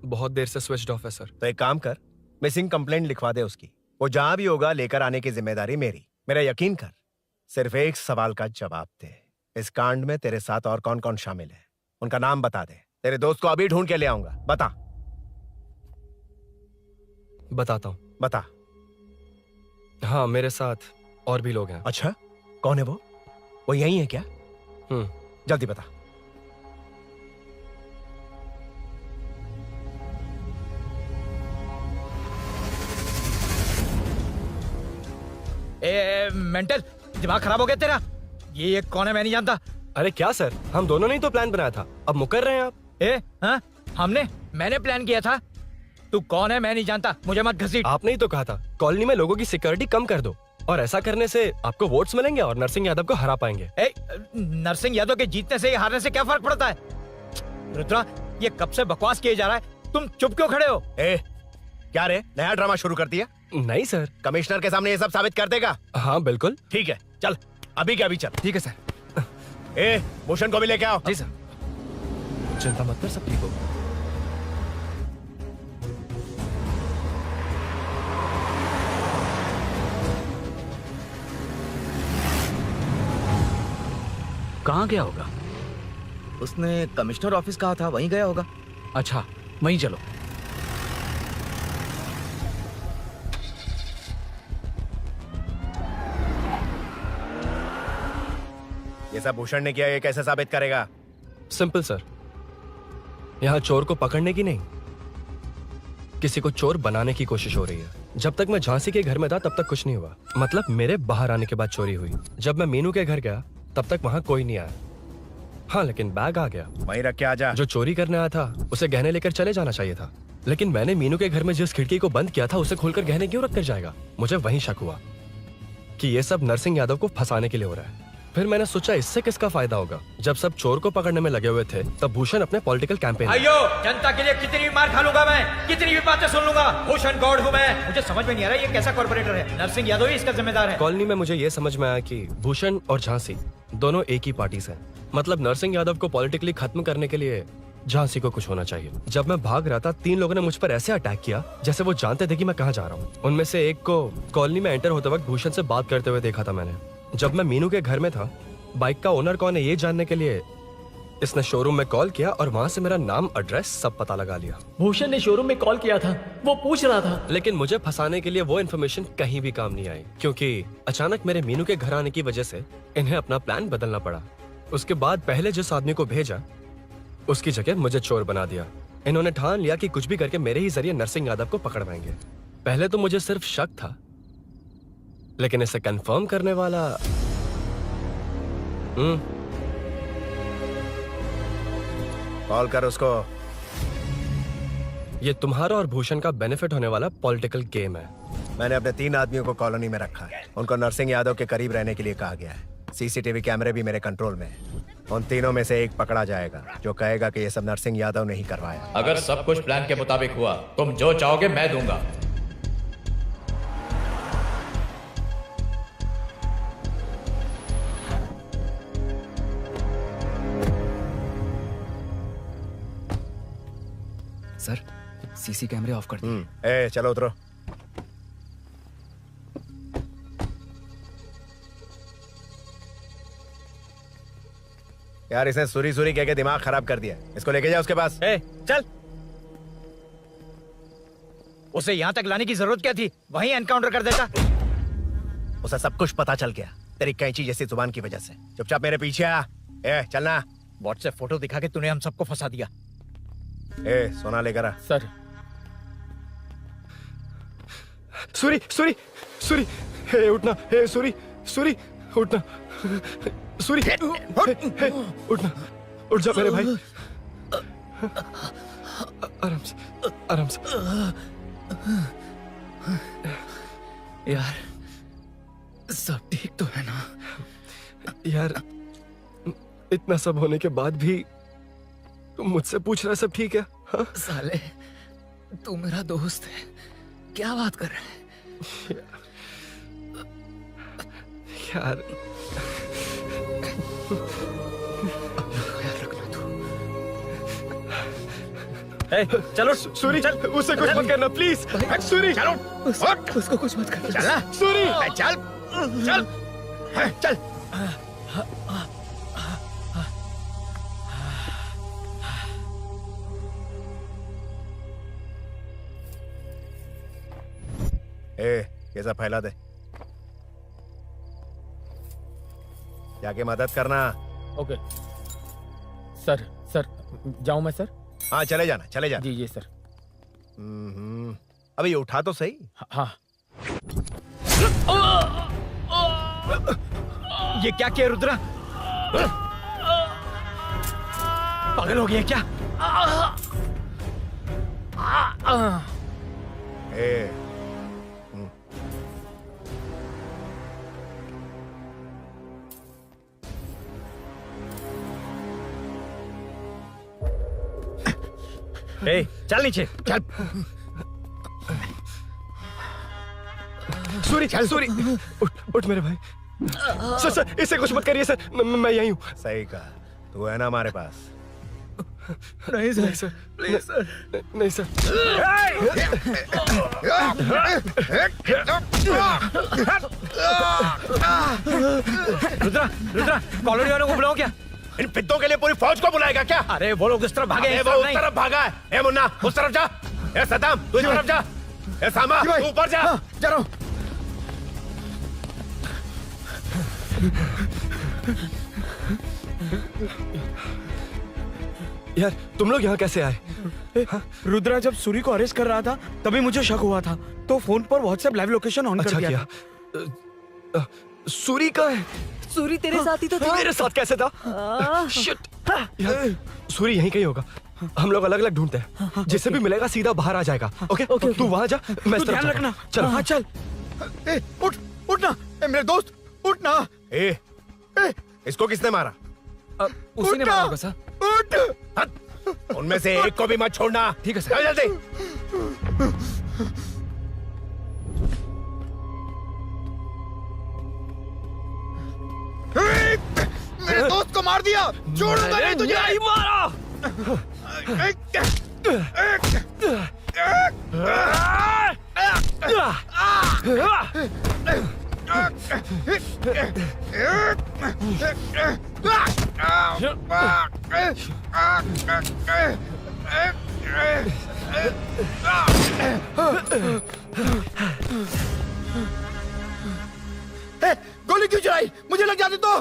बहुत देर से स्विच ऑफ है सर। तो एक काम कर, मिसिंग कंप्लेंट लिखवा दे उसकी। वो जहां भी होगा लेकर आने की जिम्मेदारी मेरी। मेरा यकीन कर, सिर्फ एक सवाल का जवाब दे। इस कांड में तेरे साथ और कौन कौन शामिल है, उनका नाम बता दे। तेरे दोस्त को अभी ढूंढ के ले आऊंगा। बता। बताता हूँ। बता। हाँ मेरे साथ और भी लोग हैं। अच्छा, कौन है वो? वो यही है क्या? जल्दी बता। मेंटल दिमाग खराब हो गया तेरा? ये कौन है, मैं नहीं जानता। अरे क्या सर, हम दोनों ने ही तो प्लान बनाया था, अब मुकर रहे हैं आप? हाँ, मैंने प्लान किया था। तू कौन है मैं नहीं जानता, मुझे मत घसीट। आपने ही तो कहा था कॉलोनी में लोगों की सिक्योरिटी कम कर दो, और ऐसा करने से आपको वोट्स मिलेंगे और नरसिंह यादव को हरा पाएंगे। नरसिंह यादव के जीतने से या हारने से क्या फर्क पड़ता है? रुद्रा, ये कब से बकवास किए जा रहा है, तुम चुप क्यों खड़े हो? क्या रे, नया ड्रामा शुरू कर दिया? नहीं सर। कमिश्नर के सामने ये सब साबित कर देगा? हाँ बिल्कुल। ठीक है, चल अभी क्या अभी चल। ठीक है सर। भूषण को भी लेके आओ। जी सर। चिंता मत कर, सब ठीक होगा। कहाँ गया होगा? उसने कमिश्नर ऑफिस कहा था, वहीं गया होगा। अच्छा वहीं चलो। ये सब भूषण ने किया, ये कैसे साबित करेगा? सिंपल सर, यहाँ चोर को पकड़ने की नहीं, किसी को चोर बनाने की कोशिश हो रही है। जब तक मैं झांसी के घर में था तब तक कुछ नहीं हुआ, मतलब मेरे बाहर आने के बाद चोरी हुई। जब मैं मीनू के घर गया तब तक वहां कोई नहीं आया। हाँ लेकिन बैग आ गया। वहीं रख के आ जा। जो चोरी करने आया था उसे गहने लेकर चले जाना चाहिए था, लेकिन मैंने मीनू के घर में जिस खिड़की को बंद किया था उसे खोलकर गहने क्यों रख कर जाएगा? मुझे वहीं शक हुआ कि ये सब नरसिंह यादव को फंसाने के लिए हो रहा है। फिर मैंने सोचा इससे किसका फायदा होगा। जब सब चोर को पकड़ने में लगे हुए थे तब भूषण अपने पॉलिटिकल कैंपेन। अयो, जनता के लिए कितनी भी मार खा लूंगा मैं, कितनी भी बातें सुन लूंगा। भूषण गॉड हूँ मैं। मुझे समझ में नहीं आ रहा ये कैसा कॉर्पोरेटर है। नरसिंह यादव ही इसका जिम्मेदार है। कॉलोनी में मुझे ये समझ में आया कि भूषण और झांसी दोनों एक ही पार्टी से हैं। मतलब नरसिंह यादव को पॉलिटिकली खत्म करने के लिए झांसी को कुछ होना चाहिए। जब मैं भाग रहा था 3 लोगों ने मुझ पर ऐसे अटैक किया जैसे वो जानते थे कि मैं कहाँ जा रहा हूँ। उनमें से एक को कॉलोनी में एंटर होते वक्त भूषण से बात करते हुए देखा था मैंने। जब मैं मीनू के घर में था, बाइक का ओनर कौन है ये जानने के लिए इसने शोरूम में कॉल किया और वहां से मेरा नाम, एड्रेस सब पता लगा लिया। भूषण ने शोरूम में कॉल किया था, वो पूछ रहा था। लेकिन मुझे फंसाने के लिए वो इन्फॉर्मेशन कहीं भी काम नहीं आई, क्योंकि अचानक मेरे मीनू के घर आने की वजह से इन्हें अपना प्लान बदलना पड़ा। उसके बाद पहले जिस आदमी को भेजा उसकी जगह मुझे चोर बना दिया। इन्होंने ठान लिया कि कुछ भी करके मेरे ही जरिए नरसिंह यादव को पकड़वाएंगे। पहले तो मुझे सिर्फ शक था, लेकिन इसे कंफर्म करने वाला कॉल कर उसको। ये तुम्हारा और भूषण का बेनिफिट होने वाला पॉलिटिकल गेम है। मैंने अपने 3 आदमियों को कॉलोनी में रखा है। उनको नरसिंह यादव के करीब रहने के लिए कहा गया है। सीसीटीवी कैमरे भी मेरे कंट्रोल में है। उन तीनों में से एक पकड़ा जाएगा जो कहेगा कि ये सब नरसिंह यादव ने ही करवाया। अगर सब कुछ प्लान के मुताबिक हुआ, तुम जो चाहोगे मैं दूंगा। सर, सीसी कैमरे ऑफ कर दिए। ए चलो उतरो। यार इसने सुरी सुरी कह के दिमाग खराब कर दिया। इसको लेके जाओ उसके पास। चल। उसे यहाँ तक लाने की जरूरत क्या थी? वहीं एनकाउंटर कर देता। उसे सब कुछ पता चल गया तेरी कैंची जैसी जुबान की वजह से। चुपचाप मेरे पीछे आ। चलना। व्हाट्सएप फोटो दिखा के तूने हम सबको फंसा दिया। सोना लेकर आ। सर। सूरी सूरी सूरी, हे उठना। हे सूरी सूरी उठना। सूरी उठना, उठ जा मेरे भाई। आराम से आराम से। यार सब ठीक तो है ना? यार इतना सब होने के बाद भी तुम मुझसे पूछ रहा सब ठीक है? हाँ? साले तू मेरा दोस्त है, क्या बात कर रहा है? यार चलो सूरी, चल उसे कुछ मत करना प्लीज। सूरी चलो, उसको कुछ मत करना। चल ना सूरी, चल चल चल। ये सब फैला दे। जाके मदद करना। Okay sir. सर जाऊं मैं सर? हाँ चले जाना, चले जाना। जी सर। अभी उठा तो सही। हाँ। ये क्या किया रुद्रा? पागल हो गया क्या? चल नीचे चल। सूरी चल। सूरी उठ मेरे भाई। सर सर इसे कुछ मत करिए सर, मैं यहीं हूँ। सही कहा, तू है ना हमारे पास? नहीं सर, नहीं सर, प्लीज सर, नहीं सर। रुद्रा रुद्रा कॉलोनी वालों को बुलाओ क्या? इन पिद्दों के लिए पूरी फौज को बुलाएगा क्या? अरे वो लोग उस तरफ भागे। वो उस तरफ भागा है। ए मुन्ना उस तरफ जा। ए सदाम तू इस तरफ जा। ए सामा तू ऊपर जा। जा रहा हूं। यार तुम लोग यहाँ कैसे आए? रुद्रा जब सूरी को अरेस्ट कर रहा था तभी मुझे शक हुआ था, तो फोन पर व्हाट्सएप लाइव लोकेशन ऑन कर दिया। सूरी का है? सूरी तेरे साथ ही तो था। मेरे साथ कैसे था? शिट। यार सूरी यहीं कहीं होगा, हम लोग अलग अलग ढूंढते हैं। जिसे भी मिलेगा सीधा बाहर आ जाएगा। ओके तू वहां जा, मैं ध्यान रखना। चल। हाँ चल। उठ उठना मेरे दोस्त, उठना। इसको किसने मारा? उसी ने मारा होगा सर। उठ। उनमें से एक को भी मत छोड़ना। ठीक है सर। जल्दी। मेरे दोस्त को मार दिया, छोड़ूंगा नहीं तुझे। नहीं मारा। गोली क्यों चलाई? मुझे लग जाती तो।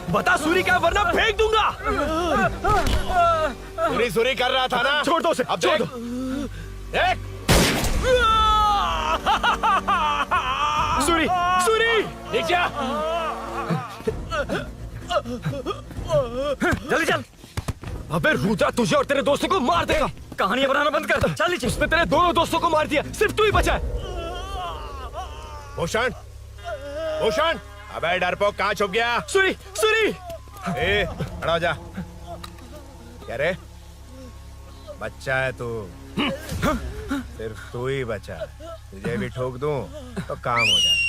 बता सूरी क्या, वरना फेंक दूंगा। सूरी सूरी कर रहा था ना? छोड़ दो उसे, अब छोड़ देख। दो। देख। सूरी, सूरी, देख जा। जल्दी चल। अबे रुद्रा तुझे और तेरे दोस्तों को मार देगा। कहानियां बनाना बंद कर। चल नीचे। उसने तेरे दोनों दोस्तों को मार दिया, सिर्फ तू ही बचा है। भूषण, भूषण, अबे डरपोक कहाँ छुप गया? सूरी, सूरी। खड़ा हो जा। क्या रे? बच्चा है तू, सिर्फ तू ही बचा। तुझे भी ठोक दूं तो काम हो जाए।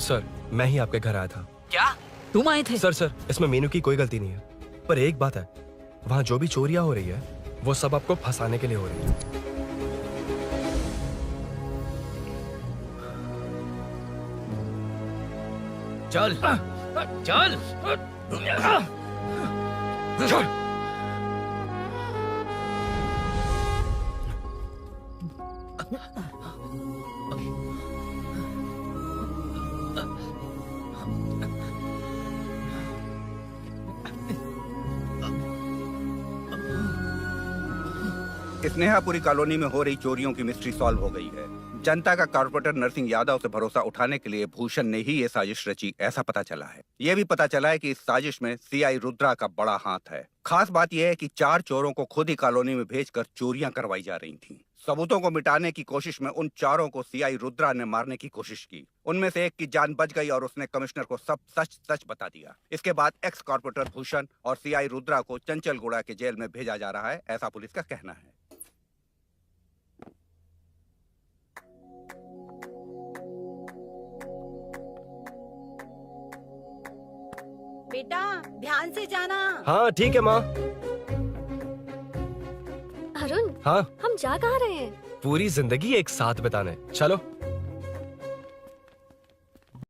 सर, मैं ही आपके घर आया था। क्या तुम आए थे? सर, इसमें मीनू की कोई गलती नहीं है, पर एक बात है, वहाँ जो भी चोरियां हो रही है वो सब आपको फंसाने के लिए हो रही है। चल चल चल। स्नेहापुरी कॉलोनी में हो रही चोरियों की मिस्ट्री सॉल्व हो गई है। जनता का कॉर्पोरेटर नरसिंह यादव से भरोसा उठाने के लिए भूषण ने ही ये साजिश रची, ऐसा पता चला है। ये भी पता चला है कि इस साजिश में सीआई रुद्रा का बड़ा हाथ है। खास बात यह है कि 4 चोरों को खुद ही कॉलोनी में भेजकर चोरियां करवाई जा रही थीं। सबूतों को मिटाने की कोशिश में उन 4 को सीआई रुद्रा ने मारने की कोशिश की। उनमें से एक की जान बच गई और उसने कमिश्नर को सब सच सच बता दिया। इसके बाद एक्स कॉर्पोरेटर भूषण और सीआई रुद्रा को चंचलगुड़ा के जेल में भेजा जा रहा है, ऐसा पुलिस का कहना है। बेटा ध्यान से जाना। हाँ ठीक है माँ। अरुण, हाँ हम जा कहाँ रहे हैं? पूरी जिंदगी एक साथ बिताने, चलो।